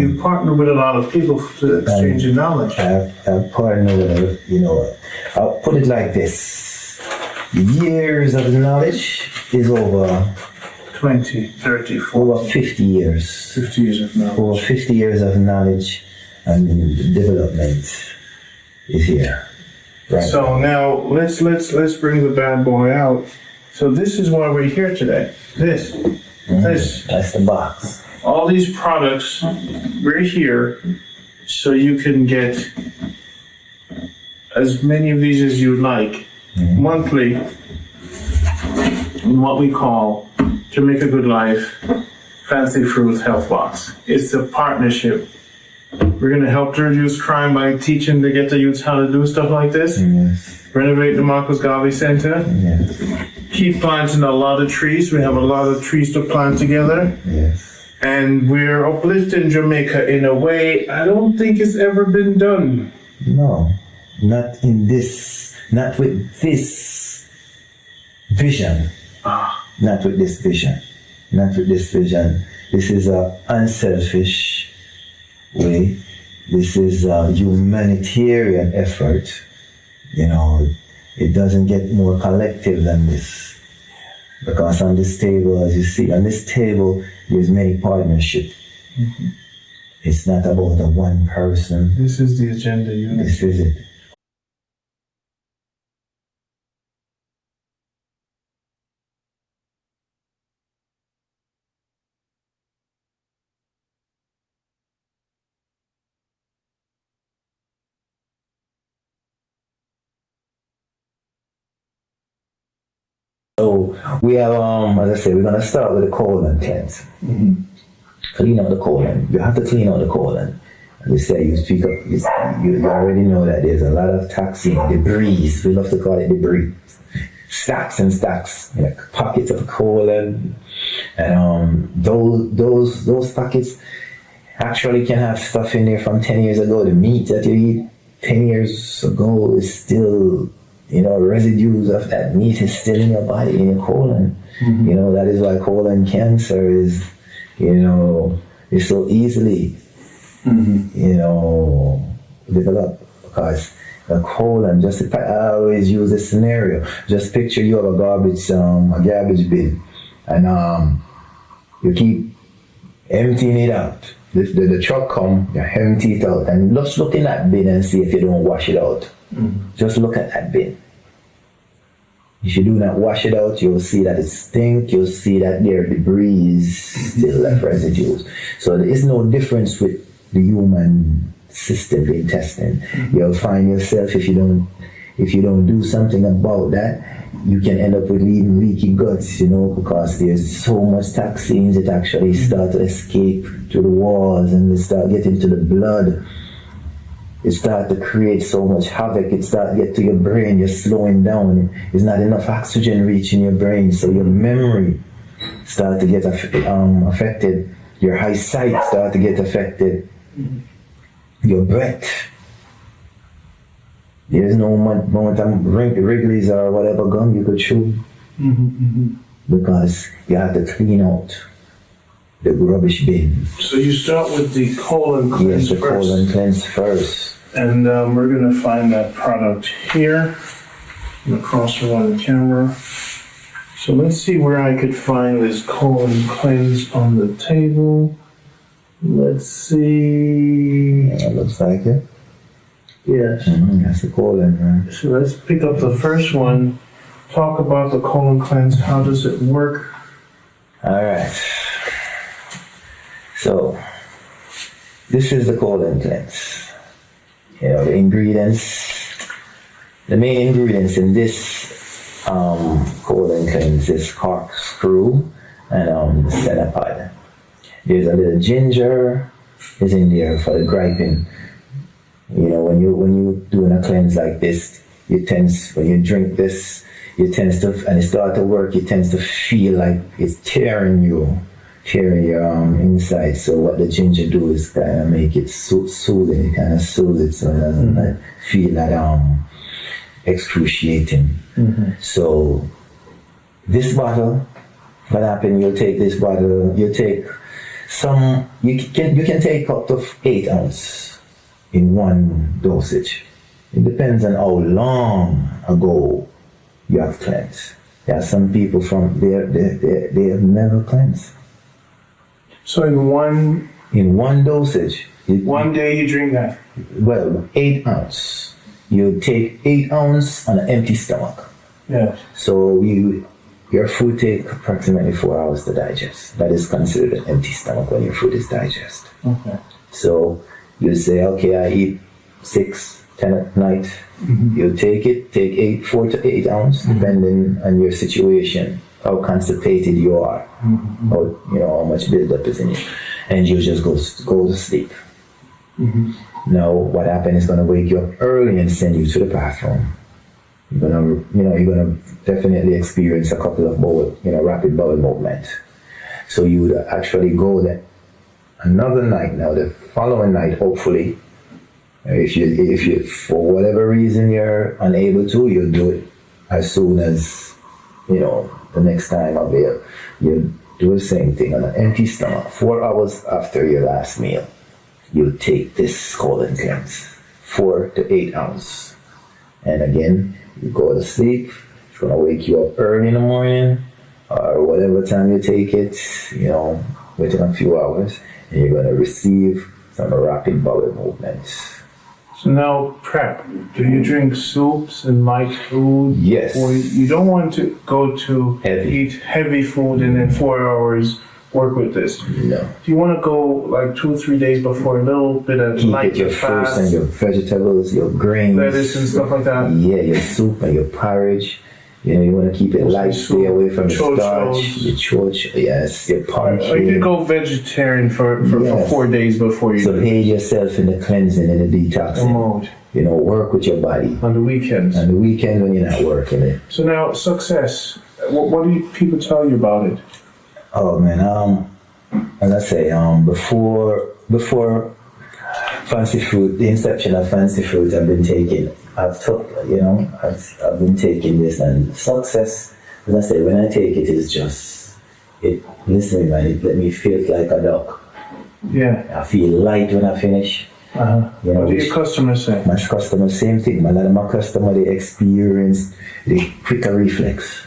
you partner with a lot of people to exchange knowledge. I've partnered with, I'll put it like this. Years of knowledge is over 20, 30, 40. over 50 years. 50 years of knowledge. Over 50 years of knowledge and development is here. Right. So now let's bring the bad boy out. So this is why we're here today. This. That's the box. All these products, we're here so you can get as many of these as you like monthly in what we call Jamaica Good Life Fancy Fruit Health Box. It's a partnership. We're going to help to reduce crime by teaching to get the youth how to do stuff like this. Yes. Renovate the Marcus Garvey Center. Yes. Keep planting a lot of trees. We have a lot of trees to plant together. Yes. And we're uplifting Jamaica in a way I don't think it's ever been done. No, not with this vision. Not with this vision. Not with this vision. This is a unselfish way. This is a humanitarian effort. It doesn't get more collective than this. Because on this table, as you see, on this table, there's many partnerships. Mm-hmm. It's not about the one person. This is the agenda unit. This is it. So we have, as I said, we're going to start with the colon cleanse. Mm-hmm. Clean out the colon. You have to clean out the colon. As you say, you already know that there's a lot of toxin, debris. We love to call it debris. Stacks and stacks, pockets of colon. And those pockets actually can have stuff in there from 10 years ago. The meat that you eat 10 years ago is still, residues of that meat is still in your body, in your colon. Mm-hmm. That is why colon cancer is, is so easily, developed. Because the colon, I always use this scenario. Just picture you have a garbage bin, and you keep emptying it out. The truck come, you empty it out, and just look in that bin and see if you don't wash it out. Mm-hmm. Just look at that bin. If you do not wash it out, you'll see that it stinks. You'll see that there are debris still left, residues. So there is no difference with the human system, the intestine. Mm-hmm. You'll find yourself, if you don't do something about that, you can end up with leaky guts, because there's so much toxins that actually start to escape through the walls and they start getting to the blood. It starts to create so much havoc. It starts to get to your brain. You're slowing down. There's not enough oxygen reaching your brain, so your memory starts to get affected. Your eyesight starts to get affected. Your breath. There's no amount of Wrigley's or whatever gum you could chew, because you have to clean out the rubbish bin. So you start with the colon cleanse first. Yes, the colon cleanse first. And we're going to find that product here. I'm across from the camera. So let's see where I could find this colon cleanse on the table. Let's see. Yeah, looks like it. Yes. That's the colon, right? So let's pick up the first one. Talk about the colon cleanse. How does it work? All right. So, this is the colon cleanse. The ingredients, the main ingredients in this colon cleanse is corkscrew and centipede. There's a little ginger is in there for the griping. When you doing a cleanse like this, when you drink this, and it start to work, you tend to feel like it's tearing your inside. So what the ginger do is kind of make it soothing. It kind of soothes it so it doesn't feel that excruciating. Mm-hmm. So this bottle, what happens? You'll take this bottle. You take Some you can take up to 8 ounces in one dosage. It depends on how long ago you have cleansed. There are some people from there they have never cleansed. So In one dosage, one day you drink that. well, 8 ounce. You take 8 ounces on an empty stomach. Yes. So your food takes approximately 4 hours to digest. That is considered an empty stomach when your food is digested. Okay. So you say, okay, I eat 6, 10 at night. You take 4 to 8 ounces, depending on your situation, how constipated you are, how much buildup is in you, and you just go to sleep. Now, what happens is going to wake you up early and send you to the bathroom. You're gonna definitely experience a couple of rapid bowel movements. So you would actually go there another night. Now, the following night, hopefully, if you for whatever reason you're unable to, you do it as soon as the next time available. You do the same thing on an empty stomach. 4 hours after your last meal, you take this colon cleanse, 4 to 8 ounces, and again you go to sleep. It's gonna wake you up early in the morning or whatever time you take it. Within a few hours, and you're gonna receive some rapid bowel movements. So now prep. Do you drink soups and light food? Yes. Or you don't want to go to eat heavy food and then 4 hours work with this? No. Do you want to go like 2 or 3 days before, a little bit of Keep light it your fruits fast, and your vegetables, your grains, lettuce and stuff like that? Yeah, your soup and your porridge. You want to keep it light, stay away from the starch, your choch, yes, your pumpkin. Or you could go vegetarian for 4 days before you So aid yourself in the cleansing and the detoxing. mode. Work with your body. On the weekends. On the weekend when you're not working it. So now, success. What do people tell you about it? Oh man, as I say, before Fancy Fruit, the inception of Fancy Fruit, I've been taking this, and success, as I say, when I take it, is just, listen man, it let me feel like a duck. Yeah. I feel light when I finish. What do your customers say? My customers, same thing. A lot of my customers, they experience the quicker reflex.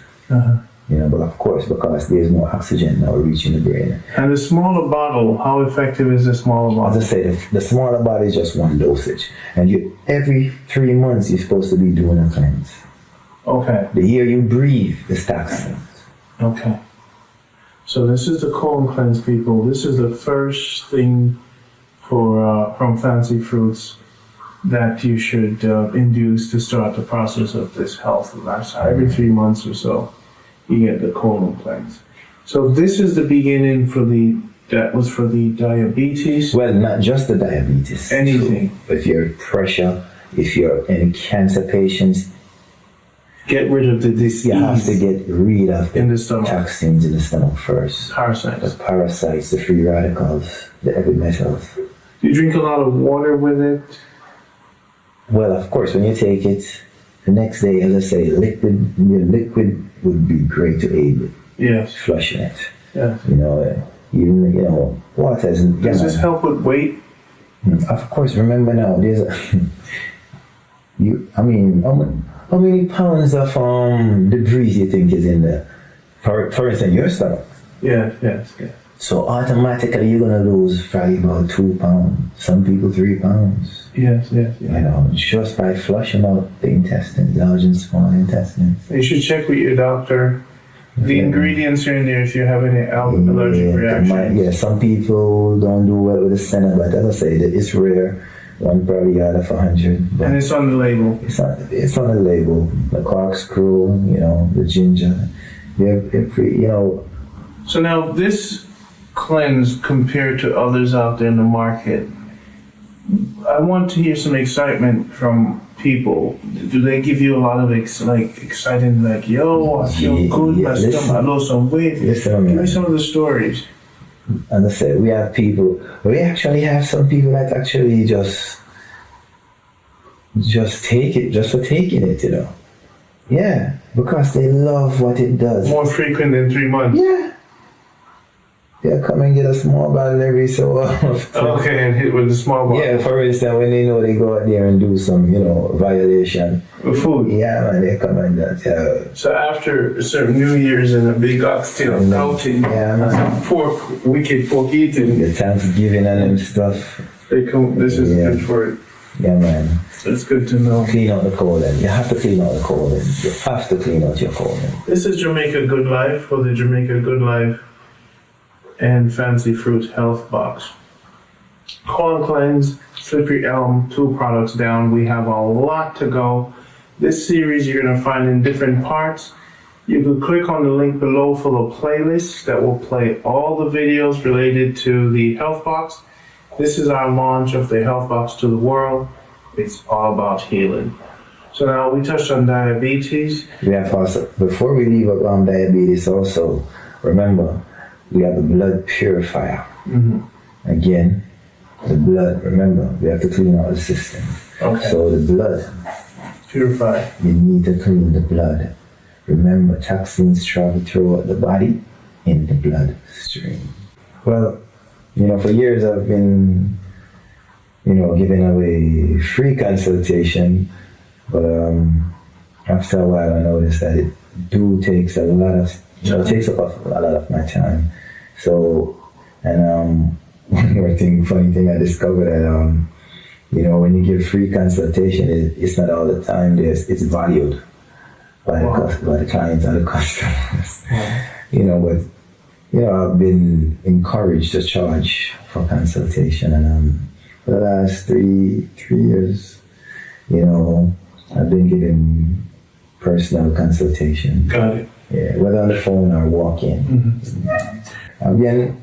But of course, because there's no oxygen now reaching the brain. And the smaller bottle, how effective is the smaller bottle? As I say, the smaller bottle is just one dosage. And every 3 months, you're supposed to be doing a cleanse. Okay. The air you breathe is toxins. Okay. So this is the colon cleanse, people. This is the first thing from Fancy Fruits that you should induce to start the process of this healthy lifestyle. Every 3 months or so, you get the colon cleanse. So this is the beginning that was for the diabetes. Well, not just the diabetes. Anything. So if you're pressure, if you're any cancer patients, get rid of the disease. You have to get rid of in the stomach. Toxins in the stomach first. Parasites. The parasites, the free radicals, the heavy metals. Do you drink a lot of water with it? Well, of course, when you take it, the next day, as I say, liquid would be great to aid with flushing it. Yes. Even water isn't. Does this help with weight? Of course, remember now, there's how many pounds of debris you think is in there? For instance, your stomach. Yes. So automatically you're gonna lose probably about 2 pounds. Some people 3 pounds. Yes. Just by flushing out the intestines, large and small intestines. You should check with your doctor. The ingredients are in there if you have any allergic reactions. Some people don't do well with the senna, but as I say, it's rare. One probably out of 100. And it's on the label. It's on the label. The corkscrew, the ginger. So now this cleanse compared to others out there in the market, I want to hear some excitement from people. Do they give you a lot of exciting, yo, I feel good, my stomach, I lost some weight? Give me some of the stories. And I said, we actually have some people that actually just take it, just for taking it, Yeah, because they love what it does. More frequent than 3 months? Yeah. They come and get a small bottle every so often. Okay, and hit with the small bottle. Yeah, for instance, when they know they go out there and do some, violation. With food. Yeah, man, they come and that. So after certain New Year's and a big oxtail outing, Yeah, man. some pork, wicked pork eating, The Thanksgiving and them stuff. they come. This is Yeah. good for it. Yeah, man. It's good to know. Clean out the colon. You have to clean out the colon. You have to clean out your colon. This is Jamaica Good Life for the Jamaica Good Life and Fancy Fruit Health Box. Colon Cleanse, Slippery Elm, 2 products down. We have a lot to go. This series you're going to find in different parts. You can click on the link below for the playlist that will play all the videos related to the Health Box. This is our launch of the Health Box to the world. It's all about healing. So now we touched on diabetes. We have also, before we leave up on diabetes also, remember, we have a blood purifier. Again, the blood, remember, we have to clean out the system. Okay. So the blood, Purify. you need to clean the blood. Remember, toxins travel throughout the body in the bloodstream. Well, for years I've been, giving away free consultation, but after a while I noticed that it takes a lot of, it takes up a lot of my time. So, and one more thing, funny thing I discovered that, when you give free consultation, it's not all the time. It's valued by the clients and the customers. But I've been encouraged to charge for consultation, and for the last three years, I've been giving personal consultation. Got it. Yeah, whether on the phone or walk-in. Again,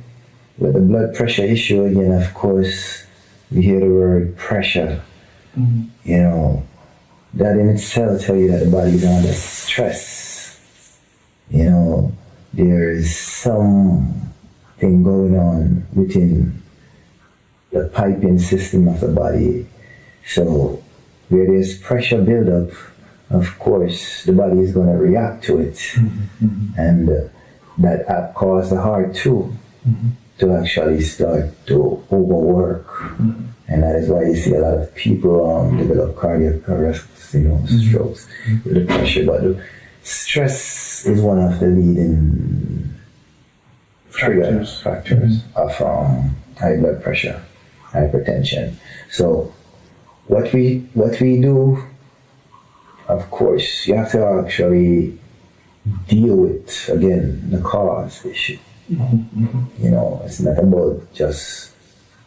with the blood pressure issue, again, of course, we hear the word pressure. That in itself tell you that the body is under stress. There is something going on within the piping system of the body. So where there's pressure buildup, of course, the body is going to react to it. And that causes the heart too to actually start to overwork. And that is why you see a lot of people develop cardiac arrests, strokes with the pressure. But the stress is one of the leading factors of high blood pressure, hypertension. So what we do, of course, you have to actually deal with, again, the cause issue. It's not about just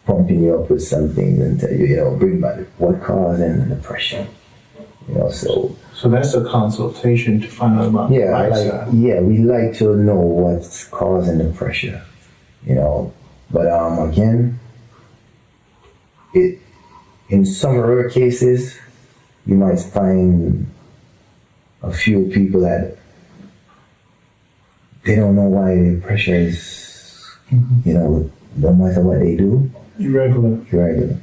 pumping you up with something and tell you, bring back what causing the pressure. So that's a consultation to find out about lifestyle. We like to know what's causing the pressure. But again, in some rare cases, you might find a few people that they don't know why their pressure is, no matter what they do, irregular.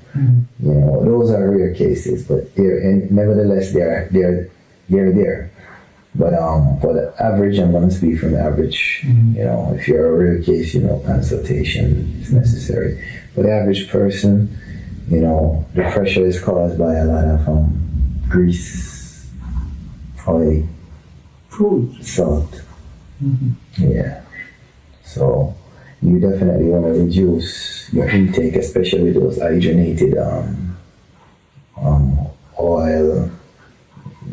Those are rare cases, but nevertheless they're there. But for the average, I'm going to speak from the average. If you're a rare case, consultation is necessary. For the average person, the pressure is caused by a lot of grease, oil, food, salt. Yeah. So you definitely want to reduce your intake, especially those hydrogenated oil.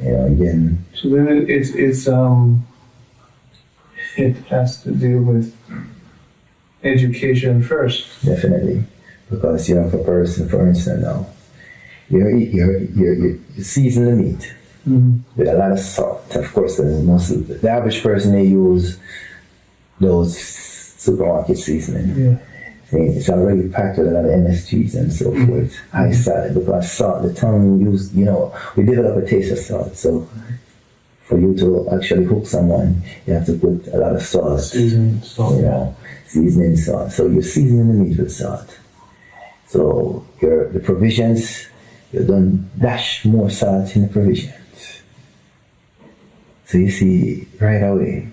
Again. So then it has to do with education first. Definitely, because if a person, for instance, now you season the meat with a lot of salt. Of course, the average person, they use those supermarket seasoning. Yeah. It's already packed with a lot of MSGs and so forth. High salt, because salt, the tongue we develop a taste of salt. So for you to actually hook someone, you have to put a lot of salt. Seasoning salt. Seasoning salt. So you're seasoning the meat with salt. So the provisions, you don't dash more salt in the provisions. So you see right away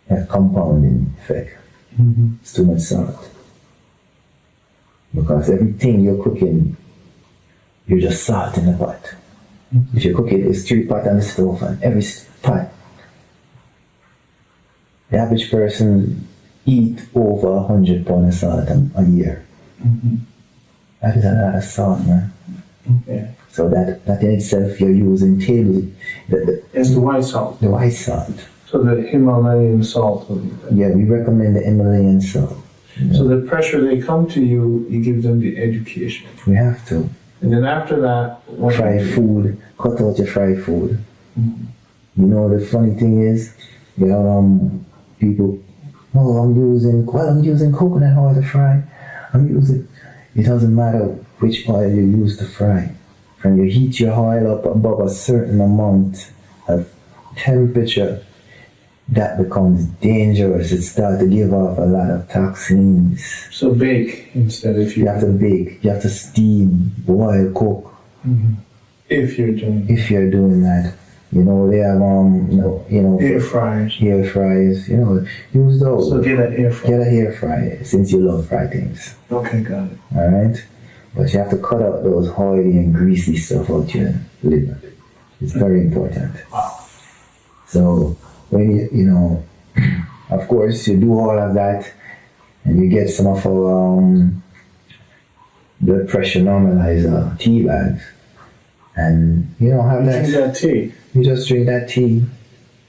a compounding effect. It's too much salt. Because everything you're cooking, you're just salting the pot. If you're cooking, it's 3 pots on the stove, and every pot, the average person eat over 100 pounds of salt a year. That is a lot of salt, man. Okay. So that in itself, you're using It's the white salt. the white salt. So the Himalayan salt will be there. Yeah, we recommend the Himalayan salt. So the pressure they come to you, you give them the education. We have to. And then after that, what do you Fried do? food, cut out your fried food. You know, the funny thing is, you know, people, oh, I'm using coconut oil to fry. It doesn't matter which oil you use to fry. When you heat your oil up above a certain amount of temperature, that becomes dangerous. It starts to give off a lot of toxins. So bake instead if You have to bake, you have to steam, boil, cook. if you're doing If you're doing that, you know, they have air fryers. air fryers, you know, use those. So get an air fryer. Get a air fryer since you love fried things. Okay, got it. All right, but you have to cut out those oily and greasy stuff out your liver. It's very important. Wow. So when you know, of course, you do all of that, and you get some of our blood pressure normalizer tea bags, and you know have Drink that. that tea. You just drink that tea,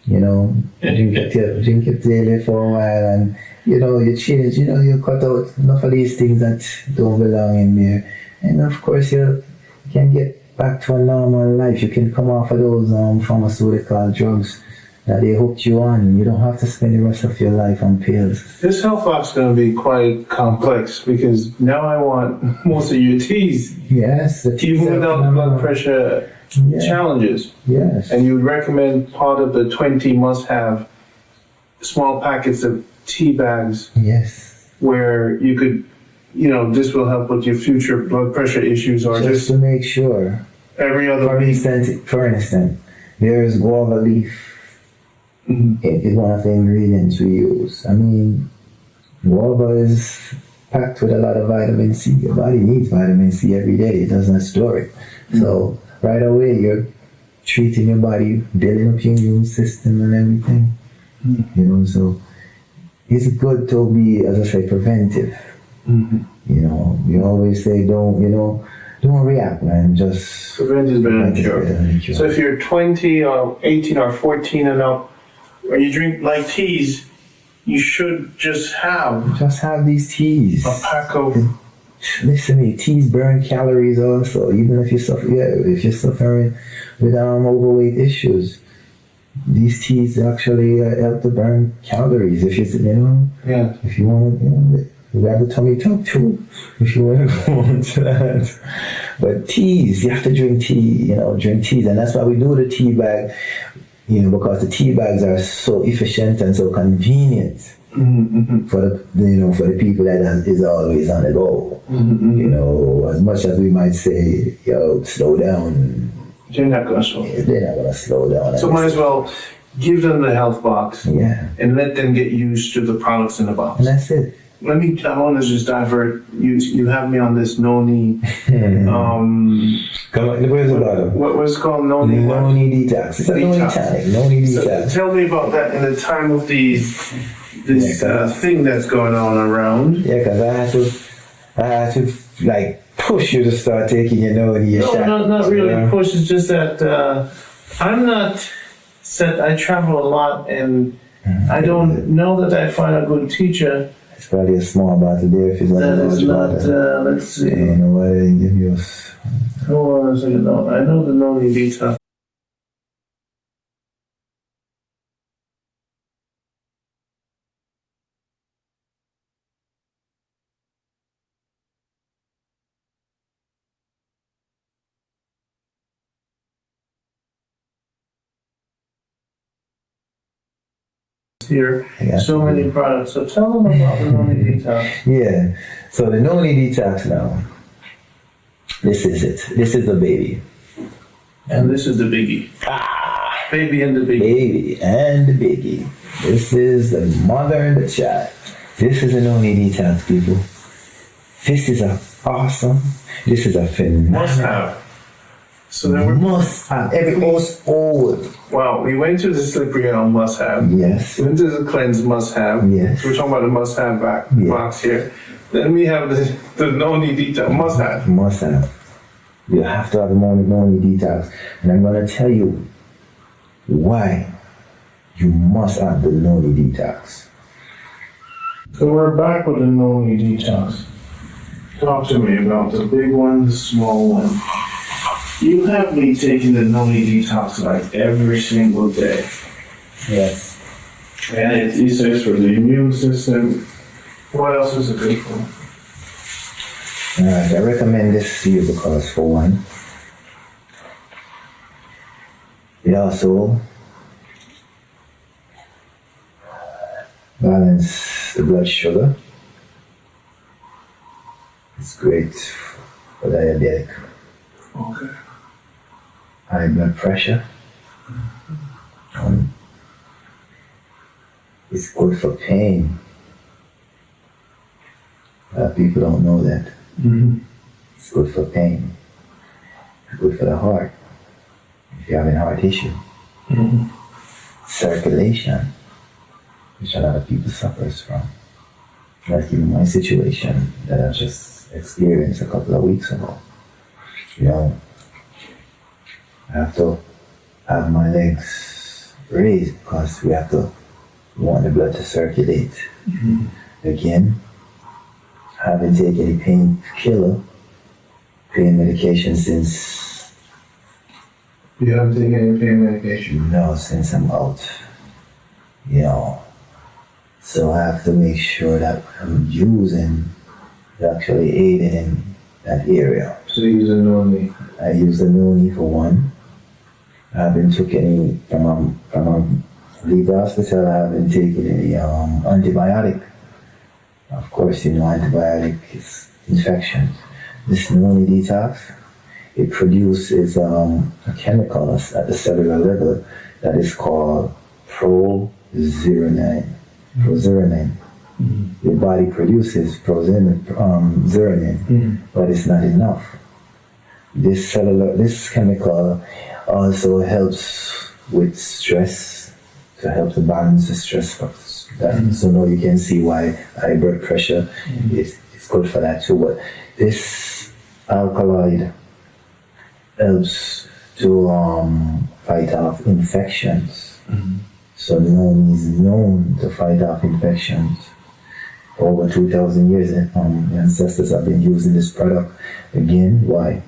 you know, drink it daily for a while, and you know, you change, you know, you cut out enough of these things that don't belong in there, and of course you can get back to a normal life. You can come off of those pharmaceutical drugs that they hooked you on. You don't have to spend the rest of your life on pills. This health box is going to be quite complex because now I want most of your teas, Yes, the teas even are without phenomenal. blood pressure Yeah. challenges. Yes. And you would recommend part of the 20 must have small packets of tea bags Yes. where you could, you know, this will help with your future blood pressure issues or Just just to make sure. every other For week. instance, there's guava leaf. It's one of the ingredients we use. I mean, guava is packed with a lot of vitamin C. Your body needs vitamin C every day. It does not store it. So right away, you're treating your body, building up your immune system and everything. You know, so it's good to be, as I say, preventive. You know, we always say don't react, man. Just Prevent is better than prevent is cure. better than cure. So if you're 20 or 18 or 14 and up, or you drink like teas, you should just have Just have these teas. a pack of. Listen to me, teas burn calories also. Even if you're suffering with overweight issues, these teas actually help to burn calories. If Yeah. if you want to, grab the tummy tuck too. If you want to go into that, but teas, you have to drink tea. Drink teas, and that's why we do the tea bag. Because the tea bags are so efficient and so convenient for the people that is always on the go. As much as we might say, slow down, They're not going to slow. they're not gonna slow down. So might as well give them the health box Yeah, and let them get used to the products in the box. and that's it. I want to just divert. You have me on this noni. Come on, where's the bottom? What was it called? Noni. what? Noni detox. It's a noni Detox. tonic. Noni So detox. tell me about that in the time of this Yeah, thing that's going on around. Yeah, because I had to like push you to start taking your noni No, shot. not really Yeah. push. It's just that I'm not set. I travel a lot, and I don't know that I find a good teacher It's probably a small bottle there if it's not a that is large not. bottle. Let's I see. don't know why they give you Hold on a second. No, I know the noni detox. Here, Yeah. so many products. So tell them about the noni detox. Yeah. So the noni detox now. This is it. This is the baby. And this is the biggie. Baby and the biggie. Baby and the biggie. This is the mother and the child. This is a noni detox, people. This is a awesome. This is a phenomenal. Must have. So then we're Must have. Every household. wow. We went to the slippery elm must have. Yes. We went to the cleanse must have. Yes. So we're talking about the must have Yeah. box here. Then we have the noni detail must have. Must have. You have to have a noni detox. And I'm going to tell you why you must have the noni detox. So we're back with the noni detox. Talk to me about the big one, the small one. You have me taking the noni detox like every single day. Yes. And it says for the immune system. What else is it good for? Alright, I recommend this to you because for one, it also balance the blood sugar. It's great for diabetic. Okay. High blood pressure. It's good for pain. A lot of people don't know that. Mm-hmm. It's good for pain. It's good for the heart. If you have a heart issue. Mm-hmm. Circulation, which a lot of people suffers from. Like in my situation that I just experienced a couple of weeks ago. You know, I have to have my legs raised because we want the blood to circulate. Mm-hmm. Again, I haven't taken any pain medication since. You haven't taken any pain medication? No, since I'm out. You know, so I have to make sure that what I'm using is actually aiding in that area. So you use a noni? I use the noni for one. I haven't taken any from leave the hospital. I haven't taken any antibiotic. Of course, you know antibiotic is infection. This noni detox, it produces a chemical at the cellular level that is called prozeronine. Mm-hmm. Your body produces zeronine, but it's not enough. This chemical also helps with stress, to help to balance the stress factors. So now you can see why high blood pressure it's good for that too. But this alkaloid helps to fight off infections. Mm-hmm. So noni is known to fight off infections. For over 2,000 years, the ancestors have been using this product. Again, why?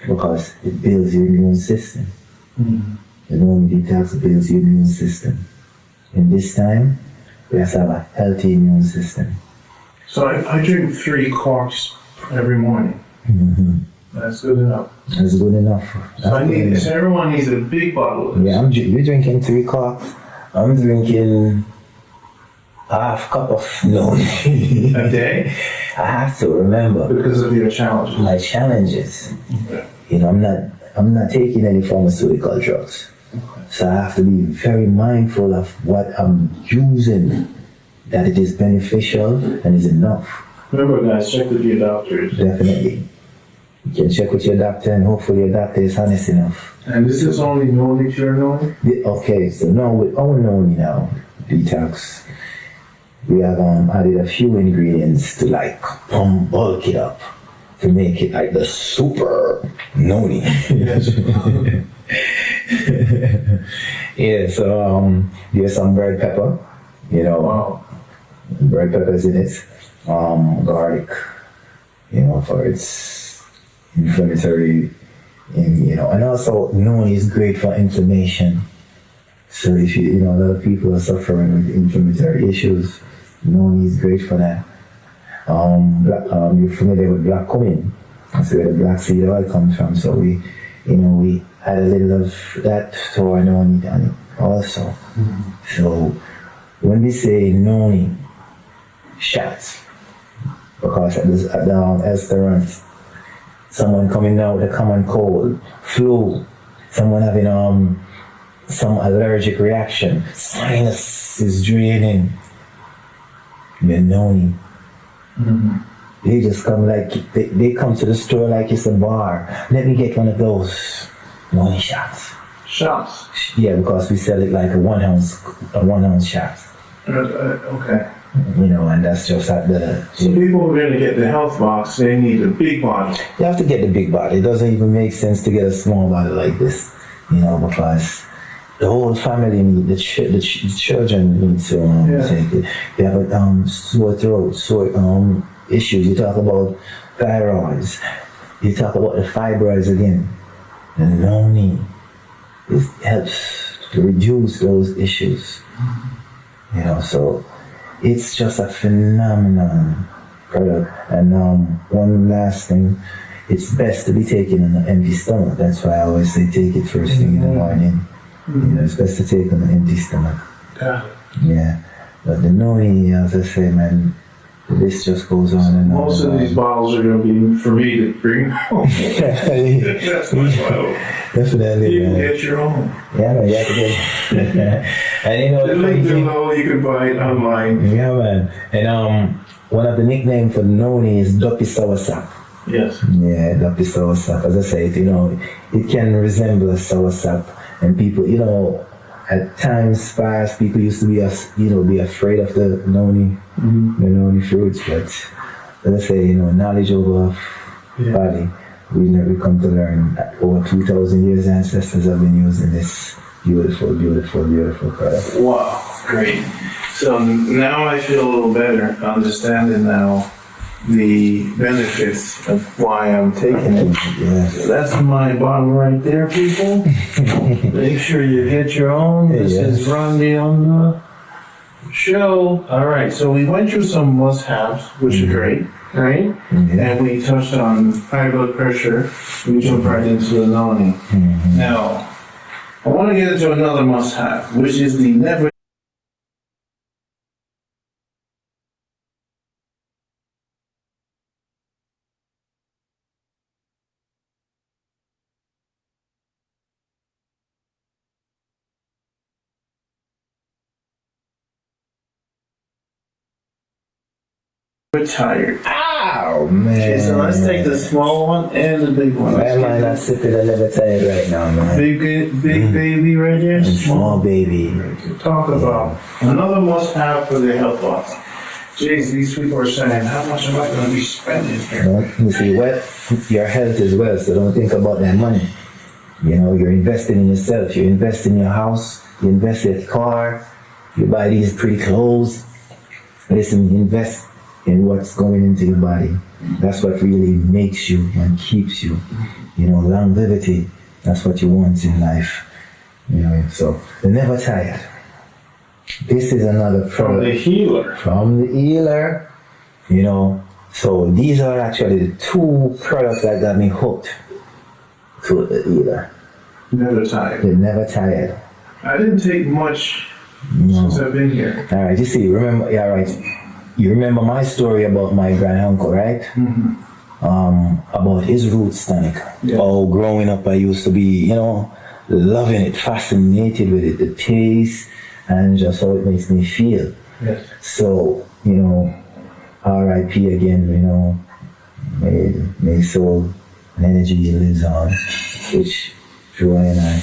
Because it builds your immune system. Mm-hmm. The noni detox builds your immune system. In this time, we have to have a healthy immune system. So I drink 3 corks every morning. Mm-hmm. That's good enough. That's good enough. So everyone needs a big bottle of this. Yeah, you're drinking 3 cups. I'm drinking half cup of noni. A day? I have to remember Because of your challenges. my challenges. Okay. You know, I'm not taking any pharmaceutical drugs. So I have to be very mindful of what I'm using, that it is beneficial and is enough. Remember guys, check with your doctors. Definitely. You can check with your doctor and hopefully your doctor is honest enough. And this is only noni to your noni? Yeah, okay, so now with our noni now, detox, we have added a few ingredients to like bulk it up, to make it like the super noni. Yes. Yeah, so there's some red pepper, you know, Wow. red peppers in it, garlic, you know, for its inflammatory, you know, and also noni is great for inflammation. So if you know, a lot of people are suffering with inflammatory issues, noni is great for that. You're familiar with black cumin. That's where the black seed oil comes from. So we add a little of that to our noni tonic also. Mm-hmm. So when we say noni shots, because at the restaurant, someone coming down with a common cold, flu, someone having some allergic reaction, sinus is draining, the noni. Mm-hmm. They just come like, they come to the store like it's a bar. Let me get one of those noni shots. Shots. Yeah, because we sell it like a 1 ounce shot. Okay. You know, and that's just at the... So people who are going to get the health box, they need a big bottle. You have to get the big bottle. It doesn't even make sense to get a small bottle like this, you know, because the whole family need, the children need to take it. You have a sore throat, sore issues. You talk about thyroids. You talk about the fibroids again. The noni. It helps to reduce those issues. You know, so it's just a phenomenal product. And one last thing, it's best to be taken on an empty stomach. That's why I always say take it first thing in the morning. You know, it's best to take on an empty stomach. Yeah. Yeah. But the noni, as I say, man, the list just goes on and on. Most of these bottles are going to be for me to bring home. That's my bottle. Definitely, You can man. get your own. Yeah, man, you have to get and you know, The link below, you can buy it online. yeah, man. And one of the nicknames for noni is Duppy Soursop. Yes. Yeah, Duppy Soursop. As I said, you know, it can resemble a soursop. And people, you know, at times past, people used to be afraid of the noni, the noni fruits. But as I say, you know, knowledge over body. We come to learn over 2,000 years ancestors have been using this beautiful, beautiful, beautiful product. Wow, great. So now I feel a little better understanding now the benefits of why I'm taking it. Yes. So that's my bottle right there, people. Make sure you get your own. This is Randy on the show. All right, so we went through some must-haves, which are great, right? And we touched on high blood pressure. We jumped right into the noni. Now, I want to get into another must-have, which is the never tired. Oh, man. Okay, so let's take the small one and the big one. Why am I not sipping a never tired right now, man? Big baby right here. And small baby. Talk about another must-have for the health box. Jeez, these people are saying, how much am I going to be spending here? You see, your health is well, so don't think about that money. You know, you're investing in yourself. You invest in your house. You invest in your car. You buy these pretty clothes. Listen, you invest in what's going into your body. That's what really makes you and keeps you. You know, longevity. That's what you want in life. You know, so they're never tired. This is another product. From the healer. From the healer. You know, so these are actually the two products that got me hooked to the healer. Never tired. They're never tired. I didn't take much since I've been here. All right, you see, remember, yeah, right. You remember my story about my grand uncle, right? About his roots tonic. Yeah. Oh, growing up, I used to be, you know, loving it, fascinated with it, the taste, and just how it makes me feel. Yes. So, you know, R.I.P. again, you know, may soul and energy lives on, which Joy and I.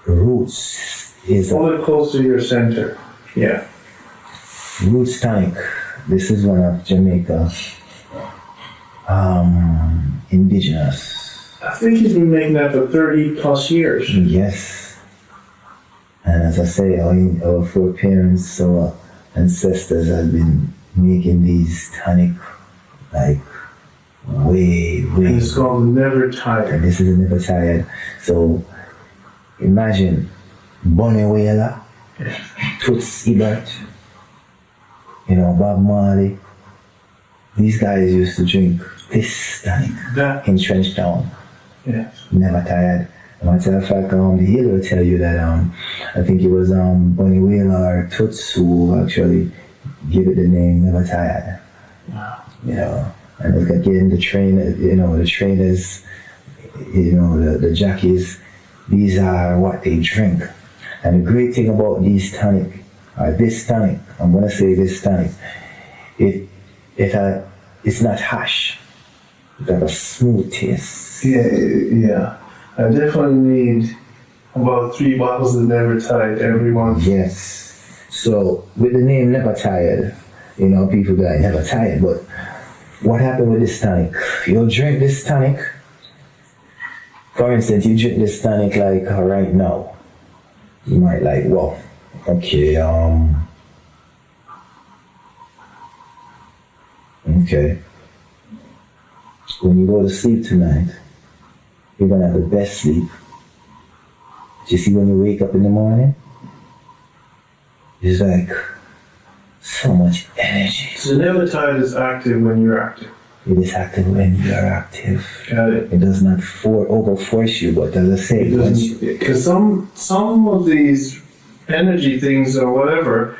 Roots is Hold it close to your center. Yeah. Roots tonic. This is one of Jamaica indigenous. I think he's been making that for 30 plus years. Yes. And as I say, our foreparents, our ancestors have been making these tonic like way. And it's called Never Tired. And this is never tired. So imagine Bonnie Whaler, Toots Ebert, you know, Bob Marley. These guys used to drink this tonic in Trenchtown. Yes. Never tired. As a matter of fact, the healer will tell you that I think it was Bonnie Whaler or Toots who actually gave it the name Never Tired. Wow. You know, and look again, the trainers, you know, the jockeys, these are what they drink. And the great thing about these tonic this tonic, I'm gonna say this tonic, it's not harsh. It has a smooth taste. Yeah. I definitely need about 3 bottles of Never Tide every month. Yes. So with the name Never Tired, you know, people be like Never Tired, but what happened with this tonic? You'll drink this tonic. For instance, you drink this tonic like right now. You might like, well, okay, okay. When you go to sleep tonight, you're gonna have the best sleep. You see, when you wake up in the morning, it's like so much energy. So Never Tide is active when you're active. It is active when you are active. Got it. It does not overforce you, but as I say, Because some of these energy things or whatever,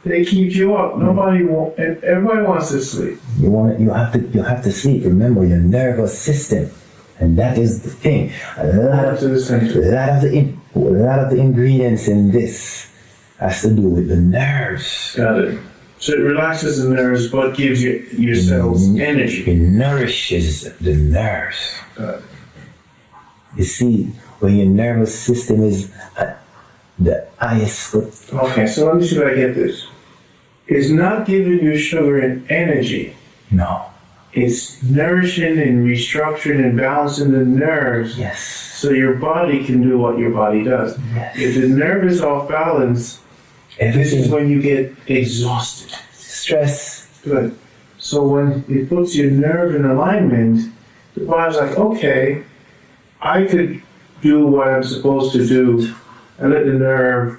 they keep you up. Everybody wants to sleep. you have to sleep. Remember your nervous system, and that is the thing. A lot of the ingredients in this has to do with the nerves. Got it. So it relaxes the nerves, but gives your cells energy. It nourishes the nerves. Got it. You see, when your nervous system is at the highest. Okay, so let me see if I get this. It's not giving you sugar and energy. No. It's nourishing and restructuring and balancing the nerves. Yes. So your body can do what your body does. Yes. If the nerve is off balance, this is when you get exhausted. Stress. Good. So when it puts your nerve in alignment, the body's like, okay, I could do what I'm supposed to do and let the nerve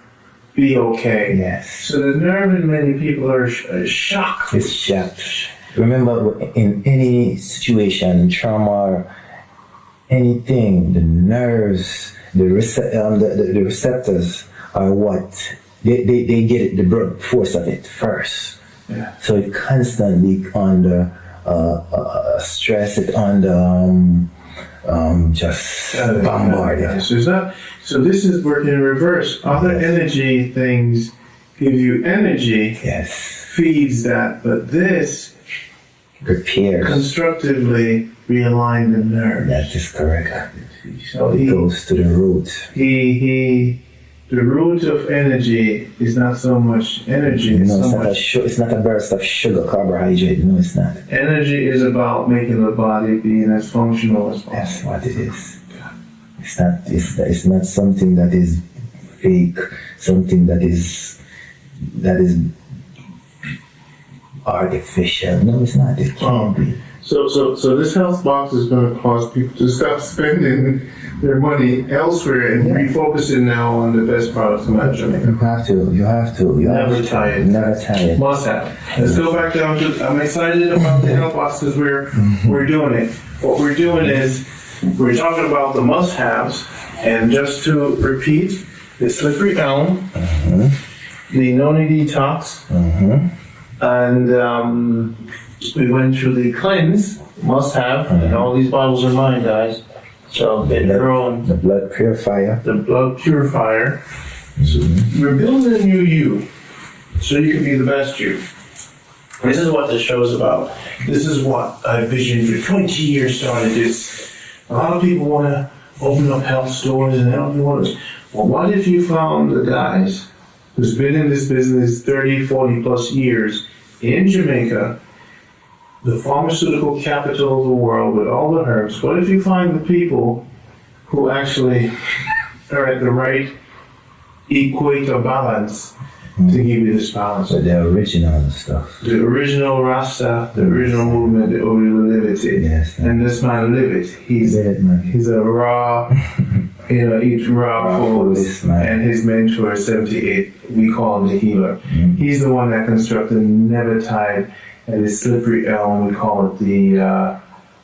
be okay. Yes. So the nerve in many people are shocked. It's shocked. Remember, in any situation, trauma, or anything, the nerves, the receptors are what they get it, the blood force of it first. Yeah. So it constantly under stress, it under just bombarded. So this is working in reverse. Other energy things give you energy. Yes. Feeds that, but this repairs, constructively realign the nerves. That is correct. So it goes to the root. The root of energy is not so much energy. It's not a burst of sugar, carbohydrate. No, it's not. Energy is about making the body being as functional as possible. That's what it is. It's not something that is fake. Something that is artificial. No, it's not. It can't be. So this health box is going to cause people to stop spending their money elsewhere and refocusing now on the best products in Jamaica. You have to. Never tired. Never tired. Must have. Let's go back down to. I'm excited about the health box because we're doing it. What we're doing is we're talking about the must-haves, and just to repeat, the slippery elm, the noni detox, and we went through the cleanse, must-have, and all these bottles are mine, guys. So get your own. The blood purifier. The blood purifier. So we're building a new you, so you can be the best you. This is what the show's about. This is what I visioned for 20 years. Started this. A lot of people want to open up health stores and health want to. Well, what if you found the guys who's been in this business 30, 40 plus years in Jamaica, the pharmaceutical capital of the world with all the herbs? What if you find the people who actually are at the right equator balance to give you this balance? So the original stuff. The original Rasta, the original movement, the original liberty. Yes. And this man live it. He's a raw, eat raw foods. And his mentor, 78, we call him the healer. He's the one that constructed Never Tide. And the slippery elm, we call it the,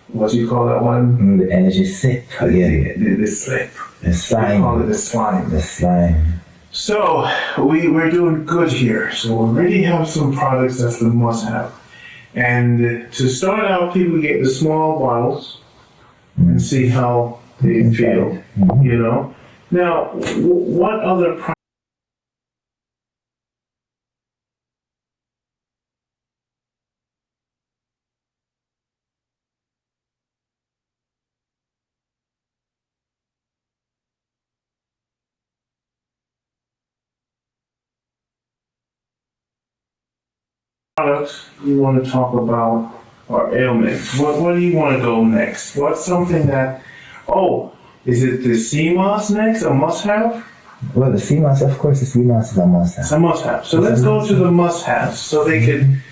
what do you call that one? The energy sip again. The slip. The slime. We call it the slime. The slime. So, we're doing good here. So we already have some products that's the must-have. And to start out, people get the small bottles and see how they feel, Now, what other products products you want to talk about are ailments. What do you want to go next? What's something that, is it the sea moss next, a must-have? Well, the sea moss, of course, the sea moss is a must-have. It's a must-have. So let's go to the must-haves so they can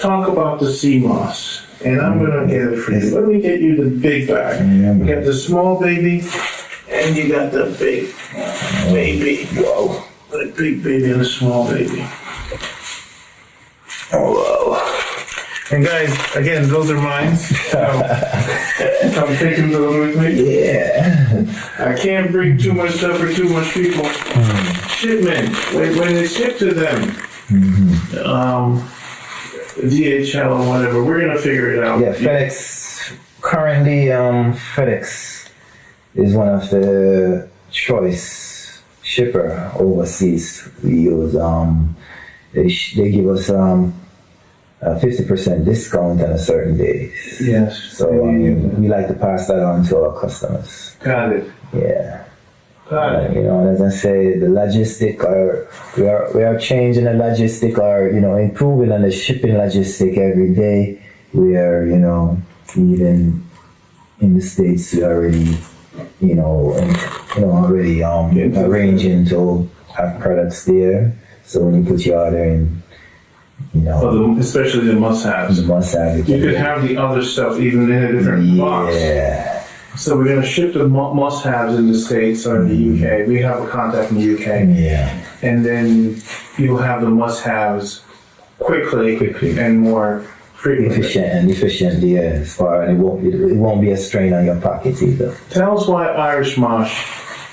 talk about the sea moss. And I'm going to get it for you. Let me get you the big bag. You got the small baby, and you got the big baby. Whoa. The big baby and the small baby. Oh, wow. And guys, again, those are mine. I'm taking those with me. Yeah. I can't bring too much stuff for too much people. Shipment, when they ship to them, DHL or whatever, we're going to figure it out. Yeah, FedEx, currently FedEx is one of the choice shipper overseas. We use, they give us a 50% discount on a certain days. Yes. So we like to pass that on to our customers. Got it. Yeah. Got it. You know, as I say, the logistic we are changing the logistic improving on the shipping logistic every day. We are, even in the States, we already, arranging to have products there. So when you put your order in, Especially the must-haves. the must-have. You could have the other stuff even in a different box. Yeah. So we're going to ship the must-haves in the States or in the UK. We have a contact in the UK. Yeah. And then you'll have the must-haves quickly and more frequently. Efficient, yeah. As far as it won't be a strain on your pockets either. Tell us why Irish moss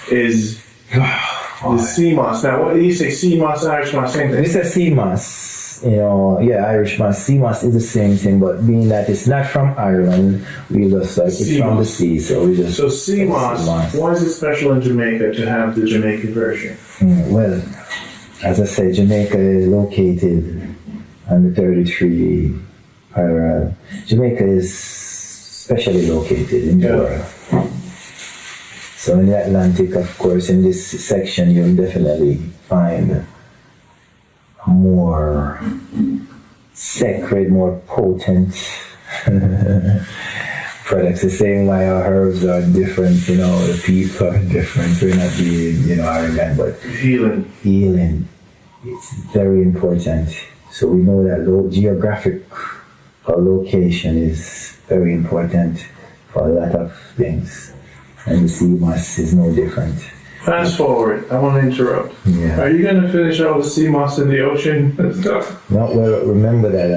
is the sea moss. Now, what do you say? Sea moss, Irish moss, same thing. This is sea moss. Irish moss. Sea moss is the same thing, but being that it's not from Ireland, we just like it's from the sea, so we just. So sea moss. Why is it special in Jamaica to have the Jamaican version? Well, as I said, Jamaica is located on the 33 parallel. Jamaica is specially located in Florida. So in the Atlantic, of course, in this section, you'll definitely find more sacred, more potent products. The same way our herbs are different, the people are different. We're not being, arrogant, but healing. It's very important. So we know that geographic location is very important for a lot of things. And the sea moss is no different. Fast forward, I want to interrupt. Yeah. Are you going to finish all the sea moss in the ocean and stuff? No, well, remember that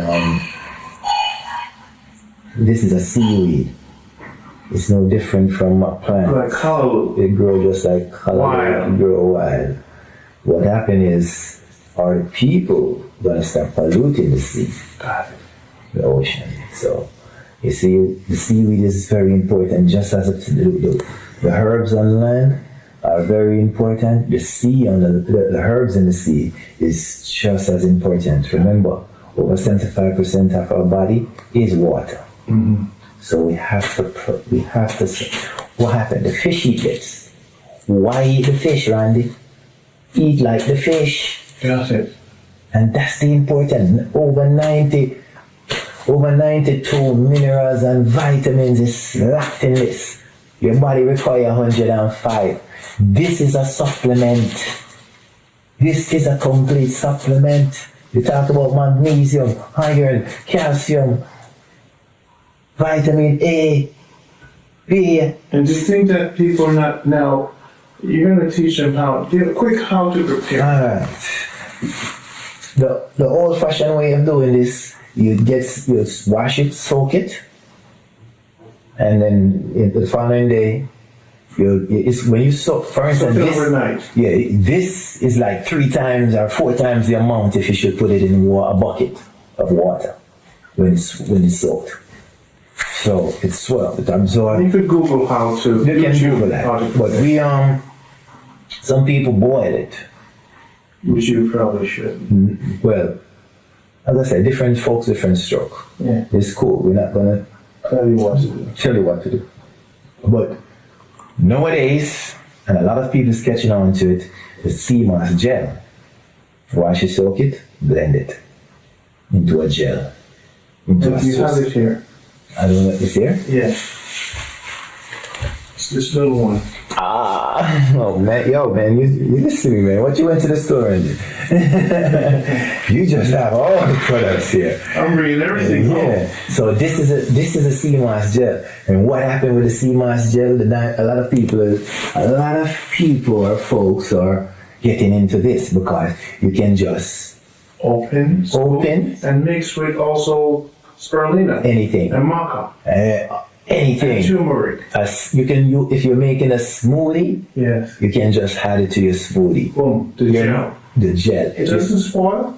this is a seaweed. It's no different from a plant. Like callaloo. It grows just like callaloo. It grows wild. What happened is our people gonna start polluting the sea, the ocean. So you see, the seaweed is very important, just as the herbs on land are very important. The sea on the herbs in the sea is just as important. Remember, over 75% of our body is water. Mm-hmm. So we have to. What happened? The fish eat this. Why eat the fish, Randy? Eat like the fish. Got it. And that's the important. Over 92 minerals and vitamins is locked in this. Your body requires 105. This is a supplement. This is a complete supplement. We talk about magnesium, iron, calcium, vitamin A, B. And do you think that people are not now? You're going to teach them how. Give a quick how to prepare. Alright. The old-fashioned way of doing this, you wash it, soak it, and then the following day, when you soak. For instance, this is like 3 times or 4 times the amount if you should put it in a bucket of water when it's soaked. So it's swell. It absorbs. You could Google how to. You can Google that. But we some people boil it. Which you probably should. Well, as I said, different folks, different stroke. Yeah. It's cool. We're not gonna tell you what to do. But nowadays, and a lot of people is catching on to it, the sea moss gel. Wash it, soak it, blend it. into a gel. Into a You have Swiss. it here. I don't know. It's here? Yeah. It's this little one. Oh man, man, you listen to me, man. What you went to the store and did? You just have all the products here. I'm bringing everything home. Yeah. So this is a sea moss gel, and what happened with the sea moss gel? A lot of people or folks are getting into this because you can just Open, and mix with also spirulina anything, and maca, anything. and turmeric. If you're making a smoothie, Yes. you can just add it to your smoothie. Boom. The gel. The gel. It doesn't spoil.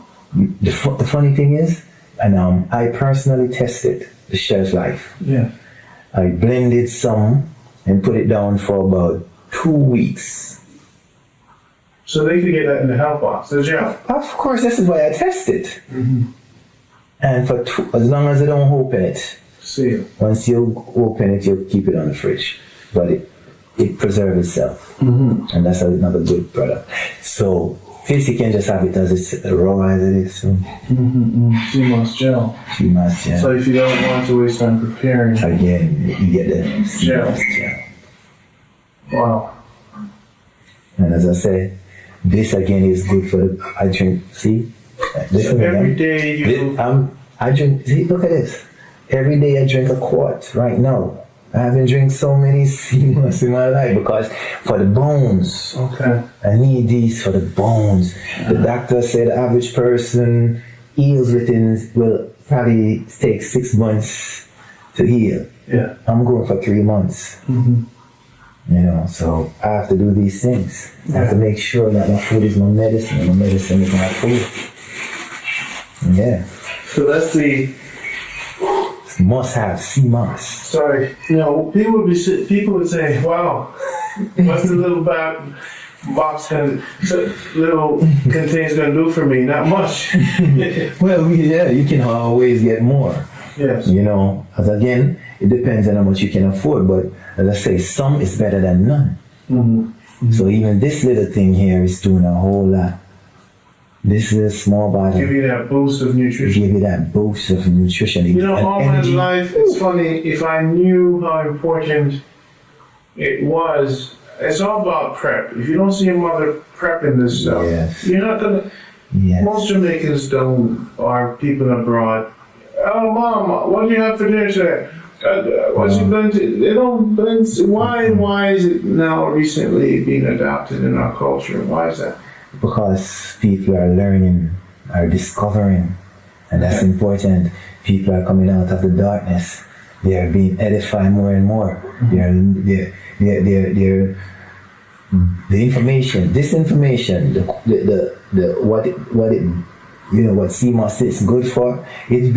The funny thing is, and I personally tested the shelf life. Yeah. I blended some and put it down for about 2 weeks. So they could get that in the health box. The gel. Of course, this is why I test it. Mm-hmm. And as long as I don't open it, See. once you open it, you keep it on the fridge. But it preserves itself. Mm-hmm. And that's another good product. So this you can just have it as it's raw as it is. So Sea moss gel. you must, yeah. So if you don't want to waste time preparing. Again, you get the Gel. gel. Wow. And as I said, this again is good for I drink, see? Listen So every again. day you. I drink, see, look at this. Every day I drink a quart right now. I haven't drank so many sea moss in my life because for the bones. Okay. I need these for the bones. The doctor said the average person heals will probably take 6 months to heal. Yeah. I'm going for 3 months. Mm-hmm. You know, so I have to do these things. I have to make sure that my food is my medicine and my medicine is my food. Yeah. So that's the. Must have sea moss. Sorry. People would say, "Wow, what's the little box little contains gonna do for me? Not much." Well, yeah, you can always get more. Yes. You know, as again, it depends on how much you can afford, but as I say, some is better than none. Mm-hmm. So even this little thing here is doing a whole lot. This is a small bottle. Give you that boost of nutrition. Give you that boost of nutrition. All energy. my life, it's funny, if I knew how important it was, it's all about prep. If you don't see your mother prepping this stuff, Yes. you're not gonna. Yes. Most Jamaicans don't, or people abroad. Oh, mom, what do you have for dinner today? What's you going to? They don't. Why is it now recently being adopted in our culture? Why is that? Because people are learning, are discovering, and that's important. People are coming out of the darkness. They are being edified more and more. They're the information, this information, what sea moss is good for. It's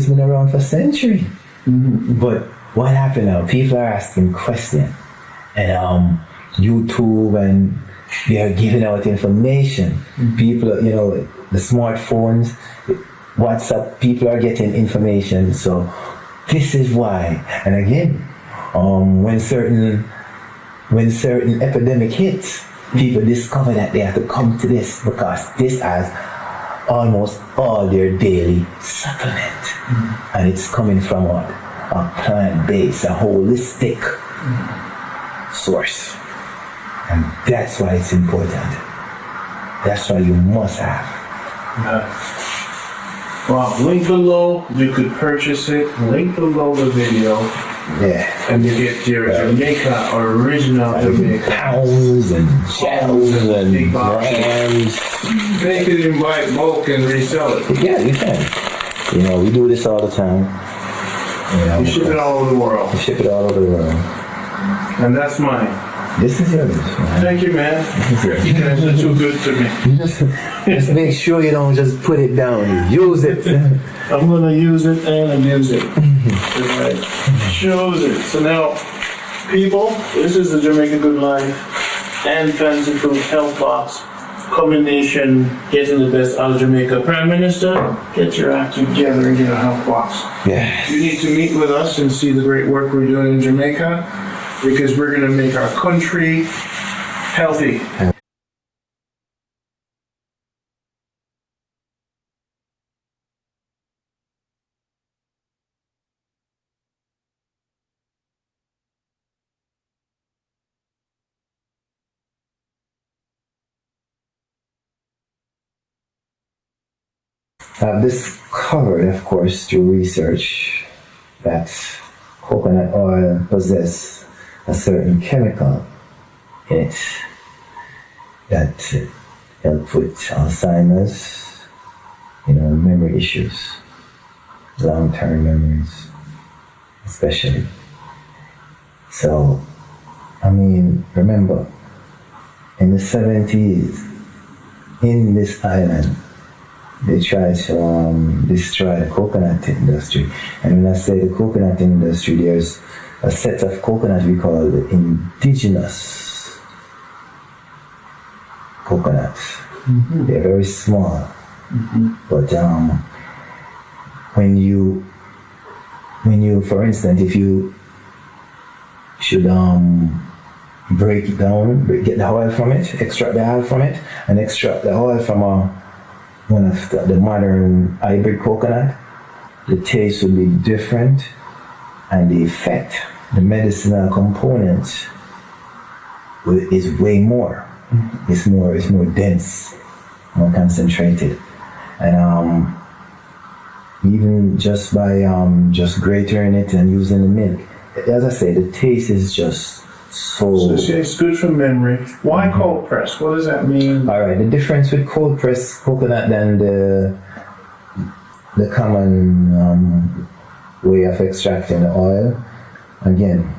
been around for centuries. Mm-hmm. But what happened now? People are asking questions, and YouTube and they are giving out information. Mm-hmm. People, the smartphones, WhatsApp, people are getting information. So this is why. And again, when certain epidemic hits, people discover that they have to come to this because this has almost all their daily supplement. Mm-hmm. And it's coming from a plant-based, a holistic source. And that's why it's important. That's why you must have. Well, link below, you could purchase it. Link below the video. Yeah. And you get your Jamaica original Jamaica. Pounds and shells and grams. They could even buy it bulk and resell it. Yeah, you can. We do this all the time. You ship it all over the world. We ship it all over the world. And that's mine. This is yours, man. Thank you, man. This is yours. You guys are too good to me. Just make sure you don't just put it down. You use it. I'm going to use it and abuse it. Right. Shows it. So now, people, this is the Jamaica Good Life and Fancy Food Health Box combination, getting the best out of Jamaica. Prime Minister, get your act together and get a health box. Yes. You need to meet with us and see the great work we're doing in Jamaica, because we're going to make our country healthy. I've discovered, of course, through research, that coconut oil possesses a certain chemical in it that help with Alzheimer's, memory issues, long-term memories, especially. So, remember, in the 70s, in this island, they tried to destroy the coconut industry. And when I say the coconut industry, there's a set of coconut we call the indigenous coconuts. Mm-hmm. They're very small. Mm-hmm. But when you, for instance, if you should break it down, get the oil from it, extract the oil from it, and extract the oil from one of the modern hybrid coconut, the taste would be different, and the effect, the medicinal component, is way more. Mm-hmm. It's more dense, more concentrated, and even just by just grating it and using the milk, as I say, the taste is just so it's good for memory. Why cold press? What does that mean? All right, the difference with cold press coconut than the common way of extracting the oil, again,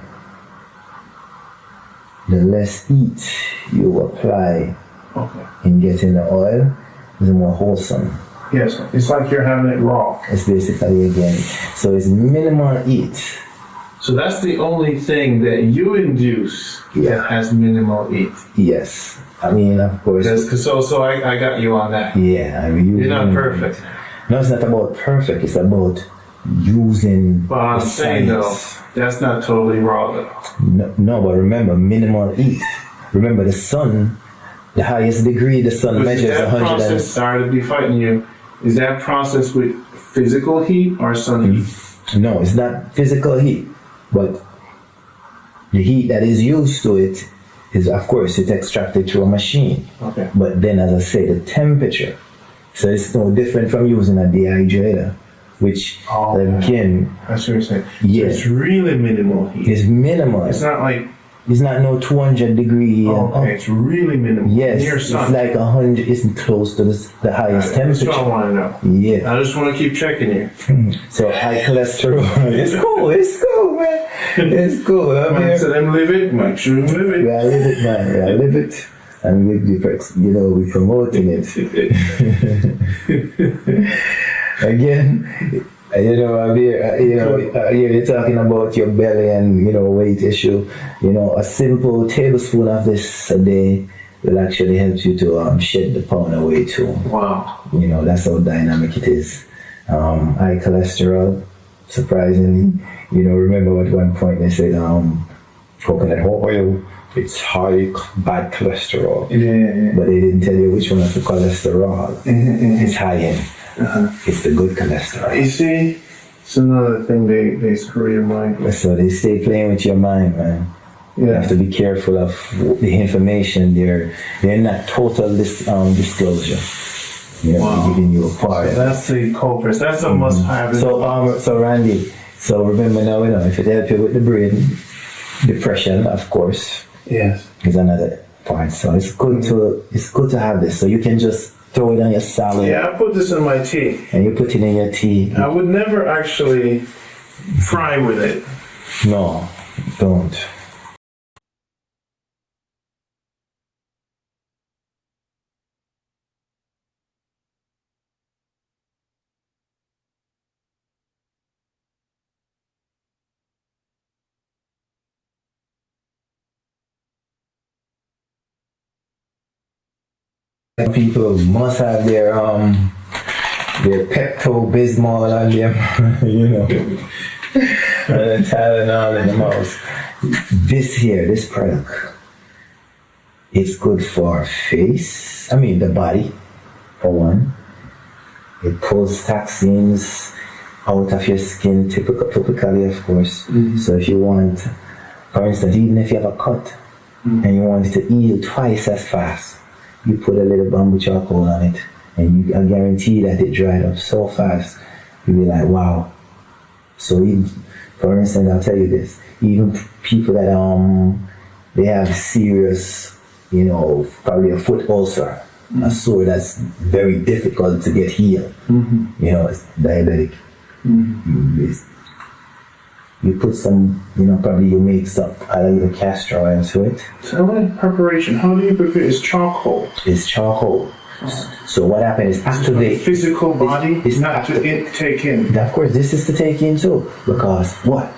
the less heat you apply in getting the oil, the more wholesome. Yes, it's like you're having it raw. It's basically, again, so it's minimal heat. So that's the only thing that you induce that has minimal heat. Yes. Of course. So I got you on that. Yeah. You're not perfect. No, it's not about perfect. It's about using But I'm saying though, that's not totally raw though. No, but remember, minimal heat. Remember, the sun, the highest degree the sun measures 100. Sorry to be fighting you. Is that process with physical heat or sun heat? No, it's not physical heat. But the heat that is used to it is, of course, it's extracted through a machine. Okay. But then, as I say, the temperature. So it's no different from using a dehydrator, which, again... That's what you're saying. Yeah. So it's really minimal heat. It's minimal. It's not like... It's not no 200 degree. It's really minimal. Yes, Near sun. It's like 100. It's close to the highest temperature. That's what I want to know. Yeah. I just want to keep checking you. So high cholesterol. It's cool, man. It's cool. So them live it, make sure you live it. Yeah, I live it, man. I live it. And we promoting it. Again, I'm here, you're talking about your belly and, weight issue. A simple tablespoon of this a day will actually help you to shed the pound away too. Wow. That's how dynamic it is. High cholesterol, surprisingly. Remember at one point they said coconut oil, it's high bad cholesterol. Yeah. But they didn't tell you which one of the cholesterol. It's high in. It's the good cholesterol. You see, it's another thing they screw your mind with. So they stay playing with your mind, man. Yeah. You have to be careful of the information. They're not total disclosure. They're giving you a part. That's the culprit. That's a must-have. So Randy. So remember now, if it helps you with the brain, depression, of course. Yes. Is another part. So it's good to have this. So you can just throw it on your salad. Yeah, I put this in my tea. And you put it in your tea. I would never actually fry with it. No, don't. People must have their Pepto-Bismol on them, and Tylenol in the mouth. This product, it's good for the body, for one. It pulls toxins out of your skin, typically, of course. Mm-hmm. So if you want, for instance, even if you have a cut, and you want it to heal twice as fast, you put a little bamboo charcoal on it, and I guarantee that it dried up so fast. You'll be like, wow. So even, for instance, I'll tell you this: even people that they have serious, probably a foot ulcer, a sore that's very difficult to get healed. It's diabetic. You put some, probably you make some a little castor oil into it. So like preparation, how do you prepare? It's charcoal. It's charcoal. So what happens is after the physical body, it's not to take in. Of course, this is to take in too, because what?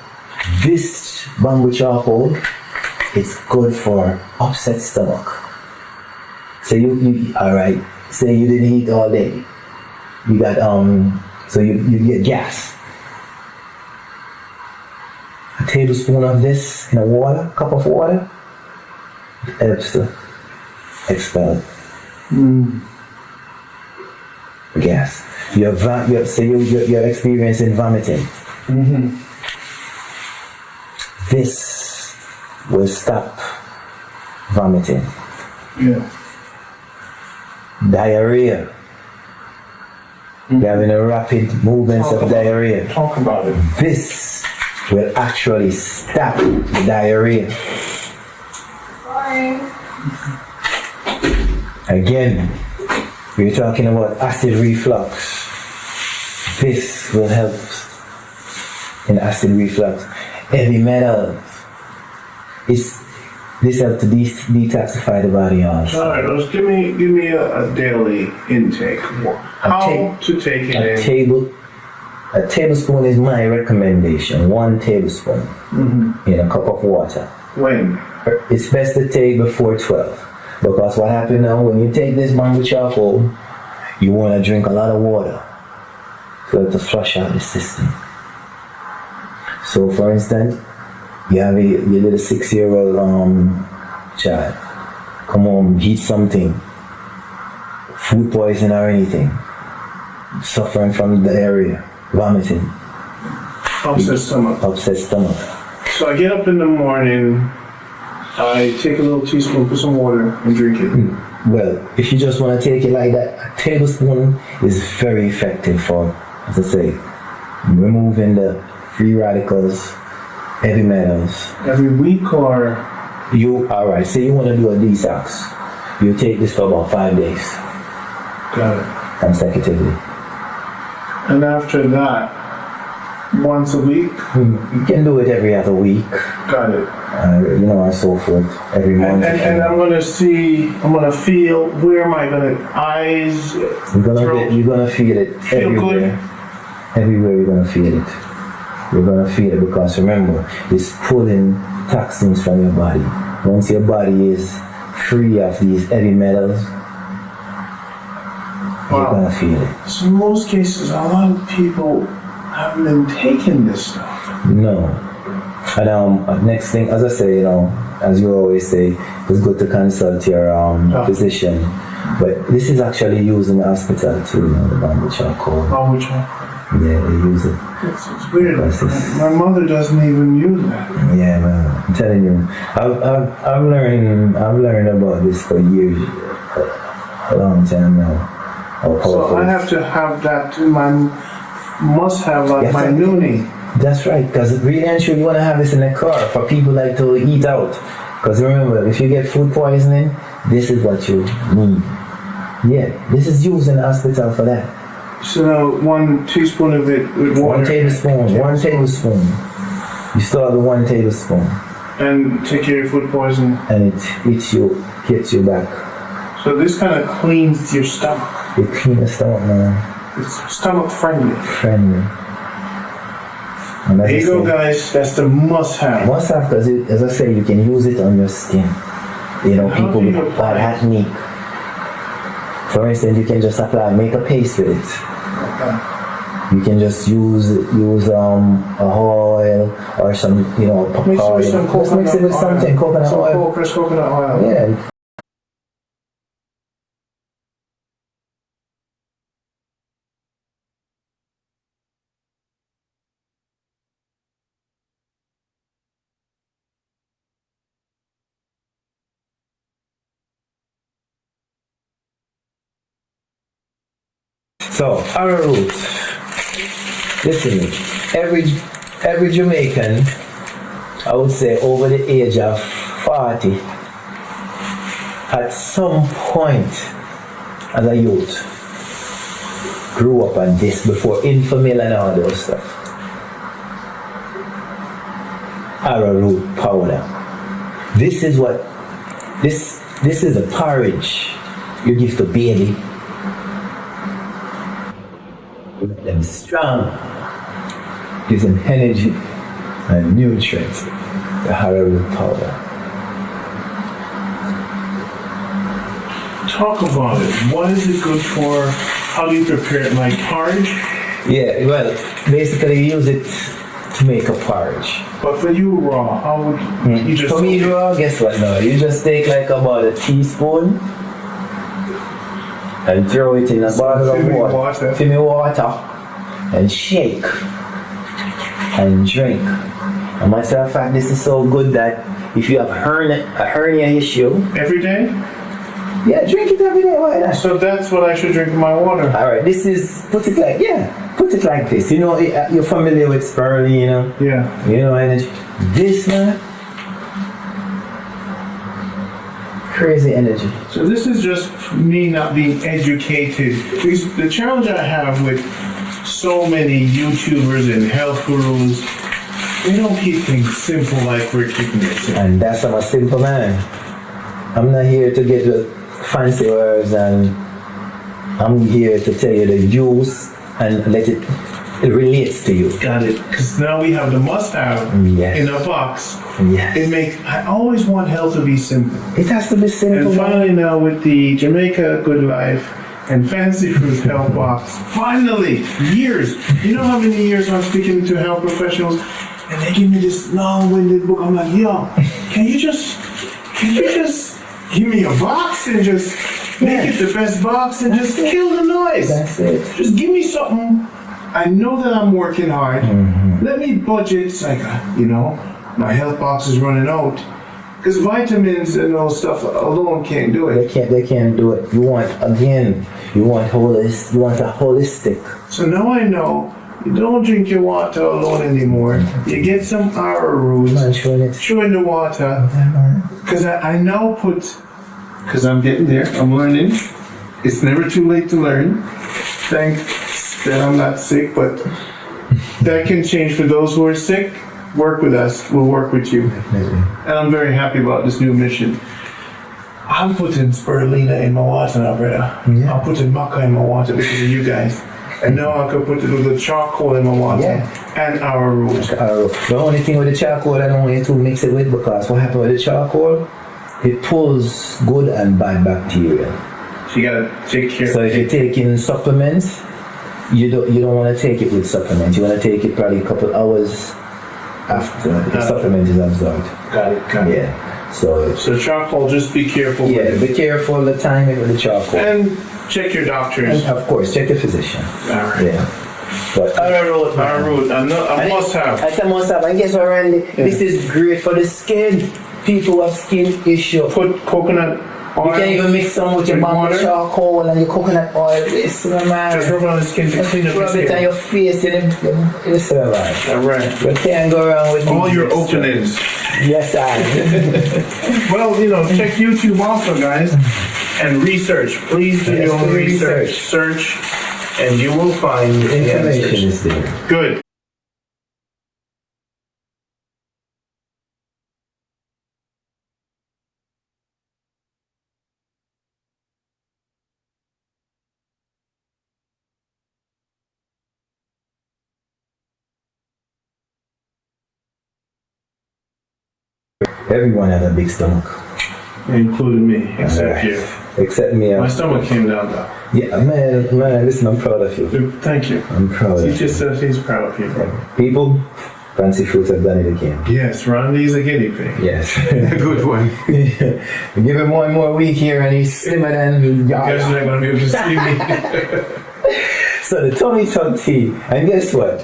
This bamboo charcoal, it's good for upset stomach. So you all right? Say you didn't eat all day, you got so you get gas. A tablespoon of this in a water, cup of water, it helps to expel gas. You're experiencing vomiting. This will stop vomiting. Yeah. Diarrhea. You're having a rapid movements of diarrhea. Talk about it. This will actually stop the diarrhea. Again, we're talking about acid reflux. This will help in acid reflux. Heavy metals. This helps to detoxify the body also. All right, let's give me a daily intake. How to take it in? A tablespoon is my recommendation. 1 tablespoon in a cup of water. When? It's best to take before 12. Because what happens now, when you take this bamboo charcoal, you want to drink a lot of water to flush out the system. So for instance, you have your little 6-year-old child. Come home, eat something, food poison or anything, suffering from diarrhea, vomiting, Upset stomach. upset stomach. So I get up in the morning, I take a little teaspoon, put some water, and drink it. Well, if you just want to take it like that, a tablespoon is very effective for, as I say, removing the free radicals, heavy metals. Every week or? Alright, say you want to do a detox. You take this for about 5 days. Got it. Consecutively. And after that, once a week? You can do it every other week. Got it. And so forth. Every month. And I'm gonna feel, where am I gonna, eyes, throat? You're gonna feel it Feel everywhere. good? Everywhere you're gonna feel it. You're gonna feel it because remember, it's pulling toxins from your body. Once your body is free of these heavy metals, you're gonna feel it. So in most cases, a lot of people haven't been taking this stuff. No. And next thing, as I say, as you always say, it's good to consult your physician. But this is actually used in the hospital too, the bamboo charcoal. Bamboo charcoal. Yeah, they use it. It's weird. My mother doesn't even use that. Yeah, man. I'm telling you, I've learned about this for years, a long time now. So I have to have that in my must-have, like my noonie. That's right, because really and true, you want to have this in the car for people like to eat out. Because remember, if you get food poisoning, this is what you need. Yeah, this is used in the hospital for that. So now 1 teaspoon of it with water. 1 tablespoon. 1 tablespoon. You start with 1 tablespoon. And take care of food poisoning. And it hits you back. So this kind of cleans your stomach. It cleans the stomach, man. It's stomach friendly. And there you go, guys. That's the must-have. Must-have, because as I say, you can use it on your skin. People with bad acne. For instance, you can just make a paste with it. You can just use a oil or some, Mix it with some coconut oil. Mix it with something, coconut oil. Pressed coconut oil. Yeah. So, arrowroot. Listen, every Jamaican, I would say over the age of 40, at some point as a youth, grew up on this before Infamil and all those stuff. Arrowroot powder. This is what this is a porridge you give to baby. Make them strong. Gives them energy and nutrients. The arrowroot powder. Talk about it. What is it good for? How do you prepare it? Like porridge? Yeah, well, basically you use it to make a porridge. But for you raw, how would you just... For me raw, guess what now? You just take like about a teaspoon and throw it in a bottle of water. Fill me water and shake and drink. And matter of fact, this is so good that if you have a hernia issue... Every day? Yeah, drink it every day, why not? So that's what I should drink in my water. Alright, this is, put it like this. You know, you're familiar with spirulina? Yeah. You know, energy. This, man, crazy energy. So this is just me not being educated. Because the challenge I have with so many YouTubers and health gurus, they don't keep things simple like we're keeping it simple. And that's I'm a simple man. I'm not here to get the fancy words, and I'm here to tell you the use and let it relates to you. Got it. Because now we have the must-have Yes. in a box. Yes. I always want health to be simple. It has to be simple. And finally now with the Jamaica Good Life and Fancy Fruit Health Box, finally, years. You know how many years I'm speaking to health professionals and they give me this long-winded book. I'm like, yo, can you just give me a box and just make it the best box and just kill the noise. That's it. Just give me something. I know that I'm working hard. Let me budget. It's like, my health box is running out. Because vitamins and all stuff alone can't do it. They can't do it. You want a holistic. So now I know you don't drink your water alone anymore. You get some arrowroot, throw in the water. Because I now because I'm getting there, I'm learning. It's never too late to learn. Thanks that I'm not sick, but that can change for those who are sick. Work with us, we'll work with you. And I'm very happy about this new mission. I'm putting spirulina in my water now, brother. Yeah. I'm putting maca in my water because of you guys. And now I can put a little charcoal in my water and arrowroot. The only thing with the charcoal I don't want you to mix it with, because what happens with the charcoal, it pulls good and bad bacteria. So you gotta take care. So if you're taking supplements, you don't want to take it with supplements. You want to take it probably a couple hours after the supplement is absorbed. Got it. Yeah. So charcoal, just be careful. Yeah, be careful the timing with the charcoal. And check your doctors. And of course, check the physician. Alright. Yeah. But arrowroot, I must have. It's a must have. And guess what, Randy? This is great for the skin. People who have skin issue. Put coconut oil. You can even mix some with your bamboo charcoal and your coconut oil. Listen, man. Just rub it on the skin to clean up your Rub it skin. on your face and listen, man. Alright. You can't go around with All these your extra. openings. Yes, I. Well, check YouTube also, guys, and research. Please do your own research. Search, and you will find the Information answers. is there. Good. Everyone has a big stomach. Including me, except you. Except me. My stomach came down though. Yeah, man, listen, I'm proud of you. Thank you. I'm proud of He you. just said he's proud of you, bro. People, Fancy Fruits have done it again. Yes, Randy's a guinea pig. Yes. Good one. Give him one more week here and he's slimmer than Guys are not going to be able to see me. So the tummy tuck tea, and guess what?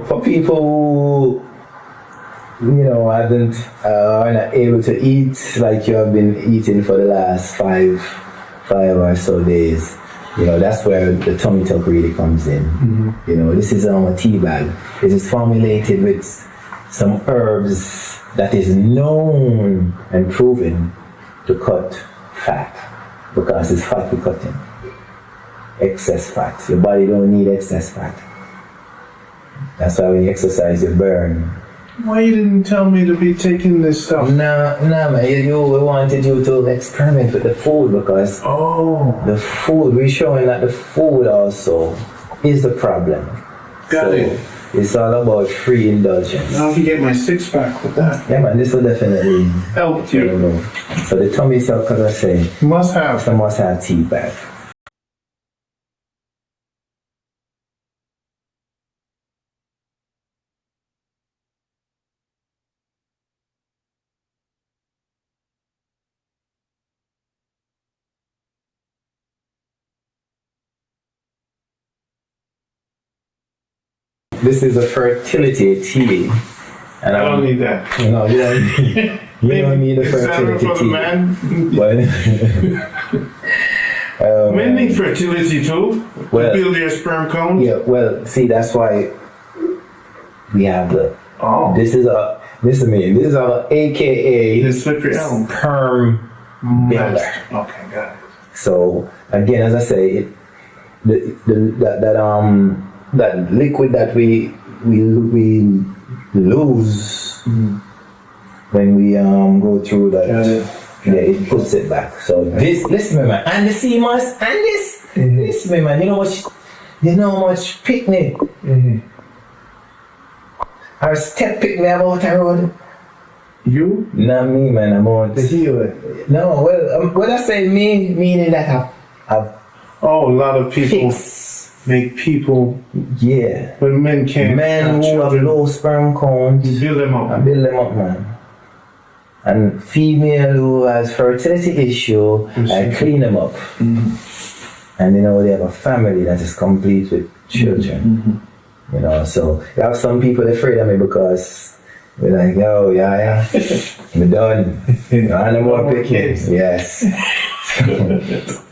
For people who, are not able to eat like you have been eating for the last five or so days, You know, that's where the tummy tuck really comes in. You know, this is a tea bag. It is formulated with some herbs that is known and proven to cut fat, because it's fat we're cutting. Excess fat. Your body don't need excess fat. That's why when you exercise, you burn. Why you didn't tell me to be taking this stuff? No, man. We wanted you to experiment with the food, because the food, we're showing that the food also is the problem. Got it. It's all about free indulgence. Now I can get my six pack with that. Yeah, man, this will definitely Help you. So the tummy tuck, as I say, Must have. it's a must-have tea bag. This is a fertility tea. And I don't need that. No, you don't need a fertility for the tea. man? Men need fertility too. Well, to build their sperm cones. Yeah, well, see, that's why we have the. This is our AKA The slippery elm. sperm builder. Okay, got it. So again, as I say, that liquid that we lose when we go through that, it puts it back. So this, listen, man, and the CMOS, and this, listen, man, you know how much picnic our step pick me about the road. You? Not me, man. I'm on The healer. No, well, when I say me, meaning that I've a lot of people fixed. make people. Yeah. But men can't. Men who have low sperm counts. You build them up. I build them up, man. And female who has fertility issue, I clean them up. And you know, they have a family that is complete with children. You know, so you have some people afraid of me because we're like, yo, yeah, I'm done. No more picking. Yes.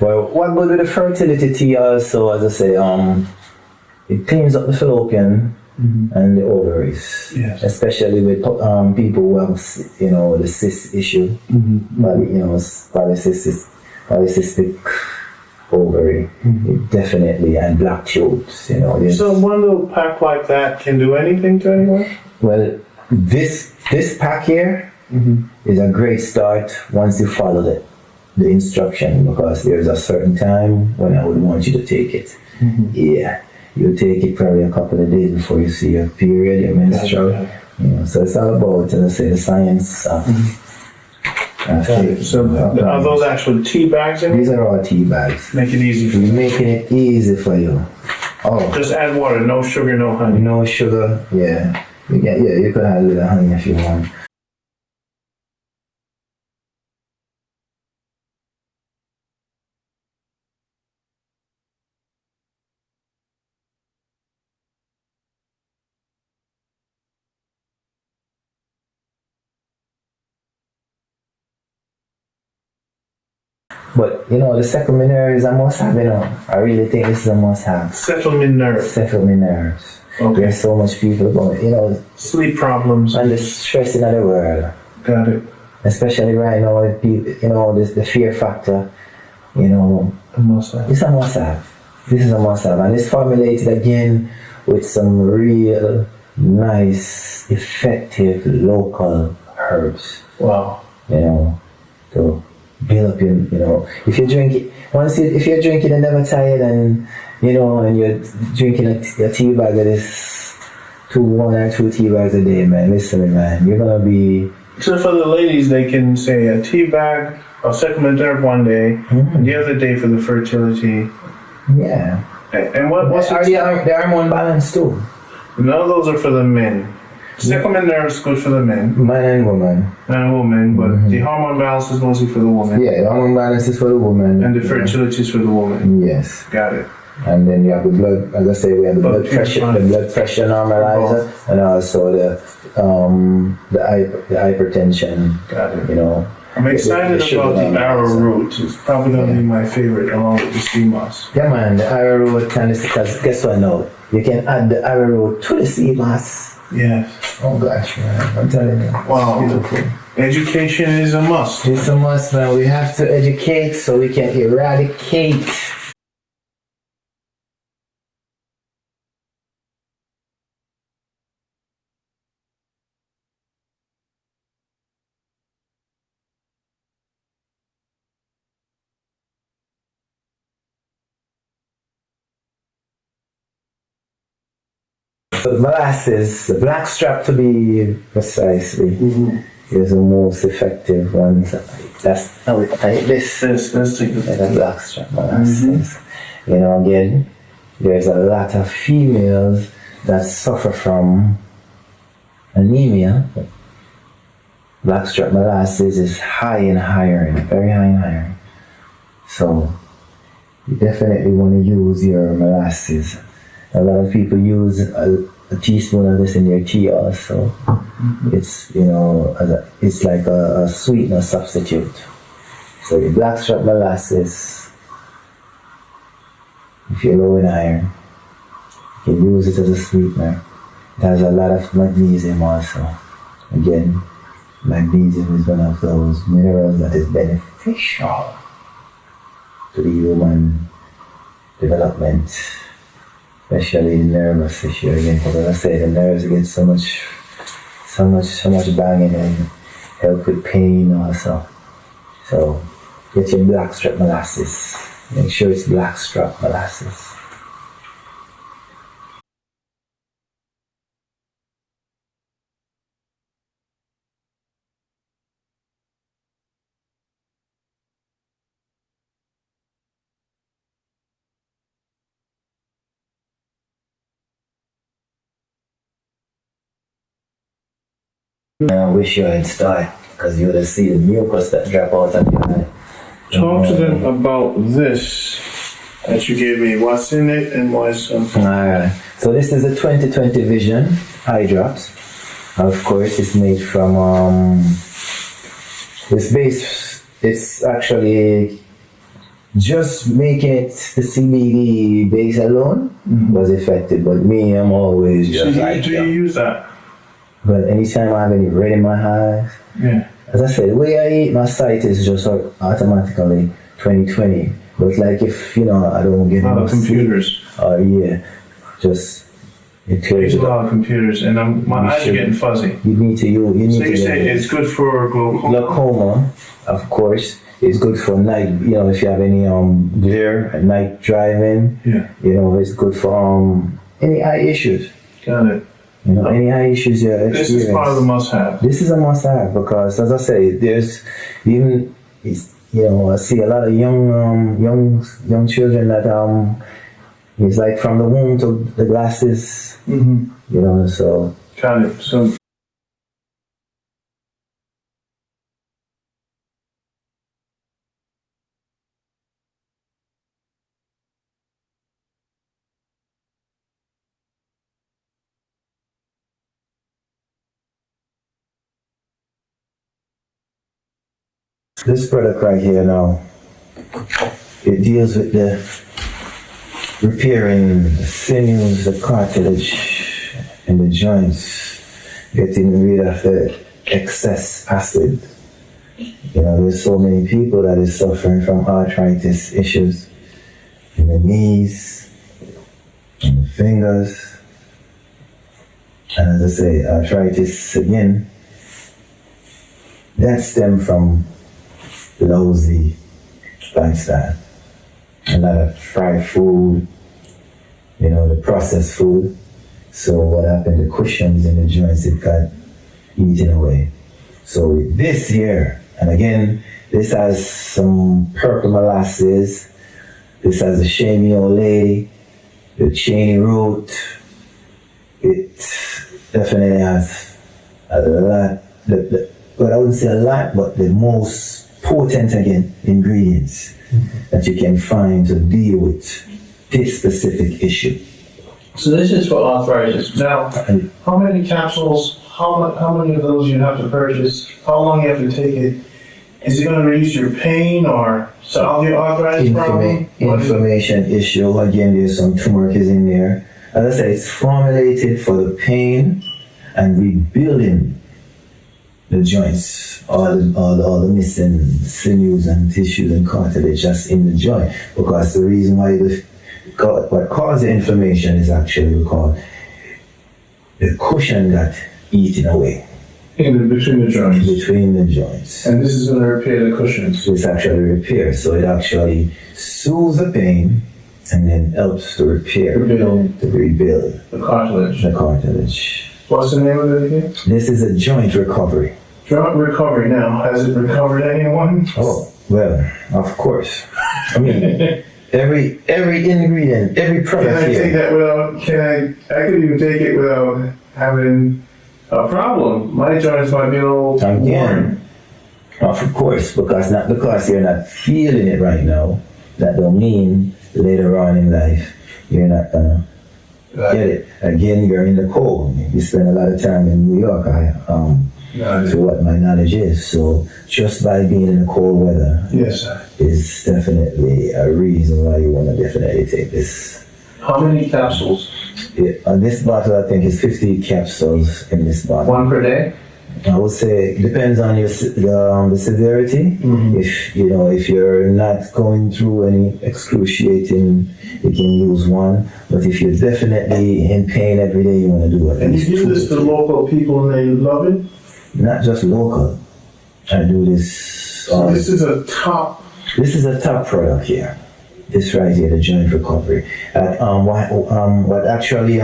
Well, what good with the fertility tea also, as I say, it cleans up the fallopian and the ovaries, especially with people who have, you know, the cyst issue, polycystic ovary, definitely, and black tubes, you know. So one little pack like that can do anything to anyone? Well, this pack here is a great start once you follow the instruction, because there's a certain time when I would want you to take it. Yeah, you take it probably a couple of days before you see your period, your menstrual. You know, so it's all about, as I say, the science of. So are those actual tea bags in These it? are all tea bags. Make it easy for you. We're making it easy for you. Oh, Just add water, no sugar, no honey. no sugar. Yeah, you can add a little honey if you want. But you know, the second nerve is a must have, you know. I really think this is a must have. Settlement nerve. Settlement nerves. Okay. There's so much people going, you know, Sleep problems. and the stress in the world. Got it. Especially right now with people, you know, the fear factor, you know. A must have. It's a must have. This is a must have. And it's formulated again with some real nice, effective local herbs. Wow. You know, to build up your, you know, if you drink it, if you're drinking and never tired, and you know, and you're drinking a tea bag of this, 1 or 2 tea bags a day, man, listen to me, man, you're gonna be. So for the ladies, they can say a tea bag, a supplement herb one day, and the other day for the fertility. Yeah. And what's the hormone balance too? None of those are for the men. Supplement nerve is good for the men. Man and woman. Man and woman, but the hormone balance is mostly for the woman. Yeah, the hormone balance is for the woman. And the fertility is for the woman. Yes. Got it. And then you have the blood, as I say, we have the blood pressure normalizer, and also the hypertension. Got it. You know, I'm excited about the arrowroot. It's probably going to be my favorite along with the sea moss. Yeah, man, the arrowroot and because guess what now? You can add the arrowroot to the sea moss. Yes. Oh gosh, man, I'm telling you. Wow. It's beautiful. Education is a must. It's a must, man. We have to educate so we can eradicate. The molasses, the blackstrap to be precisely, is the most effective one. That's how it like this. Let's take Like this. a blackstrap molasses. You know, again, there's a lot of females that suffer from anemia. Blackstrap molasses is high in iron, very high in iron. So you definitely want to use your molasses. A lot of people use a teaspoon of this in their tea also. It's, you know, it's like a sweetener substitute. So your blackstrap molasses, if you're low in iron, you can use it as a sweetener. It has a lot of magnesium also. Again, magnesium is one of those minerals that is beneficial to the human development, especially the nervous issue again, because as I say, the nerves get so much banging and help with pain also. So get your blackstrap molasses. Make sure it's blackstrap molasses. I wish you had started because you would have seen the mucus that drop out of your eye. Talk to them about this that you gave me. What's in it and what's Alright, so this is a 2020 Vision eye drops. Of course, it's made from it's actually just making it the CBD base alone was effective, but me, I'm always just do you use that? But anytime I have any red in my eyes, Yeah. as I said, the way I eat, my sight is just automatically 20/20. But like if, you know, I don't get A lot of enough sleep, computers. just it I clears use it a lot up. of computers and my eyes are getting fuzzy. You need to So you get say it's good for glaucoma? glaucoma, of course. It's good for night, you know, if you have any glare at night driving, Yeah. you know, it's good for any eye issues. Got it. You know, any eye issues you experience. This is part of the must-have. This is a must-have because, as I say, there's even, you know, I see a lot of young children that it's like from the womb to the glasses, you know. So Got it. So this product right here now, it deals with the repairing the sinews, the cartilage, and the joints, getting rid of the excess acid. You know, there's so many people that is suffering from arthritis issues in the knees, in the fingers, and as I say, arthritis again, that stems from lousy lifestyle. A lot of fried food, you know, the processed food. So what happened, the cushions in the joints, it got eaten away. So with this here, and again, this has some purple molasses, this has the shamey old lady, the cheney root. It definitely has a lot, but I wouldn't say a lot, but the most potent, again, ingredients that you can find to deal with this specific issue. So this is for arthritis. Now, how many capsules, how many of those you have to purchase, how long you have to take it, Is it going to reduce your pain or solve your arthritis problem? Inflammation issue. Again, there's some turmeric is in there. As I say, it's formulated for the pain and rebuilding the joints, all the missing sinews and tissues and cartilage just in the joint. Because the reason why what causes the inflammation is actually called the cushion got eaten away. Between the joints. Between the joints. And this is going to repair the cushions. It's actually repair, so it actually soothes the pain and then helps to repair, to rebuild the cartilage. The cartilage. What's the name of it again? This is a joint recovery. Joint recovery now. Has it recovered anyone? Oh, well, of course. I mean, every ingredient, every product Can I here. take that without, I could even take it without having a problem. My joints might be a little worn. Of course, not because you're not feeling it right now, that don't mean later on in life you're not gonna get it. Again, you're in the cold. You spend a lot of time in New York, to what my knowledge is. So just by being in the cold weather, yes, sir, is definitely a reason why you want to definitely take this. How many capsules? This bottle, I think, is 50 capsules in this bottle. One per day? I would say it depends on your the severity. Mm-hmm. If you're not going through any excruciating, you can use one. But if you're definitely in pain every day, you want to do it. And you do this to local people and they love it? Not just local. I do this. So this is a top. This is a top product here. This right here, the joint recovery. What actually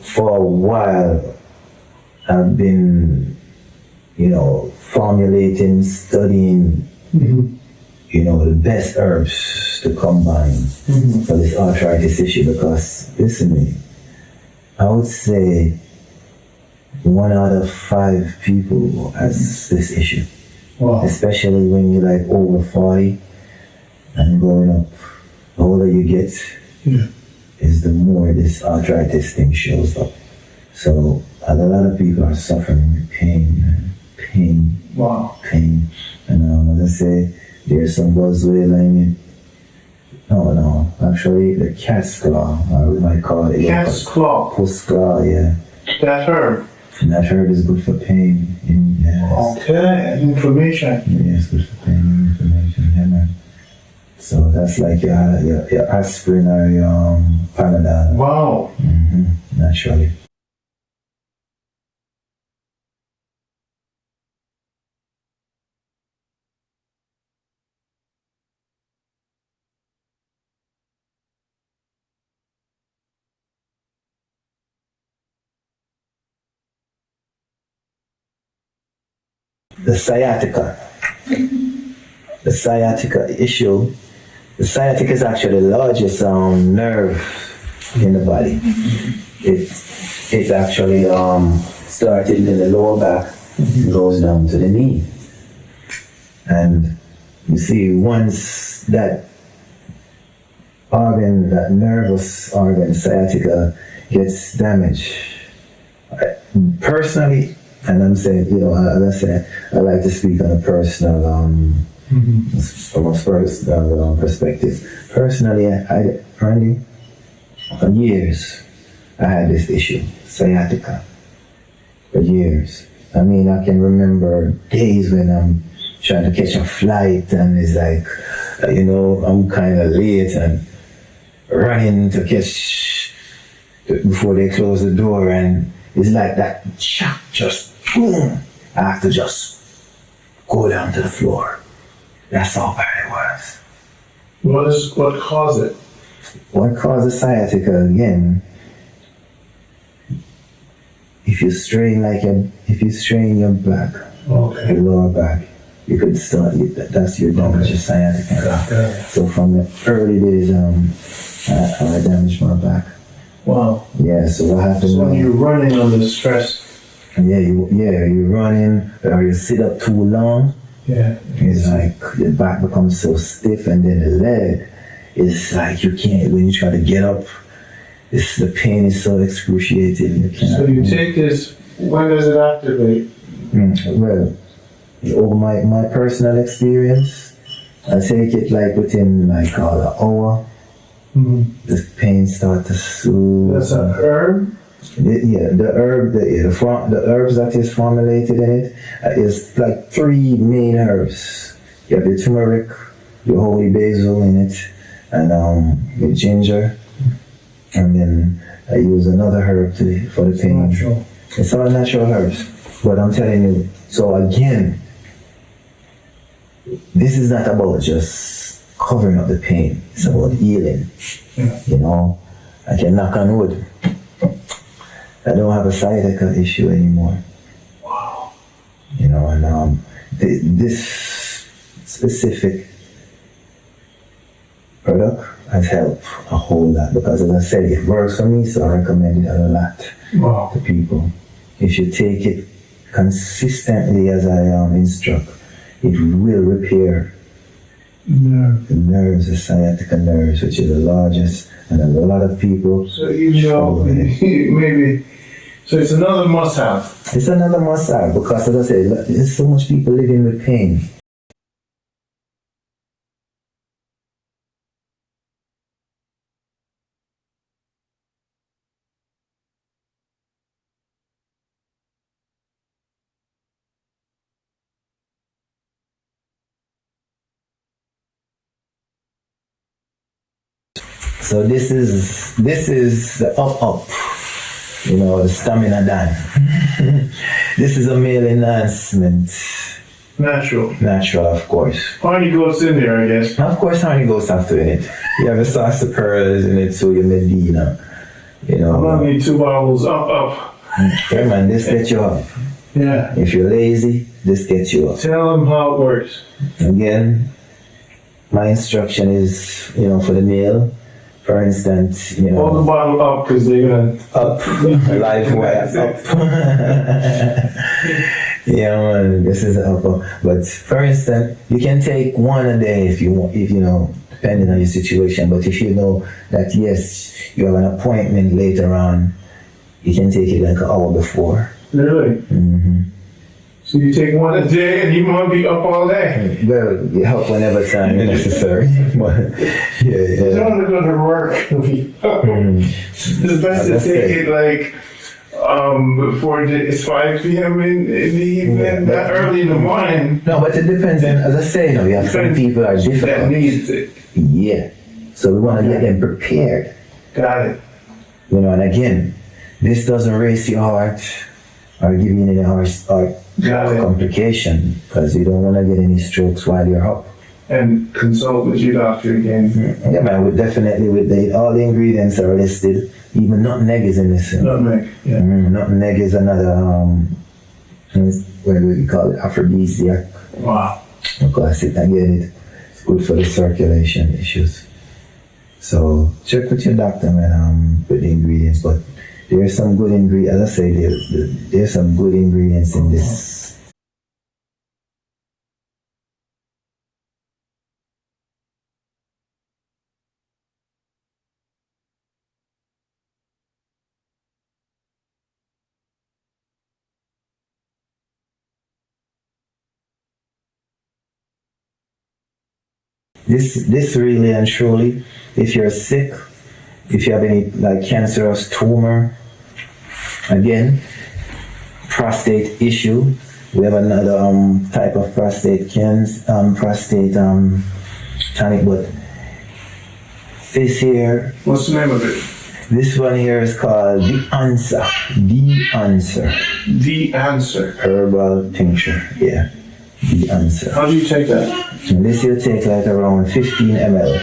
for a while I've been, formulating, studying, the best herbs to combine for this arthritis issue. Because listen to me, I would say 1 out of 5 people has this issue. Wow. Especially when you're like over 40 and growing up. The older you get, is the more this arthritis thing shows up. So a lot of people are suffering with pain. Wow. Pain. And as I say, there's some buzzword in it. No, actually the cat's claw, we might call it. Cat's claw? Puss claw, yeah. That herb? And that herb is good for pain. Yes. Okay, inflammation. Yes, good for pain and inflammation, yeah, man. So that's like your aspirin or your Panadol. Wow. Naturally. The sciatica. The sciatica issue. The sciatica is actually the largest nerve in the body. It actually started in the lower back, goes down to the knee. And you see, once that organ, that nervous organ, sciatica, gets damaged, personally, and I'm saying, as I said, I like to speak on a personal, from a personal perspective. Personally, Randy, for years, I had this issue, sciatica, for years. I mean, I can remember days when I'm trying to catch a flight and it's like, I'm kind of late and running to catch before they close the door, and it's like that shock, just boom. I have to just go down to the floor. That's how bad it was. What caused it? What causes sciatica again? If you strain your back, your lower back, you could start. That's your damage, your sciatica. So from the early days, I damaged my back. Wow. Yeah. So what happened? So when you're running under stress. You're running, or you sit up too long. Yeah. It's like the back becomes so stiff, and then the leg is like you can't. When you try to get up, the pain is so excruciating. You can't. So you take this. When does it activate? Well, over my personal experience, I take it like within like an hour. The pain start to soothe. That's an herb? The herb, the herbs that is formulated in it is like three main herbs. You have the turmeric, the holy basil in it, and the ginger, and then I use another herb for the pain. Natural. It's all natural herbs. But I'm telling you, so again, this is not about just covering up the pain. It's about healing. Yeah. You know, I can knock on wood. I don't have a sciatica issue anymore. Wow. You know, and this specific product has helped a whole lot because, as I said, it works for me, so I recommend it a lot Wow. to people. If you take it consistently as I instruct, it will repair Nerve. the nerves, the sciatica nerves, which is the largest, and a lot of people. So you know, struggle with it. maybe. So it's another must-have. It's another must-have because, as I said, there's so much people living with pain. So this is the up, you know, the stamina done. This is a meal enhancement, natural, of course. Honey goes in there, I guess. Of course, honey goes after in it. You have a sauce of pearls in it, so you Medina, you know. I'm gonna need 2 bottles. Up. Yeah, man, this gets you up. Yeah. If you're lazy, this gets you up. Tell them how it works. Again, my instruction is, you know, for the meal. For instance, you Hold the know, bottle up because they're gonna. up, live wire, up. Yeah, man, this is up. But for instance, you can take one a day if you want, if you know, depending on your situation. But if you know that yes, you have an appointment later on, you can take it like an hour before. Really? So you take one a day and you might be up all day. Well, you help whenever time necessary. But You yeah. don't want to go to work. It's best to That's take it. it like before it's 5 p.m. in the evening, Yeah, not early in the morning. No, but it depends on, as I say, you know, you have some people are That difficult. needs it. Yeah. So we want to get them prepared. Got it. You know, and again, this doesn't race your heart or give you any heart Got it. complication because you don't want to get any strokes while you're up. And consult with your doctor again. Yeah, man, all the ingredients are listed. Even nutmeg is in this. Nutmeg. Yeah. Nutmeg is another, what do we call it, aphrodisiac. Wow. Because again, it's good for the circulation issues. So check with your doctor, man, with the ingredients. But there's some good ingredients. As I say, there's some good ingredients in this. This really and truly, if you're sick, if you have any like cancerous tumor, again, prostate issue. We have another type of prostate tonic, but this here, What's the name of it? this one here is called The Answer. The Answer. The Answer. Herbal tincture, yeah. The Answer. How do you take that? And this will take like around 15 ml.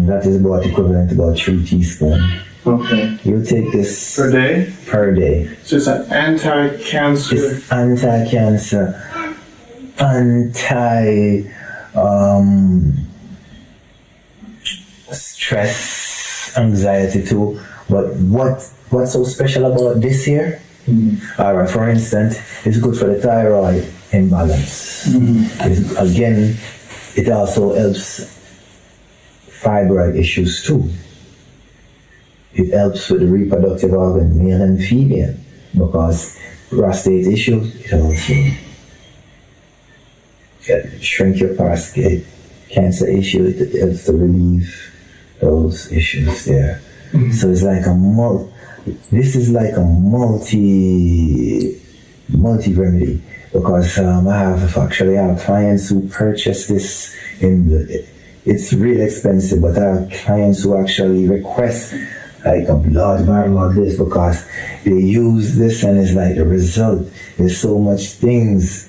That is about equivalent to about 3 teaspoons. Okay. You take this Per day? per day. So it's an anti-cancer. It's anti-cancer, stress, anxiety too. But what's so special about this here? Alright, for instance, it's good for the thyroid imbalance. Again, it also helps fibroid issues too. It helps with the reproductive organ, male and female, because prostate issues, it also shrink your prostate cancer issue. It helps to relieve those issues there. So it's like this is like a multi remedy, because I have clients who purchase this it's really expensive, but I have clients who actually request like a large bottle of this because they use this, and it's like the result. There's so much things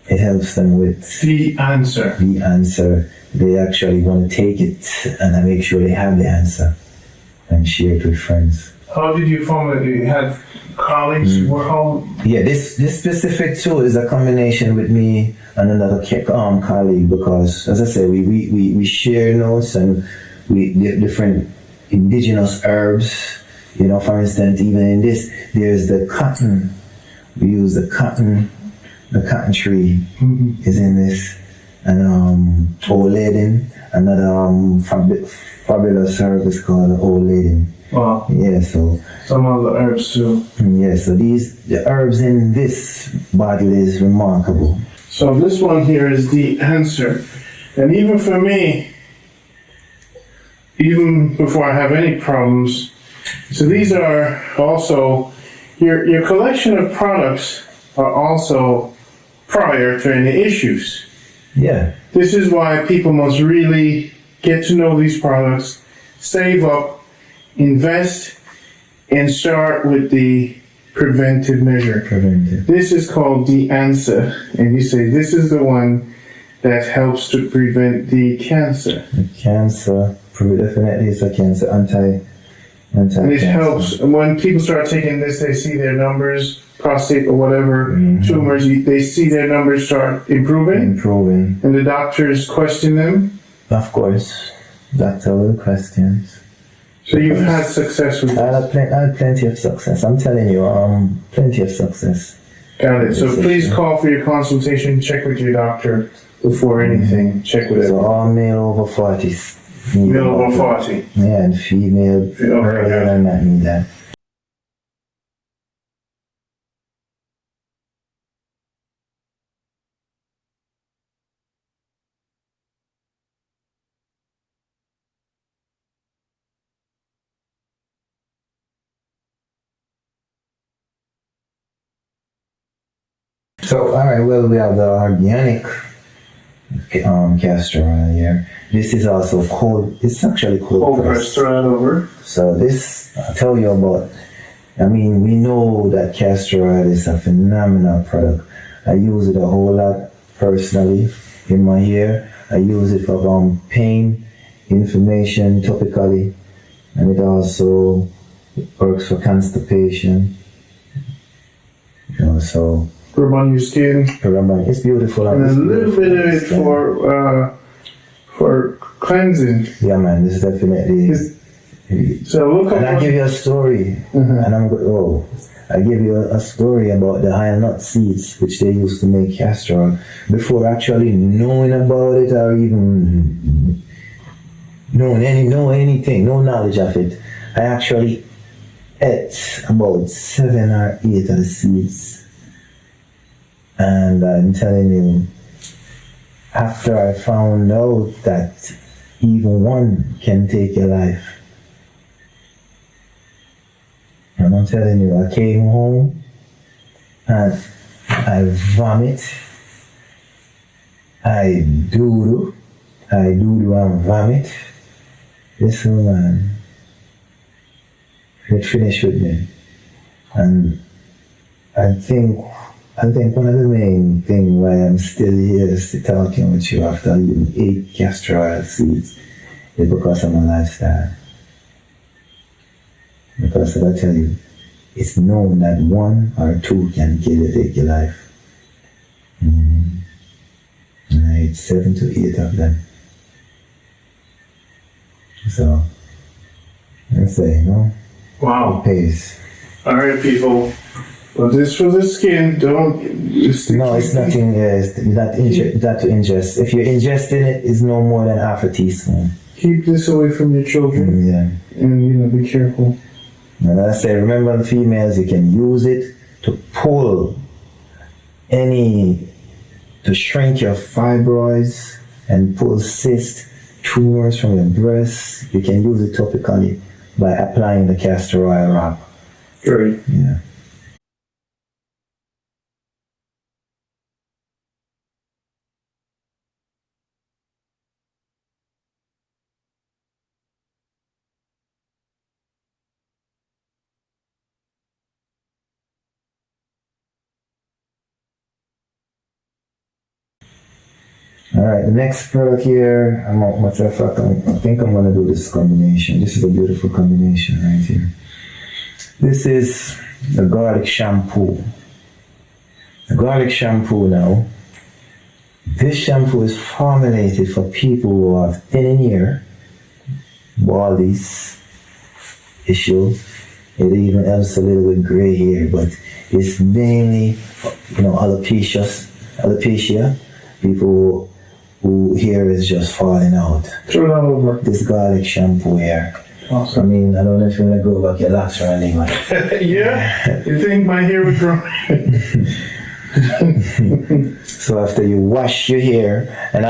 it helps them with. The answer. They actually want to take it, and I make sure they have the answer and share it with friends. How did you form it? You had colleagues who were home? Yeah, this specific tool is a combination with me and another colleague, because, as I said, we share notes, and we different indigenous herbs. You know, for instance, even in this, there's the cotton. We use the cotton tree is in this, and Oledin, another fabulous herb is called Oledin. Wow. Yeah, so some of the herbs too. Yeah, so the herbs in this bottle is remarkable. So this one here is the answer. And even for me, even before I have any problems, so these are also, your collection of products are also prior to any issues. Yeah. This is why people must really get to know these products, save up, invest, and start with the preventive measure. This is called the answer, and you say this is the one that helps to prevent the cancer. The cancer, definitely it's a cancer anti. And it helps when people start taking this. They see their numbers, prostate or whatever tumors. They see their numbers start improving, and the doctors question them. Of course, doctor will questions. So you've had success with this? I had plenty of success. I'm telling you, plenty of success. Got it. So please call for your consultation. Check with your doctor before anything. Check with it. So all male over 40. Male over 40. Yeah, and female earlier than that need that. So, alright, well, we have the organic castor oil here. This is also cold, it's actually cold pressed. Right over. So this, I'll tell you about, we know that castor oil is a phenomenal product. I use it a whole lot personally in my hair. I use it for pain, inflammation, topically, and it also works for constipation. So rub on your skin. It's beautiful. And a little bit of it for cleansing. Yeah, man, this is definitely. So look. And I give you a story, and I give you a story about the high nut seeds, which they used to make castor oil. Before actually knowing about it or even knowing anything, no knowledge of it, I actually ate about 7 or 8 of the seeds. And I'm telling you, after I found out that even one can take your life, and I'm telling you, I came home and I vomit, I doodle and vomit. Listen, man, it finished with me. And I think one of the main things why I'm still here, still talking with you after you 8 castor oil seeds, is because of my lifestyle. Because I tell you, it's known that 1 or 2 can take your life. And I ate 7 to 8 of them. So, I say, wow. It pays. All right, people. Well, this for the skin. Don't. No, it's nothing. It's not to ingest. If you're ingesting it, it's no more than half a teaspoon. Keep this away from your children. Yeah. And be careful. And I say, remember, the females, you can use it to pull any to shrink your fibroids and pull cysts, tumors from your breasts. You can use it topically by applying the castor oil wrap. Great. Yeah. All right, the next product here, matter of fact, I think I'm gonna do this combination. This is a beautiful combination right here. This is the garlic shampoo. The garlic shampoo now, this shampoo is formulated for people who have thinning hair, baldies issue. It even helps a little with gray hair, but it's mainly, alopecia, people who hair is just falling out. Throw it all over. This garlic shampoo here. Awesome. I mean, I don't know if you want to grow back your locks or anything like that. Yeah? You think my hair would grow? So after you wash your hair, and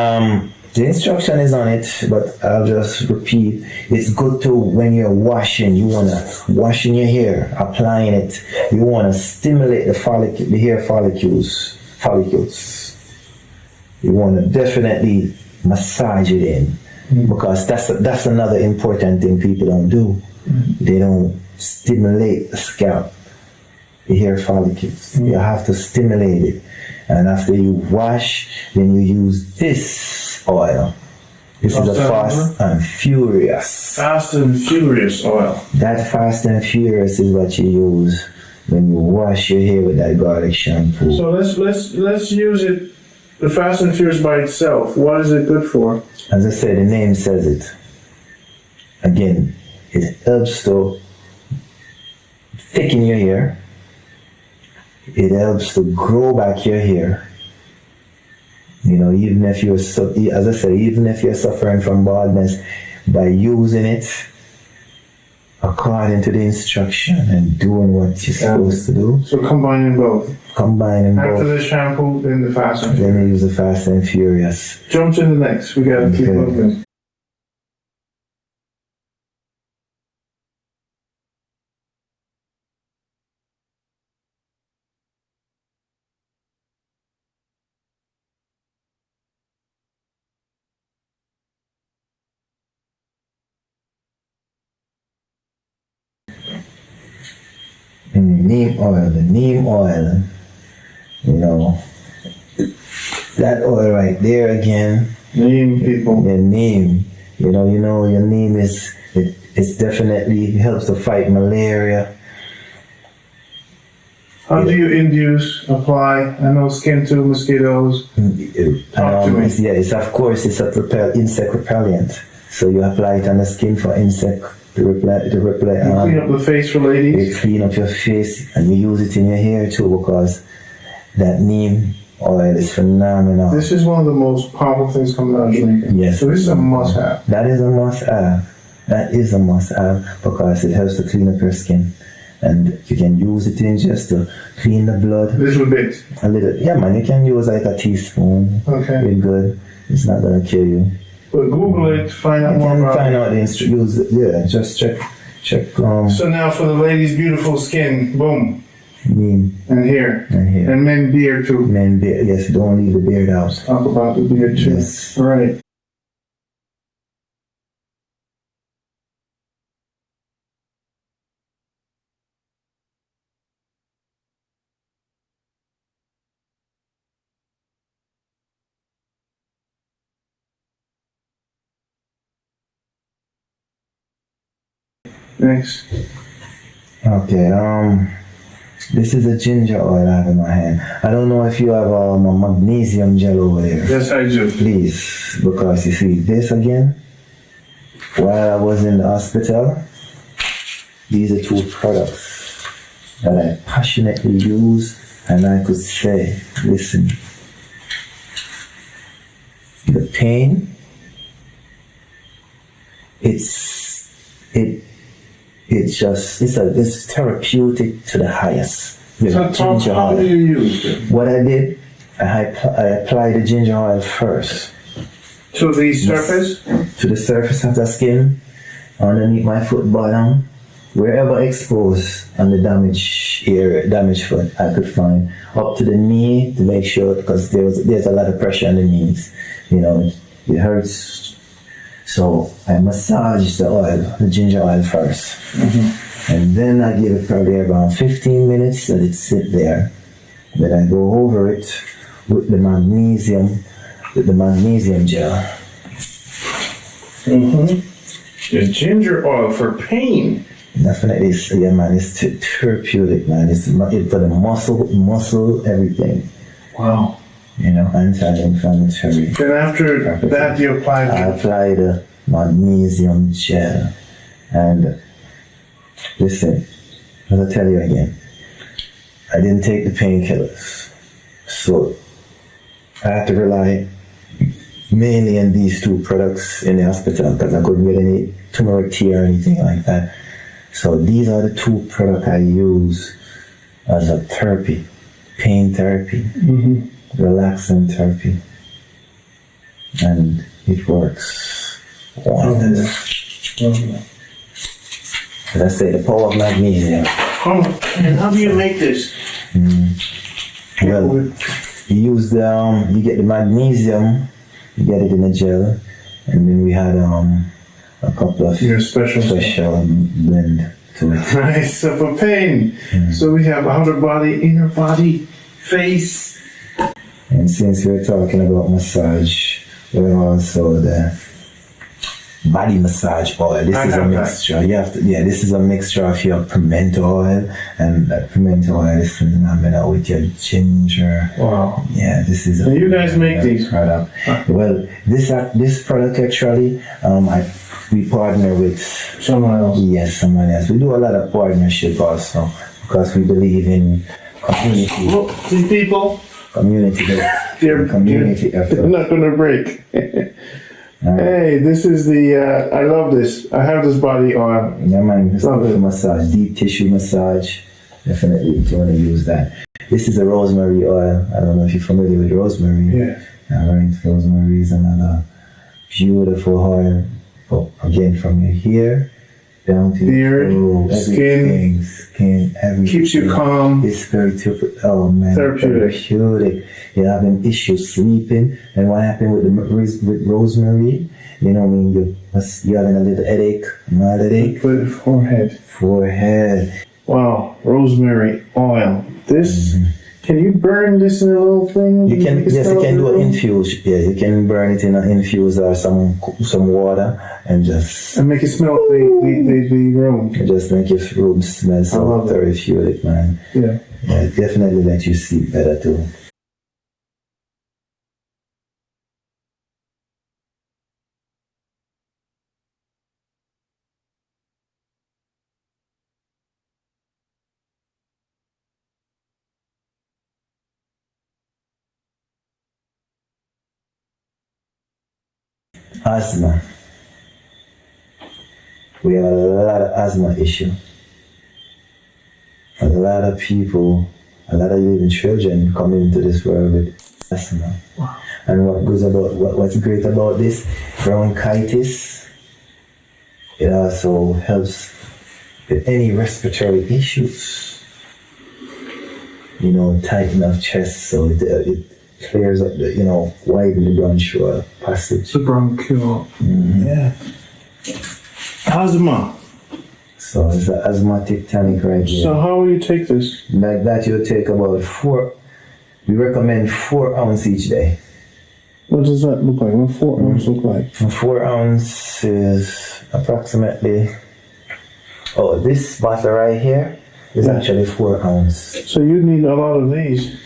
the instruction is on it, but I'll just repeat, it's good to, when you're washing, you want to washing your hair, applying it, you want to stimulate the hair follicles. You want to definitely massage it in, because that's another important thing people don't do. They don't stimulate the scalp, the hair follicles. You have to stimulate it. And after you wash, then you use this oil. This is a Fast and Furious. Fast and Furious oil. That Fast and Furious is what you use when you wash your hair with that garlic shampoo. So let's use it, the Fast and Furious by itself. What is it good for? As I said, the name says it. Again, it helps to thicken your hair. It helps to grow back your hair. You know, even if you're, as I said, even if you're suffering from baldness, by using it according to the instruction and doing what you're supposed to do. So combining both. Combining After both. the shampoo, then the Fast and Then Furious. you use the Fast and Furious. Jump to the next. We gotta keep Okay. moving. Neem oil, the neem oil, you know, that oil right there again, Name people. your neem, your neem it's definitely helps to fight malaria. How do you induce, apply? I know skin to mosquitoes. Talk to me. It's of course it's a insect repellent, so you apply it on the skin for insect to repel. You clean up the face for ladies. You clean up your face and you use it in your hair too, because that neem oil is phenomenal. This is one of the most powerful things coming out of Jamaica. Yes. So this is a must-have. That is a must-have. That is a must-have because it helps to clean up your skin. And you can use it in just to clean the blood. Little bit. A little. Yeah, man, you can use like a teaspoon. Okay. It's good. It's not going to kill you. But Google it, find out You more can about find it. out the instructions. Yeah, just check. So now for the ladies' beautiful skin, boom, Neem and hair. and hair. And men beard too. Men beard. Yes, don't leave the beard out. Talk about the beard too. Yes. All right. Next. Okay, this is a ginger oil I have in my hand. I don't know if you have a magnesium gel over there. Yes, I do. Please, because you see this again, while I was in the hospital, these are two products that I passionately use, and I could say, listen, the pain, it's therapeutic to the highest. So how do you use it? What I did, I apply the ginger oil first To the surface? to the surface of the skin, underneath my foot bottom, wherever exposed on the damaged foot I could find, up to the knee to make sure, because there's a lot of pressure on the knees, it hurts. So I massage the ginger oil first, and then I give it probably around 15 minutes, let it sit there. Then I go over it with the magnesium gel. The ginger oil for pain. Definitely, yeah, man. It's therapeutic, man. It's for the muscle, everything. Wow. Anti-inflammatory. Then after that, you apply. I apply the magnesium gel, and listen, as I tell you again, I didn't take the painkillers, so I had to rely mainly on these two products in the hospital because I couldn't get any turmeric tea or anything like that. So these are the two products I use as a therapy, pain therapy, relaxing therapy, and it works wonders. As I say, the power of magnesium. Oh, and how do you make this? Well, you use you get the magnesium, you get it in a gel, and then we had a couple of Your special blend to it. Nice. So for pain, so we have outer body, inner body, face. And since we're talking about massage, we're also the body massage oil. This is a mixture. This is a mixture of your pimento oil, and that pimento oil is phenomenal with your ginger. Wow. Yeah, this is. You guys make these product. Well, this product actually, we partner with someone else. Yes, someone else. We do a lot of partnership also because we believe in community. Look, these people. Community effort. They're not going to break. Hey, this is I love this. I have this body oil. Yeah, man. It's good for massage, deep tissue massage. Definitely, you want to use that. This is a rosemary oil. I don't know if you're familiar with rosemary. Yeah. Rosemary is another beautiful oil. Oh, again, from your hair down to beard, skin, everything. Keeps you calm. It's very therapeutic. You're having issues sleeping, and what happened with rosemary? You're having a little headache, mild headache. Put it forehead. Wow, rosemary oil. This. Can you burn this in a little thing? You can do an infuse. Yeah, you can burn it in an infuse or some water and make it smell the room. Just make your room smell so therapeutic, man. Yeah. Yeah, it definitely let you sleep better too. Asthma. We have a lot of asthma issue. A lot of people, a lot of even children come into this world with asthma. Wow. And what's great about this bronchitis, it also helps with any respiratory issues. Tighten of chest, so it clears up widen the bronchial passage. The bronchial. Yeah. Asthma. So it's an asthmatic tonic right here. So how will you take this? Like that, you'll take about 4. We recommend 4 ounces each day. What does that look like? What 4 ounces look like? 4 ounces is approximately. Oh, this bottle right here is actually 4 ounces. So you need a lot of these.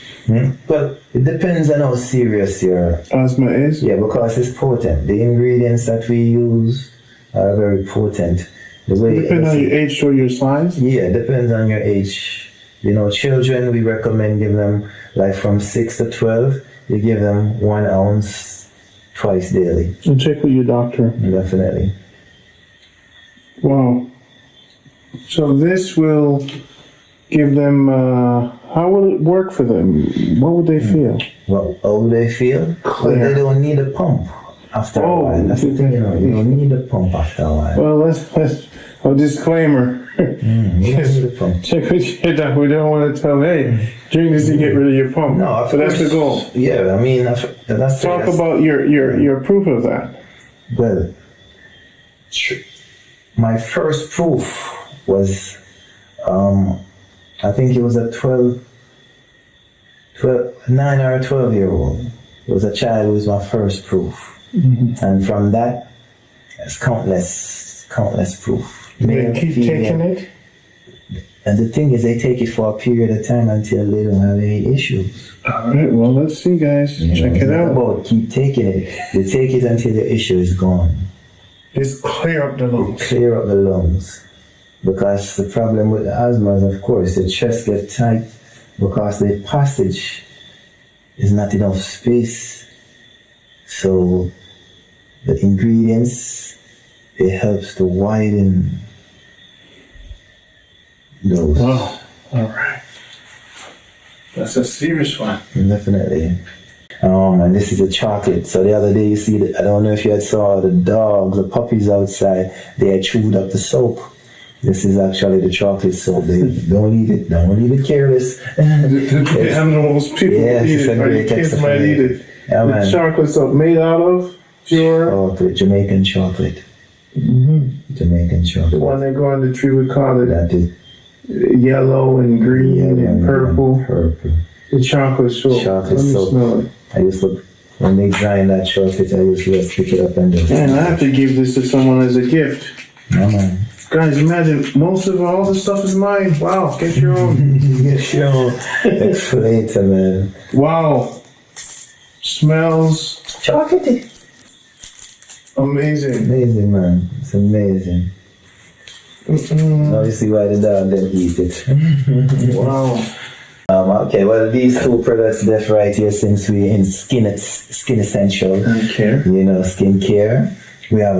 Well, it depends on how serious your asthma is. Yeah, because it's potent. The ingredients that we use are very potent. Depends on your age or your size? Yeah, it depends on your age. Children, we recommend give them, like from 6 to 12, you give them 1 ounce twice daily. And check with your doctor. Definitely. Wow. So this will give them How will it work for them? What would they feel? Well, how do they feel? Clear. Well, they don't need a pump after a while. That's the thing, you know. You don't need a pump after a while. Well, let's a disclaimer. You don't need a pump. Check with your doctor. We don't want to tell, hey, drink this to get rid of your pump. No, but that's the goal. Yeah, I mean, that's Talk about your proof of that. Well, my first proof was, I think it was a 9 or a 12-year-old. It was a child who was my first proof. Mm-hmm. And from that, there's countless proof. They keep taking it? And the thing is, they take it for a period of time until they don't have any issues. All right, well, let's see, guys. Check it out. About keep taking it. They take it until the issue is gone. Just clear up the lungs. Clear up the lungs. Because the problem with the asthma is, of course, the chest gets tight because the passage is not enough space. So the ingredients, it helps to widen those. Oh, all right. That's a serious one. Definitely. And this is a chocolate. So the other day, you see, I don't know if you had saw the dogs, the puppies outside, they had chewed up the soap. This is actually the chocolate soap. They don't eat it. Don't leave it careless. The animals, people eat it, or your kids might eat it. Yeah, the man. chocolate soap made out of pure chocolate, Jamaican chocolate. Mm-hmm. Jamaican chocolate. The one they go on the tree, we call it that is yellow and green and purple. Purple. The chocolate soap. Chocolate Let me soap. smell it. I used to, when they grind that chocolate, I used to just pick it up and just. Man, I have to give this to someone as a gift. Yeah, man. Guys, imagine most of all the stuff is mine. Wow, get your own. Get your own. Exfoliator, man. Wow. Smells chocolatey. Amazing. Amazing, man. It's amazing. Now you see why the dog didn't eat it. Wow. Okay, well, these two products left right here, since we're in skin essential. Skincare. You know, skincare. We have,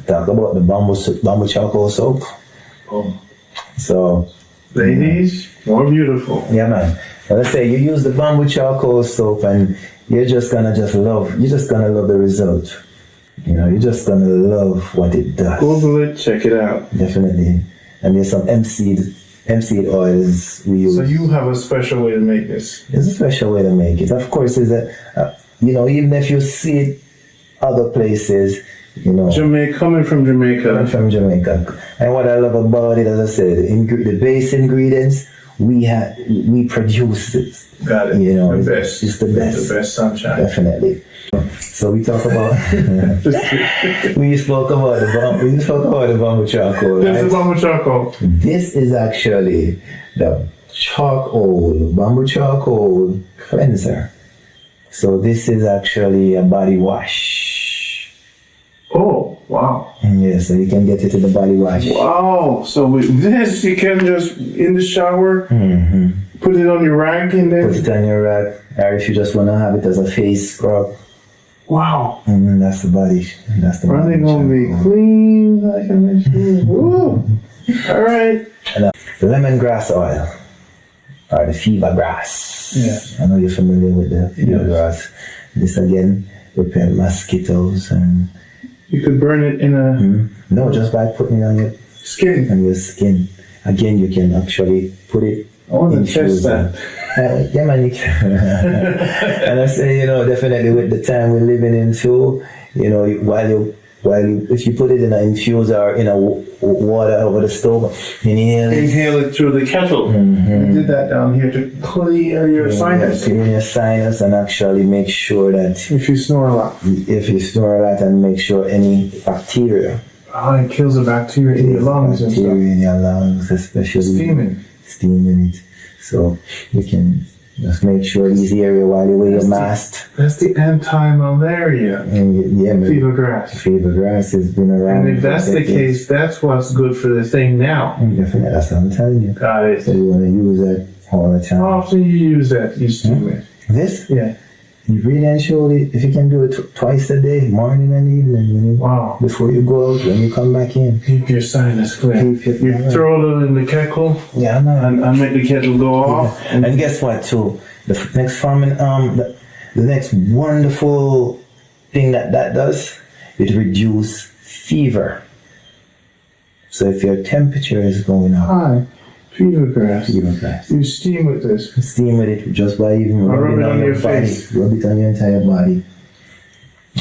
talk about the bamboo charcoal soap. Oh. So. Ladies, more beautiful. Yeah, man. Well, let's say you use the bamboo charcoal soap and you're just gonna love the result. You know, you're just gonna love what it does. Google it, check it out. Definitely. And there's some MC'd oils we use. So you have a special way to make this? There's a special way to make it. Of course, even if you see it other places, you know. Coming from Jamaica. And what I love about it, as I said, the base ingredients, we produce it. Got it. You know, the best. It's the best. The best sunshine. Definitely. So we talk about we spoke about the bamboo charcoal. This is bamboo charcoal. This is actually the bamboo charcoal cleanser. So this is actually a body wash. Oh, wow. Yeah, so you can get it in the body wash. Wow. So with this, you can just, in the shower, put it on your rag and then... Put it on your rag, or if you just want to have it as a face scrub. Wow. That's the body. That's the body. Are they going to be clean like a machine? Woo. All right. And lemongrass oil, or the fever grass. Yeah. I know you're familiar with the fever grass. This again, repel mosquitoes and... You could burn it in a... No, just by putting it on your skin. On your skin. Again, you can actually put it... I want to test that. Yeah, man. And I say, definitely with the time we're living in too, if you put it in an infuser or in a water over the stove, inhale it through the kettle. We did that down here to clear your sinus. Clear your sinus and actually make sure that if you snore a lot. And make sure any bacteria. Oh, it kills the bacteria in your lungs and stuff. Bacteria in your lungs, especially steaming it. So you can just make sure these area while you wear your mask. That's the anti-malaria. Fever grass. Fever grass has been around. And if that's the case, that's what's good for the thing now. Definitely, that's what I'm telling you. Got it. So you want to use that all the time. How often do you use that? You steam it? This? Yeah. You really and surely, if you can do it twice a day, morning and evening, Wow. before you go out, when you come back in. Keep your sinus clear. You throw it in the kettle. Yeah, man. And make the kettle go off. Yeah. And guess what, too? The next farming, the next wonderful thing that does, it reduce fever. So if your temperature is going up, Hi. Fever grass. fever grass. You steam with this. Steam with it just by even rub it on your body, face. rub it on your entire body,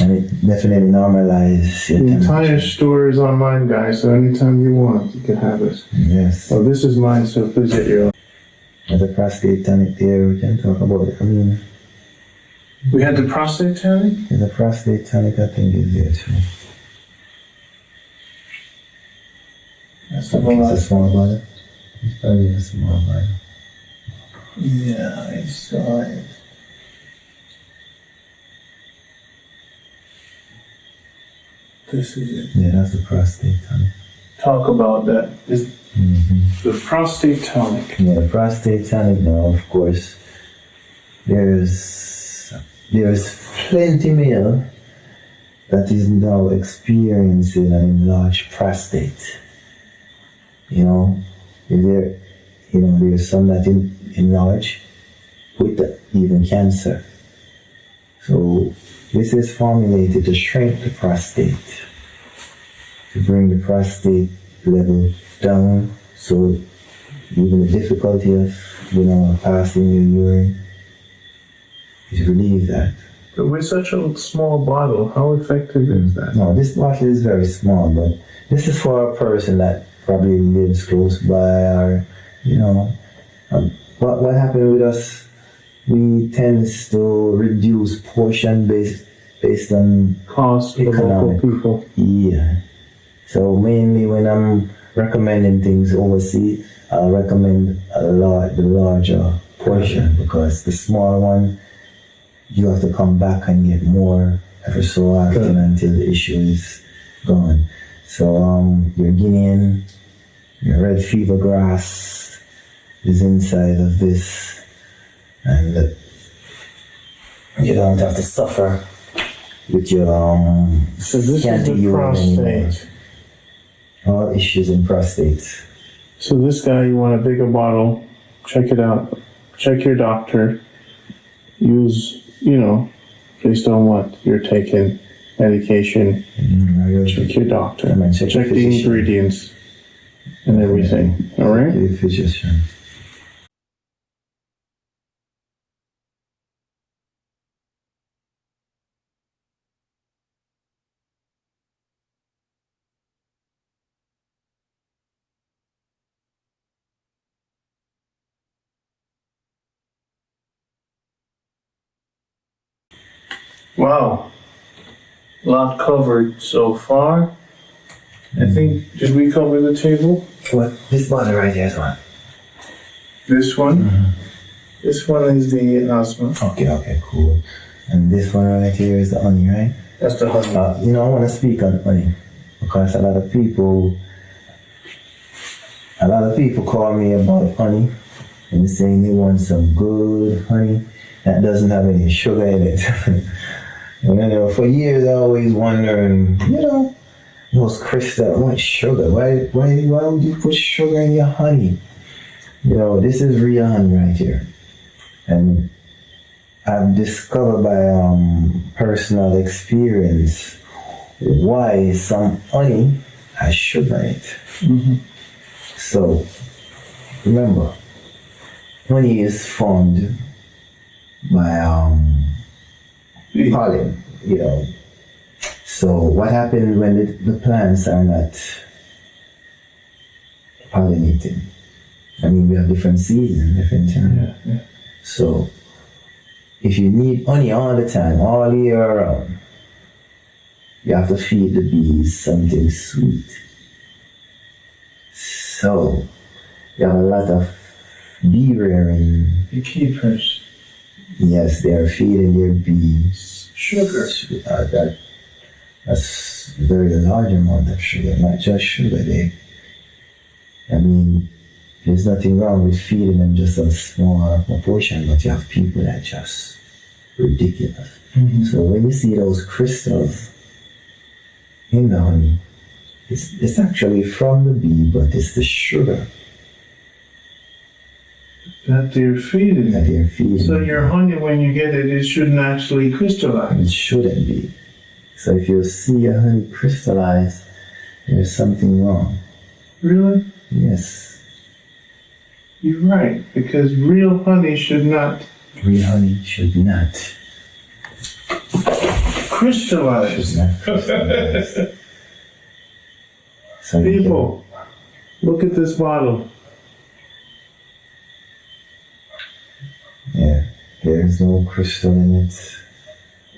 and it definitely normalizes your The temperature. entire store is online, guys, so anytime you want, you can have it. Yes. Oh, this is mine, so please get your own. There's a prostate tonic there. We can talk about it. I mean, We had the prostate tonic? there's a prostate tonic. I think is there too. That's the It's a one. small bottle. It's probably a small bottle. Yeah, I saw it. This is it. Yeah, that's the prostate tonic. Talk about that. Is Mm-hmm. the prostate tonic. Yeah, the prostate tonic now, of course. There's plenty male that is now experiencing an enlarged prostate. You know, there's some that enlarge with even cancer. So this is formulated to shrink the prostate, to bring the prostate level down, so even the difficulty of passing your urine is relieved that. But with such a small bottle, how effective is that? No, this bottle is very small, but this is for a person that probably lives close by, or what happened with us, we tend to reduce portion based on Cost for economic. local people. Yeah. So mainly when I'm recommending things overseas, I'll recommend the larger portion, because the small one, you have to come back and get more every so often until the issue is gone. So your guinea, your red fever grass is inside of this, and you don't have to suffer with your So this can't is the urine anymore. prostate. All issues in prostates. So this guy, you want a bigger bottle, check it out. Check your doctor. Use, based on what you're taking, medication. Check your doctor. I mean, check Check your the physician. ingredients and everything. All right? Your physician. Wow. Lot covered so far. I think, did we cover the table? What? This bottle right here is one. This one? This one is the asthma. Okay, cool. And this one right here is the honey, right? That's the honey. I want to speak on honey, because a lot of people call me about honey and saying they want some good honey that doesn't have any sugar in it. And for years I always wondered, those crystals, what sugar? Why would you put sugar in your honey? This is real honey right here. And I've discovered by personal experience why some honey has sugar in it. Mm-hmm. So, remember, honey is formed by pollen, So what happens when the plants are not pollinating? I mean, we have different seasons, different time. Yeah. So if you need honey all the time, all year round, you have to feed the bees something sweet. So you have a lot of bee rearing. Beekeepers. Yes, they are feeding their bees Sugar. That's a very large amount of sugar, not just sugar. There's nothing wrong with feeding them just a small portion, but you have people that just ridiculous. So when you see those crystals in the honey, it's actually from the bee, but it's the sugar That they're feeding. that they're feeding. So your honey, when you get it, it shouldn't actually crystallize. It shouldn't be. So if you see a honey crystallize, there's something wrong. Really? Yes. You're right, because real honey should not Real honey should not. crystallize. Should not crystallize. So you People, look at this bottle. yeah, there's no crystal in it.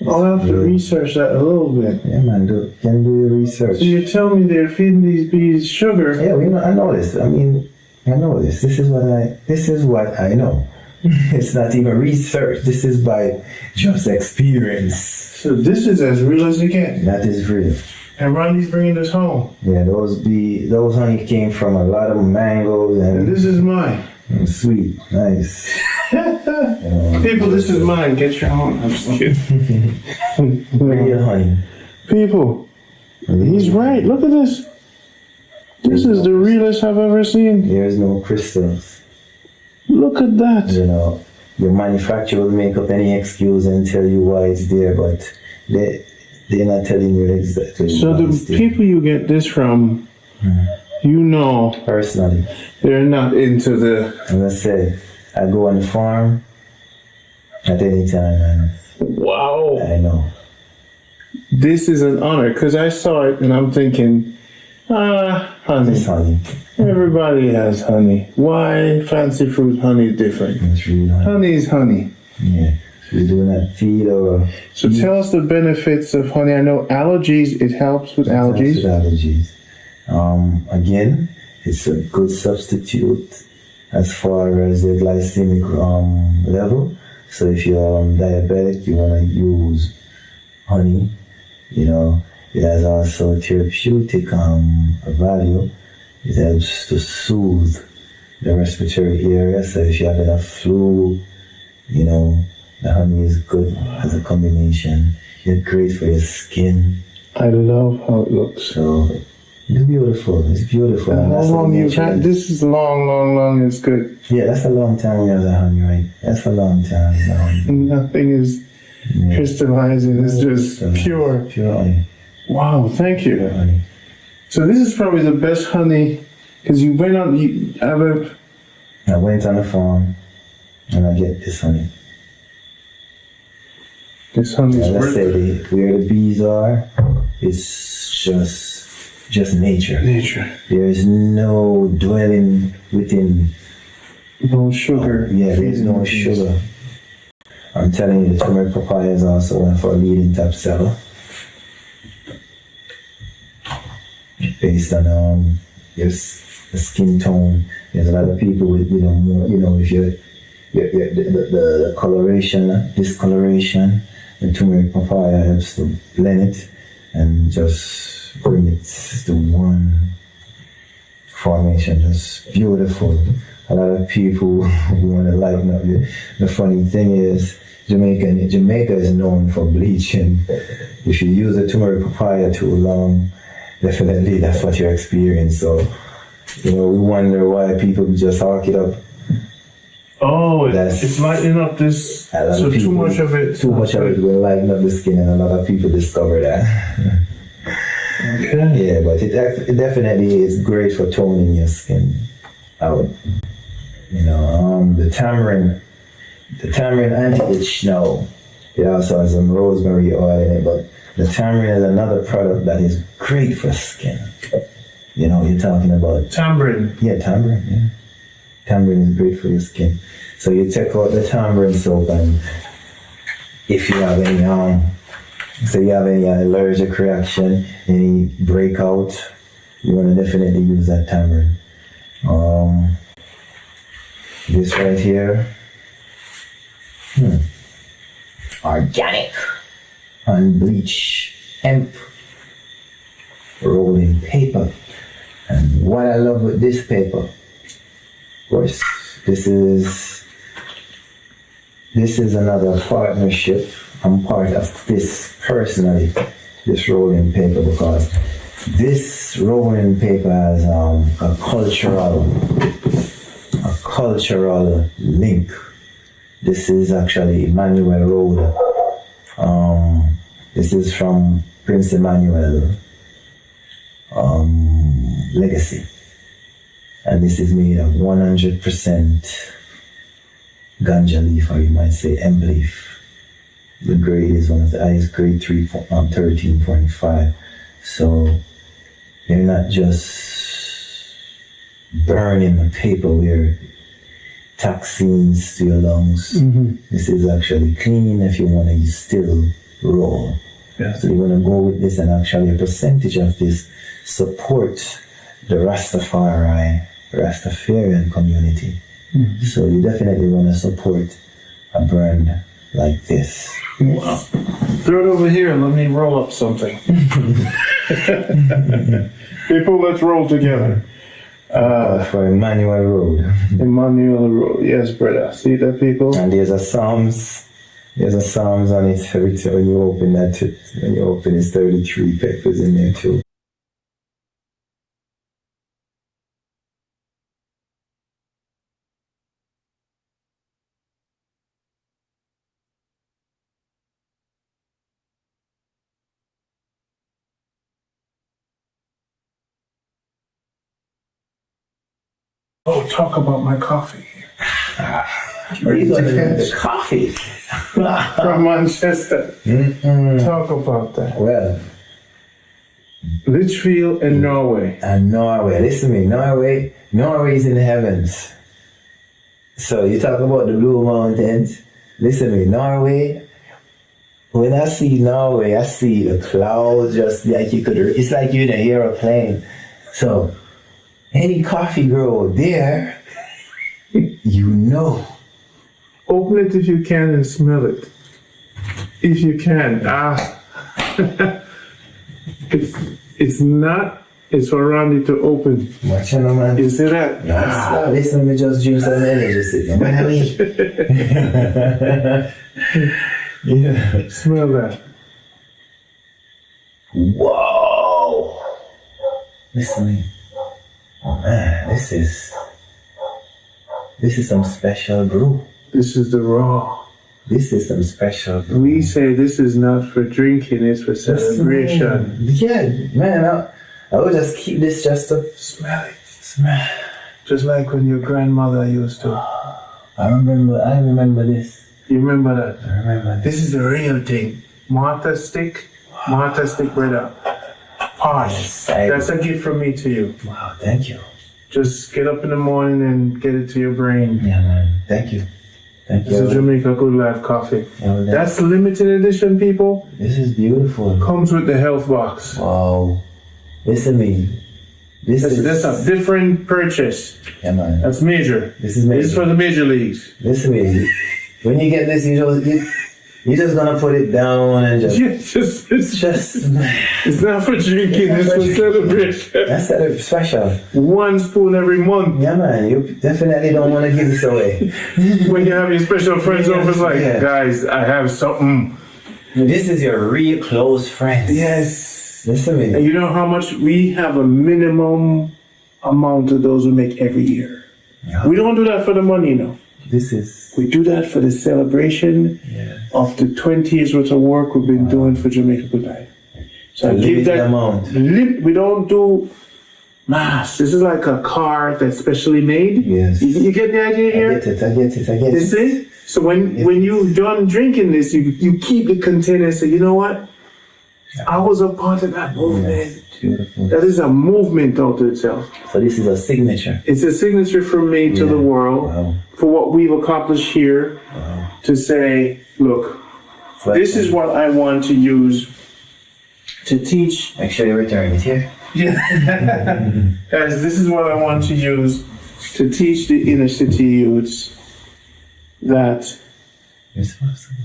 I'll have to research that a little bit. Yeah, man, can do your research. So you tell me they're feeding these bees sugar. Yeah, I know this. I mean, I know this. This is what I know. It's not even research. This is by just experience. So this is as real as it gets. That is real. And Ronnie's bringing this home. Yeah, those honey came from a lot of mangoes And and this is mine. sweet, nice. People, this is mine. Get your own. I'm just kidding. Real honey. People, he's right. Look at this. This is the realest I've ever seen. There's no crystals. Look at that. You know, your manufacturer will make up any excuse and tell you why it's there, but they're not telling you exactly. So why the it's there. people you get this from, you know, Personally, they're not into the. as I said, I go on the farm at any time, and Wow. I know. This is an honor because I saw it and I'm thinking, honey. It's honey. Everybody has honey. Why fancy fruit honey is different? It's real honey. Honey is honey. Yeah. We do not feed or So tell us the benefits of honey. I know allergies, it helps with allergies. allergies. Again, it's a good substitute as far as the glycemic level. So if you're diabetic, you want to use honey. You know, it has also therapeutic value. It helps to soothe the respiratory area. So if you have enough flu, you know, the honey is good as a combination. It's great for your skin. I love how it looks. So it's beautiful. It's beautiful. And And how that's long the you've nature had of- this is long, it's good. Yeah, that's a long time we have the honey, right? That's a long time. Nothing is Yeah. crystallizing, it's just pure. Pure honey. Wow, thank you. Pure honey. So this is probably the best honey because you went on. You have a. I went on the farm and I get this honey. This honey is As I worth said, where the bees are, it's just nature. nature. There is no dwelling within. No sugar. Yeah, there's no sugar. I'm telling you, the turmeric papaya is also one for a leading top seller. Based on your skin tone, there's a lot of people with more, if the coloration, discoloration, the turmeric papaya helps to blend it and just bring it to one formation, just beautiful. A lot of people want to lighten up. The funny thing is, Jamaica is known for bleaching. If you use a turmeric papaya too long, definitely that's what you experience. So, we wonder why people just hawk it up. Oh, That's- it's lightening up this. A lot So of too people- much of it. Too much of it will lighten up the skin, and a lot of people discover that. Okay. Yeah, but it definitely is great for toning your skin out. The tamarind anti-itch now. It also has some rosemary oil in it, but the tamarind is another product that is great for skin. You're talking about Tamarind. tamarind. Yeah, tamarind is great for your skin. So you take out the tamarind soap, and if you have any any allergic reaction, any breakout, you want to definitely use that tamarind. This right here, organic, unbleached hemp rolling paper. And what I love with this paper, of course, this is This is another partnership. I'm part of this personally, this rolling paper, because this rolling paper has a cultural link. This is actually Emmanuel Road. This is from Prince Emmanuel legacy, and this is made of 100% ganja leaf, or you might say hemp leaf. The grade is one of the highest, grade 13.5. So you're not just burning the paper where toxins to your lungs. This is actually clean if you want to still roll. Yeah. So you want to go with this, and actually a percentage of this support the Rastafarian community. So you definitely want to support a brand like this. Wow. Throw it over here and let me roll up something. People, let's roll together. For Emmanuel Road. Emmanuel Road. Yes, brother. See that, people? And there's a Psalms. There's a Psalms on it. Every time when you open that, it's 33 papers in there too. Oh, talk about my coffee. Where are you going to get the coffee? From Manchester. Talk about that. Well, Litchfield and Norway. and Norway. Listen to me. Norway is in the heavens. So you talk about the Blue Mountains. Listen to me. Norway. When I see Norway, I see the clouds just like it's like you're in an aeroplane. So any coffee grow there, you know. Open it if you can and smell it. If you can. It's for Randy to open. Watch out, man. You see that? No, listen, me just drink some energy. Sit down. Yeah. Smell that. Whoa. Listen to me. Oh man, this is some special brew. This is the raw. This is some special brew. We say this is not for drinking, it's for celebration. Yeah, man, I would just keep this just to Smell it. smell. Just like when your grandmother used to. I remember this. You remember that? I remember this. This is the real thing. Martha stick, brother. Posh. Yes, I- That's a gift from me to you. Wow, thank you. Just get up in the morning and get it to your brain. Yeah, man. Thank you. Thank This is you. Jamaica Good Life Coffee. Yeah, That's limited edition, people. this is beautiful. Comes with the health box. Wow. Listen to me. That's a different purchase. Yeah, man. That's major. This is major. This is for the major leagues. Listen to me. When you get this, you're just gonna put it down and just It's not for drinking, it's for celebration. That's special. 1 spoon every month. Yeah, man. You definitely don't want to give this away. When you have your special friends over, it's like, Yeah. guys, I have something. This is your real close friend. Yes. Listen to And me. you know how much we have a minimum amount of those we make every year. Yeah. We don't do that for the money, no. This is. We do that for the celebration of the 20 years worth of work we've been doing for Jamaica Good Life. So I give Limited that amount. we don't do mass. This is like a car that's specially made. Yes. You get the idea I here? get it. You see? So when you're done drinking this, you keep the container and say, you know what? I was a part of that movement. Beautiful. That is a movement out of itself. So this is a signature. It's a signature from me to the world Wow. for what we've accomplished here to say, look, this is what I want to use to teach. Make sure you return it here. Guys, this is what I want to use to teach the inner city youths that It's possible.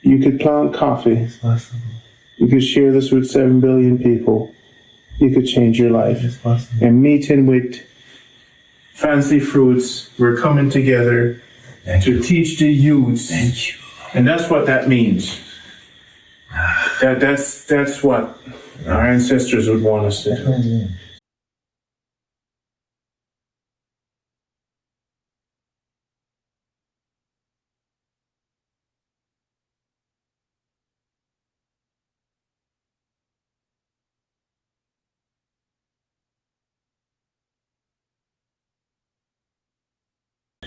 you could plant coffee, It's possible. you could share this with 7 billion people, you could change your life. It's possible. And meeting with fancy fruits, we're coming together to teach the youths. Thank you. And that's what that means. That's what our ancestors would want us to do.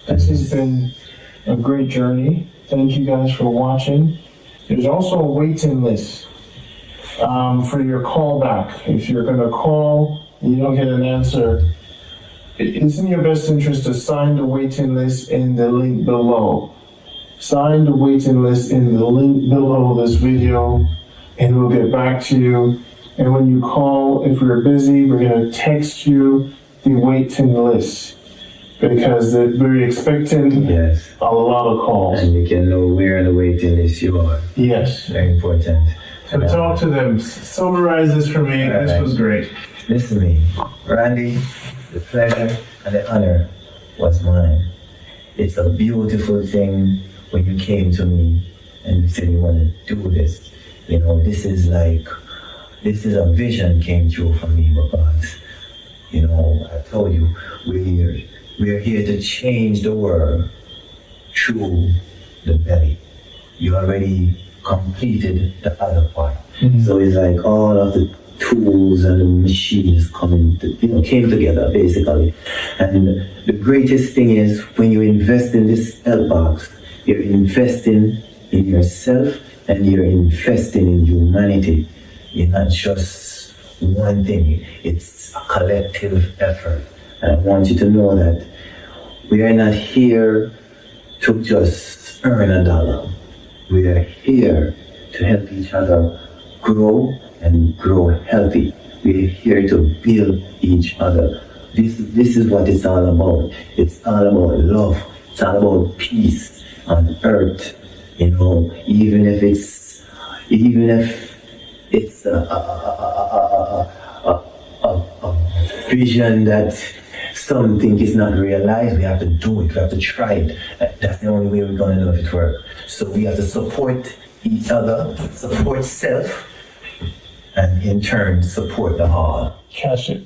This has been a great journey. Thank you guys for watching. There's also a waiting list for your callback. If you're going to call and you don't get an answer, it's in your best interest to sign the waiting list in the link below. Sign the waiting list in the link below this video, and we'll get back to you. And when you call, if we're busy, we're going to text you the waiting list, because we're expecting Yes. a lot of calls. And you can know where in the waiting list you are. Yes. Very important. So talk to them. Summarize this for me. This was great. Listen to me. Randy, the pleasure and the honor was mine. It's a beautiful thing when you came to me and you said you want to do this. You know, this is a vision came true for me, because, you know, I told you, we're here to change the world through the belly. You already completed the other part. Mm-hmm. So it's like all of the tools and the machines came together basically. And the greatest thing is when you invest in this help box, you're investing in yourself and you're investing in humanity. You're not just one thing, it's a collective effort. And I want you to know that we are not here to just earn a dollar. We are here to help each other grow and grow healthy. We are here to build each other. This is what it's all about. It's all about love. It's all about peace on earth. You know, even if it's a vision that some think is not realized, we have to do it. We have to try it. That's the only way we're gonna know if it works. So we have to support each other, support self, and in turn support the whole. Catch it.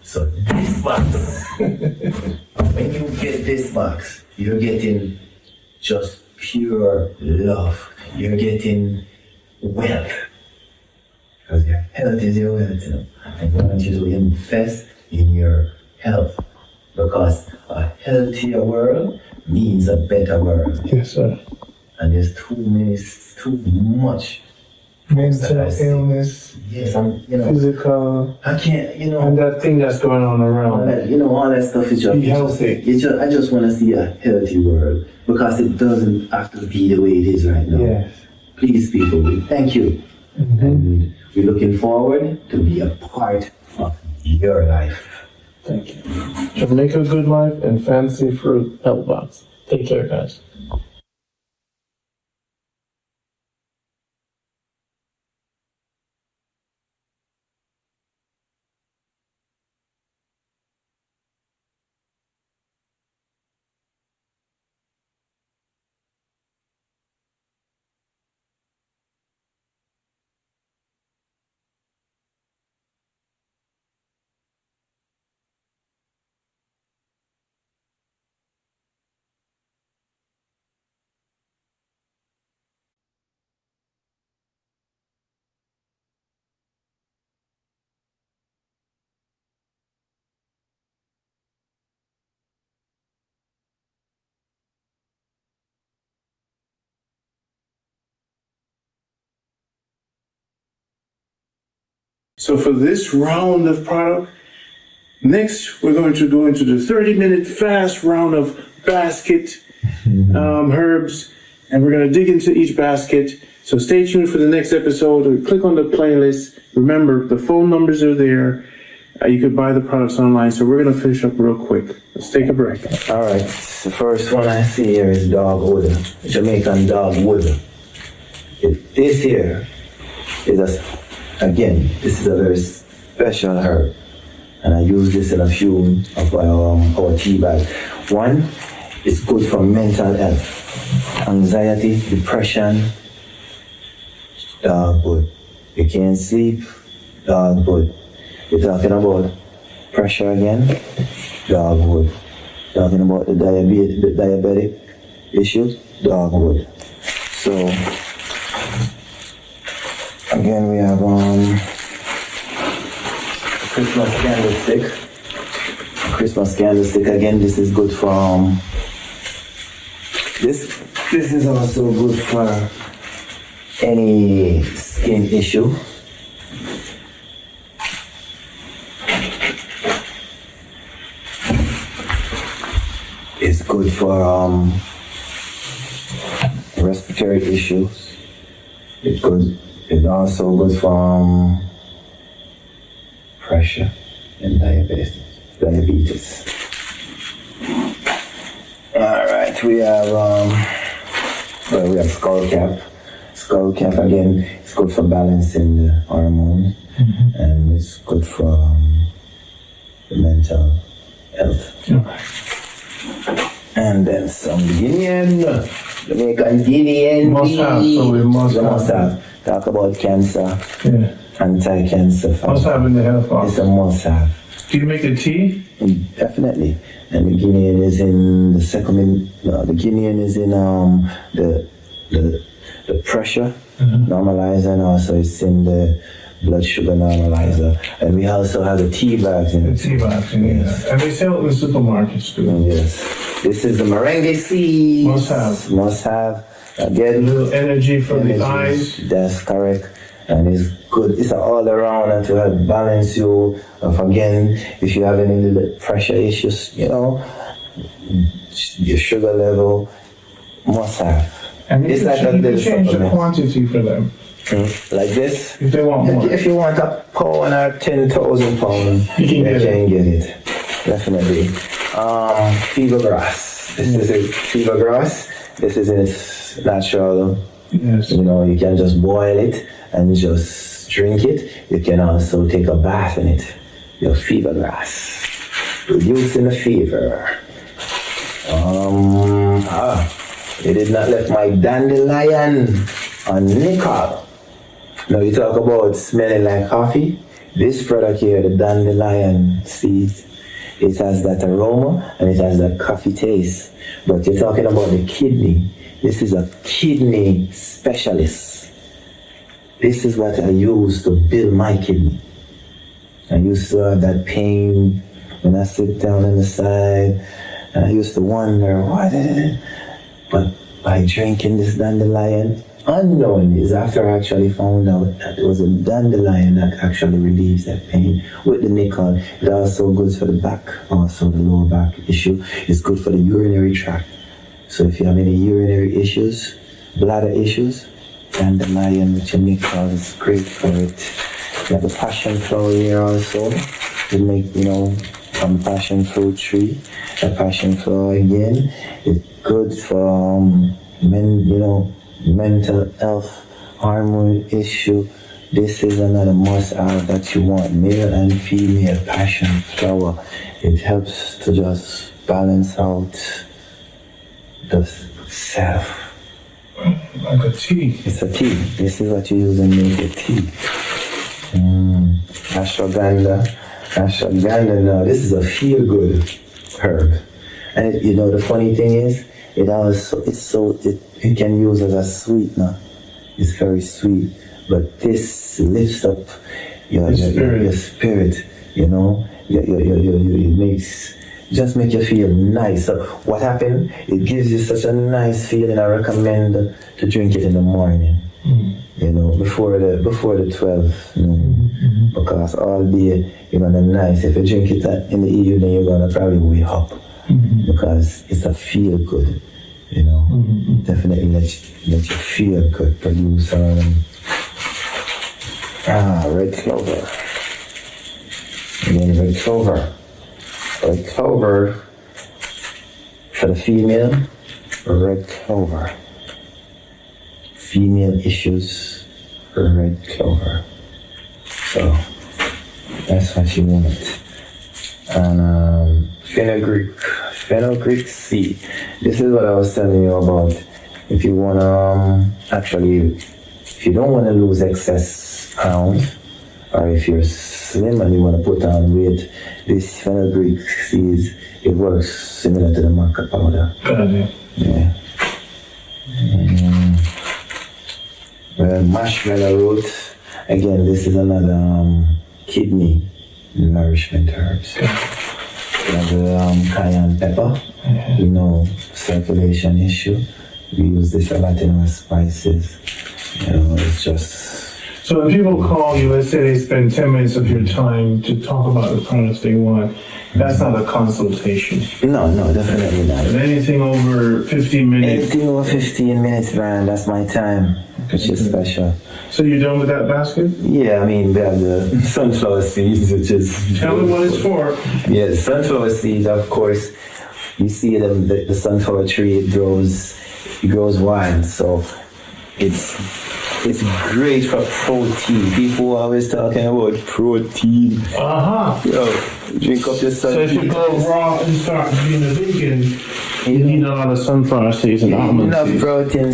So this box, when you get this box, you're getting just pure love. You're getting wealth. Because your health is your wealth, you know. I want you to invest in your health. Because a healthier world means a better world. Yes, sir. And there's too much. Mental illness, Yes, I'm. physical, I can't, and that thing that's going on all around. that, all that stuff is just Be healthy. I just want to see a healthy world, because it doesn't have to be the way it is right now. Yes. Please, people, we thank you, and we're looking forward to be a part of your life. Thank you. Jamaica Good Life and Fancy Fruit Health Box. Take care, guys. So for this round of product, next we're going to go into the 30-minute fast round of basket herbs, and we're going to dig into each basket. So stay tuned for the next episode, or click on the playlist. Remember, the phone numbers are there. You could buy the products online. So we're going to finish up real quick. Let's take a break. All right, the first one I see here is dogwood, Jamaican dogwood. This here is this is a very special herb, and I use this in a few of our tea bags. One, It's good for mental health. Anxiety, depression, good. You can't sleep, good. You're talking about pressure again, good. Talking about the diabetic issues, good. So again, we have Christmas candlestick. Christmas candlestick again. This is good for this is also good for any skin issue. It's good for respiratory issues. It's also good for pressure and diabetes. All right, we have skull cap. Skull cap again. It's good for balancing the hormone, and it's good for the mental health. Okay. And then some Guinean, Jamaican Guinean. Must have, so we must have. Talk about cancer, Yeah. anti-cancer. Must have in the health box. It's a must have. Do you make a tea? Definitely. And the Guinean is in the the Guinean is in the pressure normalizer, and also it's in the blood sugar normalizer. And we also have the tea bags in The it. tea box, yeah. And they sell it in the supermarkets too. Yes. This is the merengue seeds. Must have. Must have. A Again, little energy for the eyes. that's correct. And it's good. It's all around and to help balance you. Again, if you have any little pressure issues, your sugar level, must have. And It's you like a can little change the supplement. quantity for them Like this. if they want more. If you want a pound or 10,000 pounds, You can get it. get it. Definitely. Fever grass. This is a fever grass. This is in its natural. Yes. You can just boil it and just drink it. You can also take a bath in it. Your fever grass. Reducing the fever. They did not left my dandelion on nickel. Now you talk about smelling like coffee. This product here, the dandelion seeds, it has that aroma and it has that coffee taste. But you're talking about the kidney. This is a kidney specialist. This is what I use to build my kidney. I used to have that pain when I sit down on the side. And I used to wonder, what is it? But by drinking this dandelion, unknowingly, is after I actually found out that it was a dandelion that actually relieves that pain with the nickel. It also good for the back, also the lower back issue. It's good for the urinary tract. So if you have any urinary issues, bladder issues, dandelion with your nickel is great for it. You have the passion flower here also. You make, from passion fruit tree. The passion flower again is good for mental health, hormone issue. This is another must-have that you want, male and female passion flower. It helps to just balance out the self. Like a tea. It's a tea. This is what you use and make a tea. Ashwagandha. Ashwagandha now, this is a feel-good herb. And the funny thing is, it can use as a sweetener. It's very sweet. But this lifts up your spirit, it makes, just make you feel nice. So what happened? It gives you such a nice feeling. I recommend to drink it in the morning. Before the 12, because all day you're gonna nice. If you drink it in the evening, you're gonna probably wake up because it's a feel good. Definitely let you feel good. Produce red clover. Again, red clover. Red clover for the female. Red clover. Female issues, red clover. So that's what you want. And Fenugreek seed. This is what I was telling you about. If you wanna if you don't wanna lose excess pounds, or if you're slim and you wanna put on weight, this fenugreek seeds, it works similar to the maca powder. Yeah. Well, marshmallow root. Again, this is another kidney nourishment herbs. We have the cayenne pepper, circulation issue. We use this a lot in our spices. It's just... So when people call you, let's say they spend 10 minutes of your time to talk about the products they want, that's not a consultation. No, definitely not. But anything over 15 minutes? Anything over 15 minutes, Brian, that's my time. Which is special. So you're done with that basket? Yeah, I mean, we have the sunflower seeds, which is... Tell me what it's for. Yeah, the sunflower seeds, of course, you see them, the sunflower tree, it grows wild, so it's great for protein. People are always talking about protein. Drink up your sunflower. So if you go raw and start being a vegan, you need a lot of sunflower seeds and almond enough seeds. protein,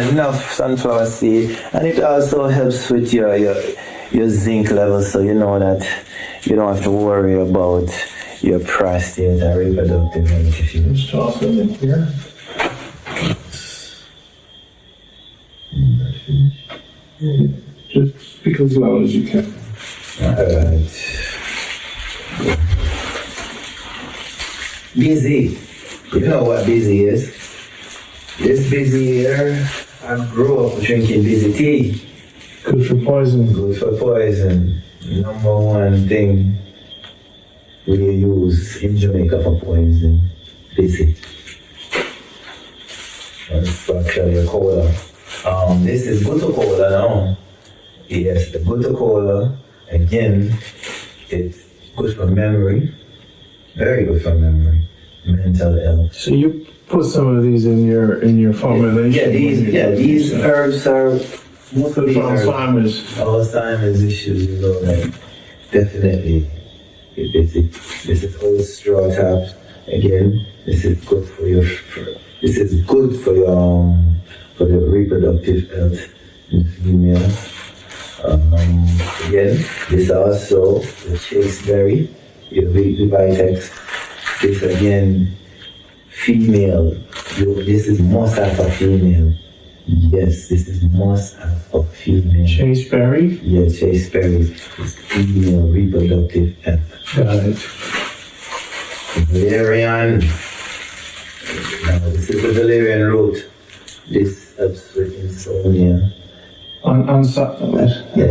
enough sunflower seed, and it also helps with your zinc levels, so you know that you don't have to worry about your prostate and reproductive health issues. Just toss it in here. Just speak as loud as you can. Alright. Busy. You know what busy is? This busy here, I grew up drinking busy tea. Good for poison. Good for poison. Number one thing we use in Jamaica for poison, busy. That's actually a cola. This is Guto Cola now. Yes, the Guto Cola, again, it's good for memory. Very good for memory. Mental health. So you put some of these in your formulation. These herbs are most of the Alzheimer's issues, like definitely busy. This is old straw tap. Again, this is good for your reproductive health in females. Again, this also the chasteberry, your Vitex. This again, female. This is must have for female. Yes, this is must have for female. Chasteberry? Yeah, chasteberry is female reproductive health. Got it. Valerian. Now, this is the valerian root. This helps with insomnia. Insomnia. Yeah,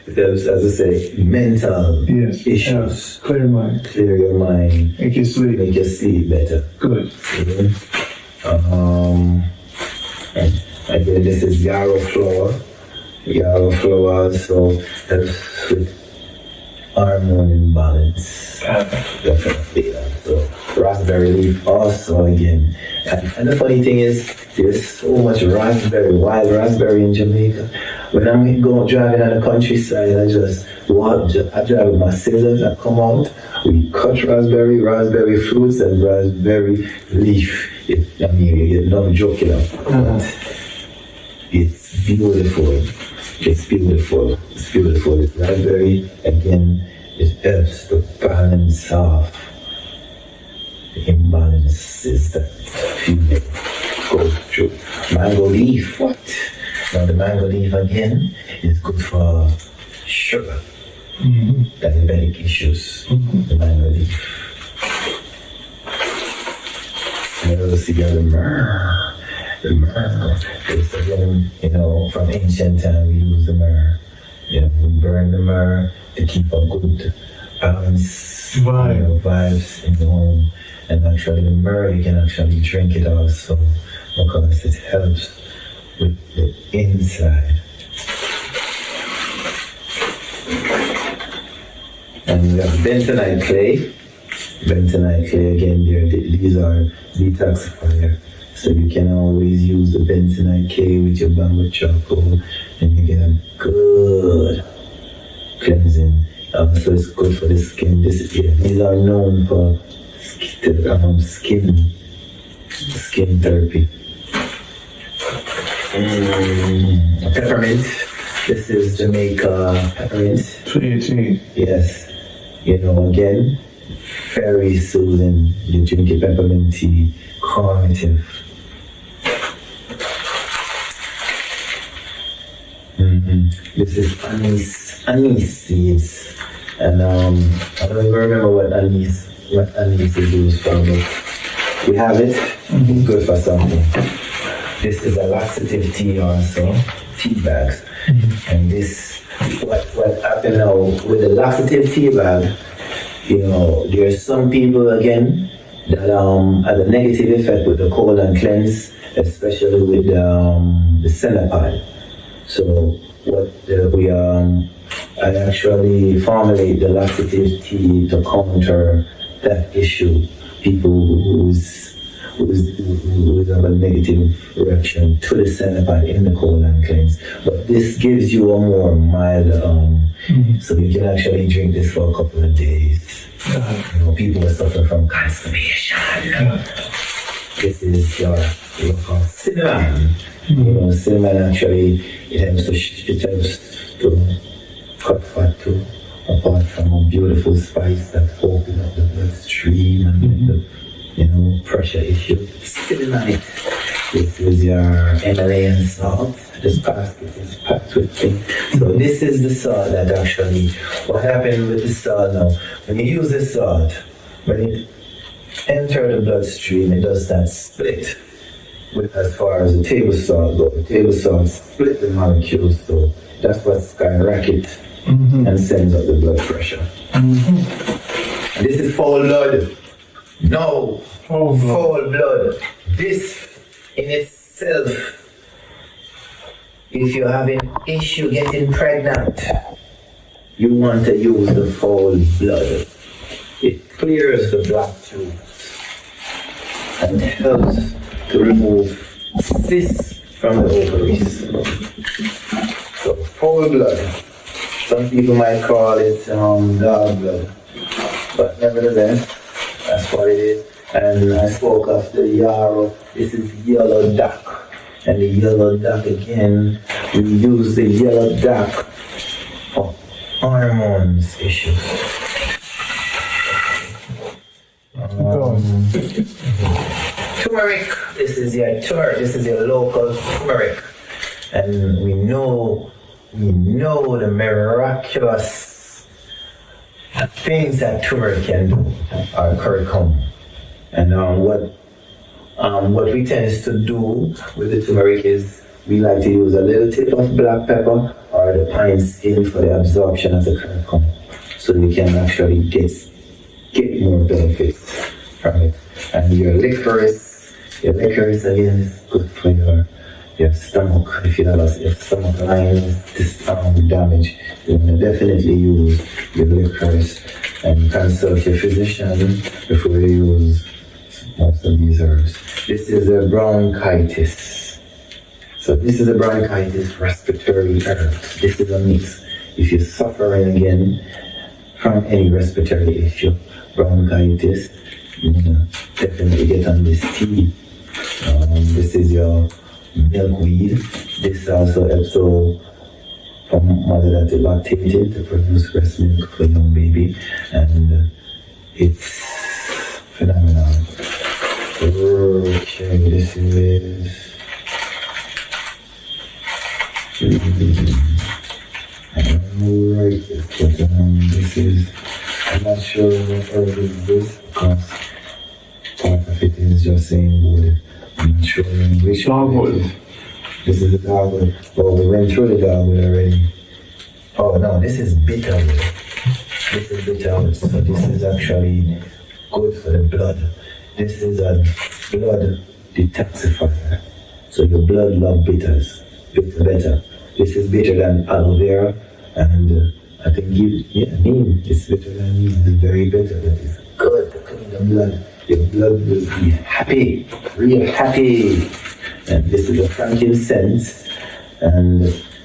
it helps, as I say, mental issues. Yes. Clear mind. Clear your mind. Make you sleep. Make you sleep better. Good. And then this is yarrow flower. Yarrow flower also helps with hormone imbalance. Definitely. So raspberry leaf also again. And the funny thing is, there's so much wild raspberry in Jamaica. When I'm driving on the countryside, I drive with my scissors, I come out, we cut raspberry fruits and raspberry leaf. I'm joking. It's beautiful. It's beautiful. It's raspberry, again, it helps to balance off the imbalances that female go through. Mango leaf, what? Now the mango leaf again is good for sugar, diabetic issues. The mango leaf. And also you got the myrrh. The myrrh. It's again, from ancient time we use the myrrh. We burn the myrrh to keep a good balance, vibes in the home. And actually the myrrh, you can actually drink it also because it helps with the inside. And we have bentonite clay. Bentonite clay again, these are detoxifier. So you can always use the bentonite clay with your bamboo charcoal and you get a good cleansing. So it's good for the skin. These are known for skin therapy. Peppermint. This is Jamaica peppermint. Sweet. Yes. Again, very soothing. You drink your peppermint tea, calmative. This is anise seeds, and I don't even remember what anise is used for, but we have it. It's good for something. This is a laxative tea also, tea bags, and this what happened now with the laxative tea bag. There are some people again that had a negative effect with the cold and cleanse, especially with the Cenapide. So I actually formulate the laxative tea to counter that issue. People who have a negative reaction to the Cenapide in the cold and cleanse. But this gives you a more mild, so you can actually drink this for a couple of days. People who suffer from constipation. This is your local cinnamon. Cinnamon actually, it helps to cut fat too, apart from a beautiful spice that opens up the bloodstream and the pressure issue. Cinnamon. This is your Himalayan salt. This basket is packed with things. So this is the salt that actually, what happened with the salt now, when you use this salt, when it enters the bloodstream, it does that split. As far as the table salt goes, the table salt split the molecules, so that's what skyrockets and sends up the blood pressure. And this is foul blood. No, foul blood. This in itself, if you're having issue getting pregnant, you want to use the foul blood. It clears the black tubes and helps to remove cysts from the ovaries. So foul blood. Some people might call it dog blood, but nevertheless, that's what it is. And I spoke of the yarrow. This is yellow duck, and the yellow duck again. We use the yellow duck for hormones issues. Turmeric. This is your turmeric. This is your local turmeric, and we know the miraculous things that turmeric can do are curcum. And what we tend to do with the turmeric is we like to use a little tip of black pepper or the pine skin for the absorption of the curcum, so you can actually get more benefits from it. And your licorice again is good for your stomach. If you have your stomach line is damaged, you can definitely use your licorice and consult your physician before you use most of these herbs. This is a bronchitis. So this is a bronchitis respiratory herb. This is a mix. If you're suffering again from any respiratory issue, bronchitis, definitely get on this tea. This is your milkweed. This also helps for mother that is lactated to produce breast milk for young baby, and it's phenomenal. Okay, this is I don't know right this is, I'm not sure what herb is this, because part of it is just saying wood. I'm not sure which dogwood. This is the dogwood. Oh, we went through the dogwood already. Oh no, this is bitterwood. This is bitterwood, so this is actually good for the blood. This is a blood detoxifier. So your blood love bitters. Better. This is better than aloe vera, and I think neem is better than neem. It's very better. That is good to clean the blood. Your blood will be happy, real happy. And this is a frankincense. And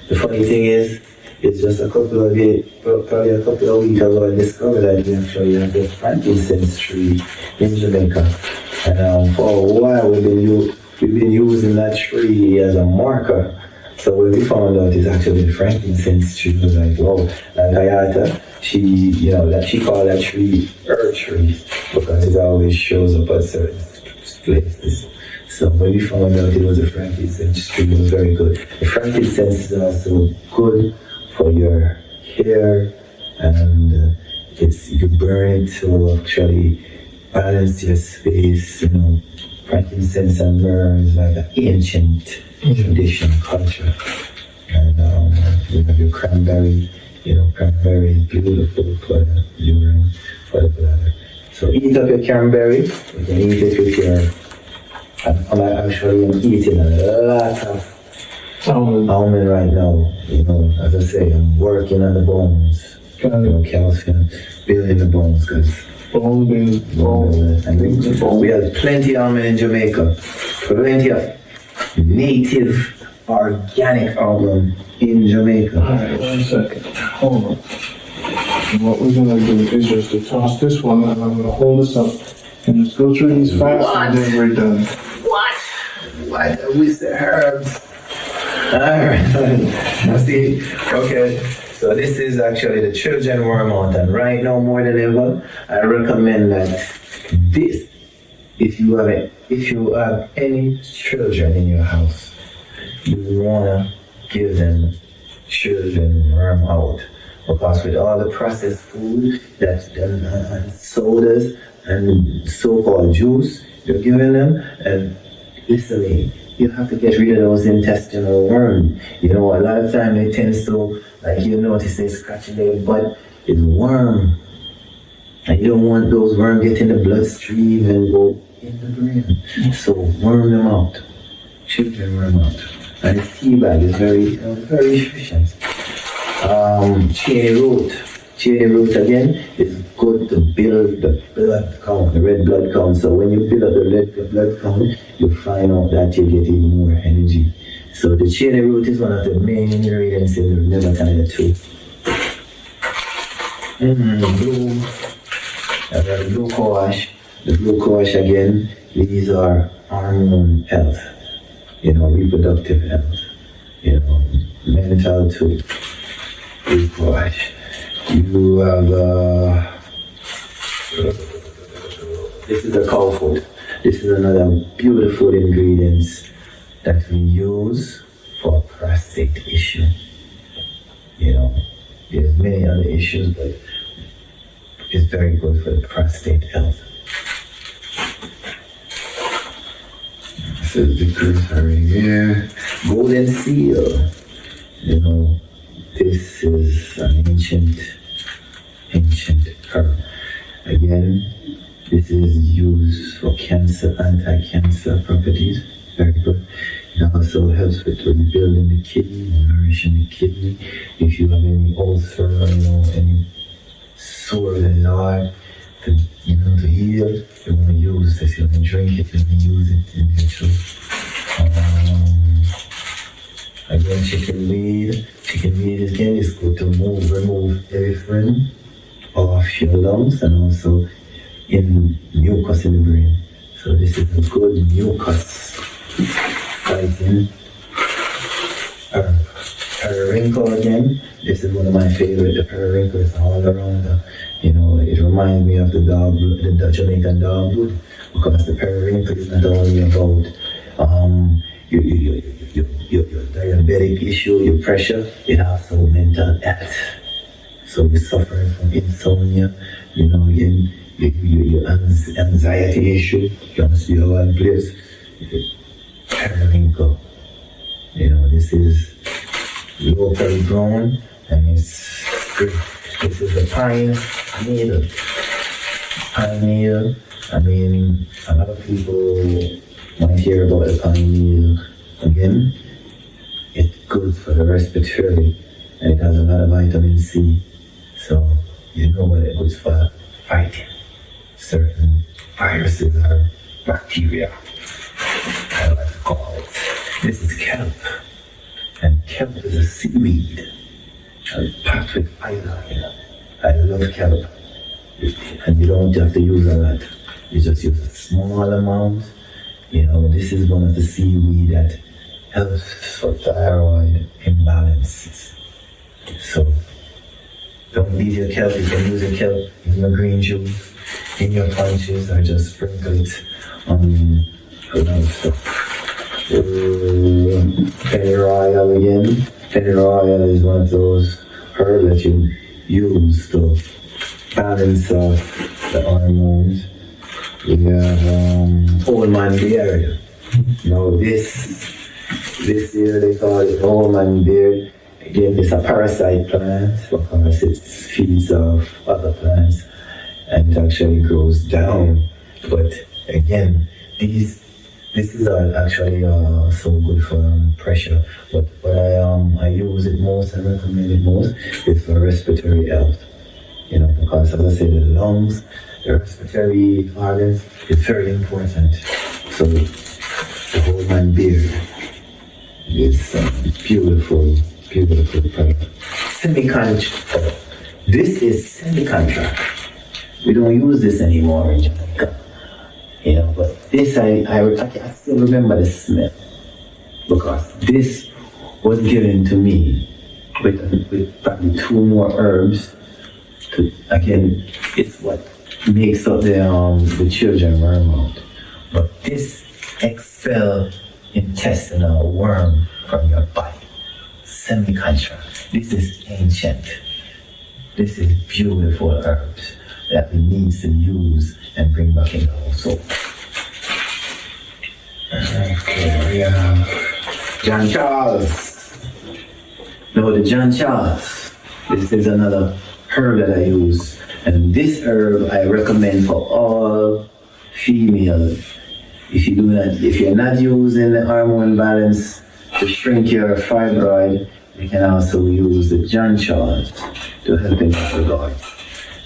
the funny thing is, It's just a couple of days, probably a couple of weeks ago, I discovered that we actually have the frankincense tree in Jamaica. And for a while, we've been using that tree as a marker. So when we found out it's actually the frankincense tree, I was like, wow. Like Ayata, she called that tree her tree because it always shows up at certain places. So when we found out it was a frankincense tree, it was very good. The frankincense is also good for your hair, and you burn it to actually balance your space. Frankincense and myrrh is like an ancient tradition culture. And you have your cranberry. Cranberry is beautiful for the urine, for the bladder. So eat up your cranberry. You can eat it with your. I'm actually eating a lot of almond right now. As I say, I'm working on the bones. Calcium, building the bones, because we have plenty of almond in Jamaica. Plenty of native organic almond in Jamaica. Alright, 1 second. Hold on. And what we're gonna do is just to toss this one, and I'm gonna hold this up and just go through these fast, and then we're done. What with the herbs? Alright, see, okay. So this is actually the children worm out, and right now more than ever, I recommend that this, if you have any children in your house, you wanna give them children worm out, because with all the processed food and sodas and so-called juice you're giving them, and listen to me, you have to get rid of those intestinal worms. A lot of time they tend to, like you notice they scratching their butt, it's worm. And you don't want those worms get in the bloodstream and go in the brain. So worm them out. Children worm out. And the tea bag is very, very efficient. Cherry root again is good to build the blood count, the red blood count. So when you build up the red blood count, you find out that you get even more energy. So the cherry root is one of the main ingredients in the rheumatoid too. The blue coash. The blue coash again, these are hormone health, reproductive health, mental too. Blue coash. You have this is the cow food. This is another beautiful ingredient that we use for prostate issue. There's many other issues, but it's very good for the prostate health. This is the glycerin here. Golden seal. This is an ancient herb. Again, this is used for cancer, anti-cancer properties. Very good. It also helps with rebuilding the kidney, nourishing the kidney. If you have any ulcer, any sore in the heart, to heal, you want to use this. You can drink it, you can use it in your too. Again, chicken weed. Chicken weed again is good to remove everything off your lungs and also in mucus in the brain. So this is a good mucus fighting herb. Periwinkle again. This is one of my favorite. The periwinkle is all around. It reminds me of the Jamaican dogwood, because the periwinkle is not only about your diabetic issue, your pressure, it also mental health. So you're suffering from insomnia, again, your anxiety issue, you want to see how one place. Periwinkle. This is locally grown, and it's good. This is the pine needle. Pine needle, a lot of people might hear about the pine needle. Again, it's good for the respiratory, and it has a lot of vitamin C. So what it was for fighting certain viruses or bacteria. I like to call it. This is kelp, and kelp is a seaweed. and packed with iodine. I love kelp. And you don't have to use a lot. You just use a small amount. You know, this is one of the seaweed that helps for thyroid imbalances. So don't leave your kelp. You can use your kelp in your green juice, in your punches, or just sprinkle it on a lot of stuff. Pennyroyal again. Pennyroyal is one of those herbs that you use to balance the hormones. We have old man beard. Now this here they call it old man beard. Again, it's a parasite plant because it feeds off other plants and it actually grows down. But again, this is actually so good for pressure. But what I use it most and recommend it most is for respiratory health. You know, because as I said, the lungs, the respiratory organs is very important. So the whole man beard is beautiful product. Semi-contract. This is semi-contract. We don't use this anymore in Jamaica. You know, but this I still remember the smell because this was given to me with probably 2 more herbs. Again, it's what makes up the children worm out. But this expel intestinal worm from your body. Semi-contract. This is ancient. This is beautiful herbs that we need to use and bring back in the household. Okay, we have John Charles. No, the John Charles. This is another herb that I use. And this herb I recommend for all females. If you're not using the hormone balance to shrink your fibroid, you can also use the John Charles to help in that regard.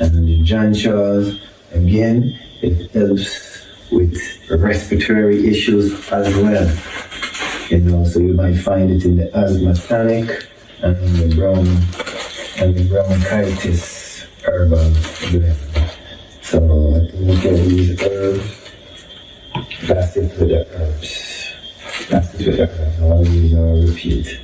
And the John Charles, again, it helps with respiratory issues as well. You know, so you might find it in the asthma tonic and in the bronchitis herbal blend. So I think these herbs, that's it for the herbs. All these are repeat.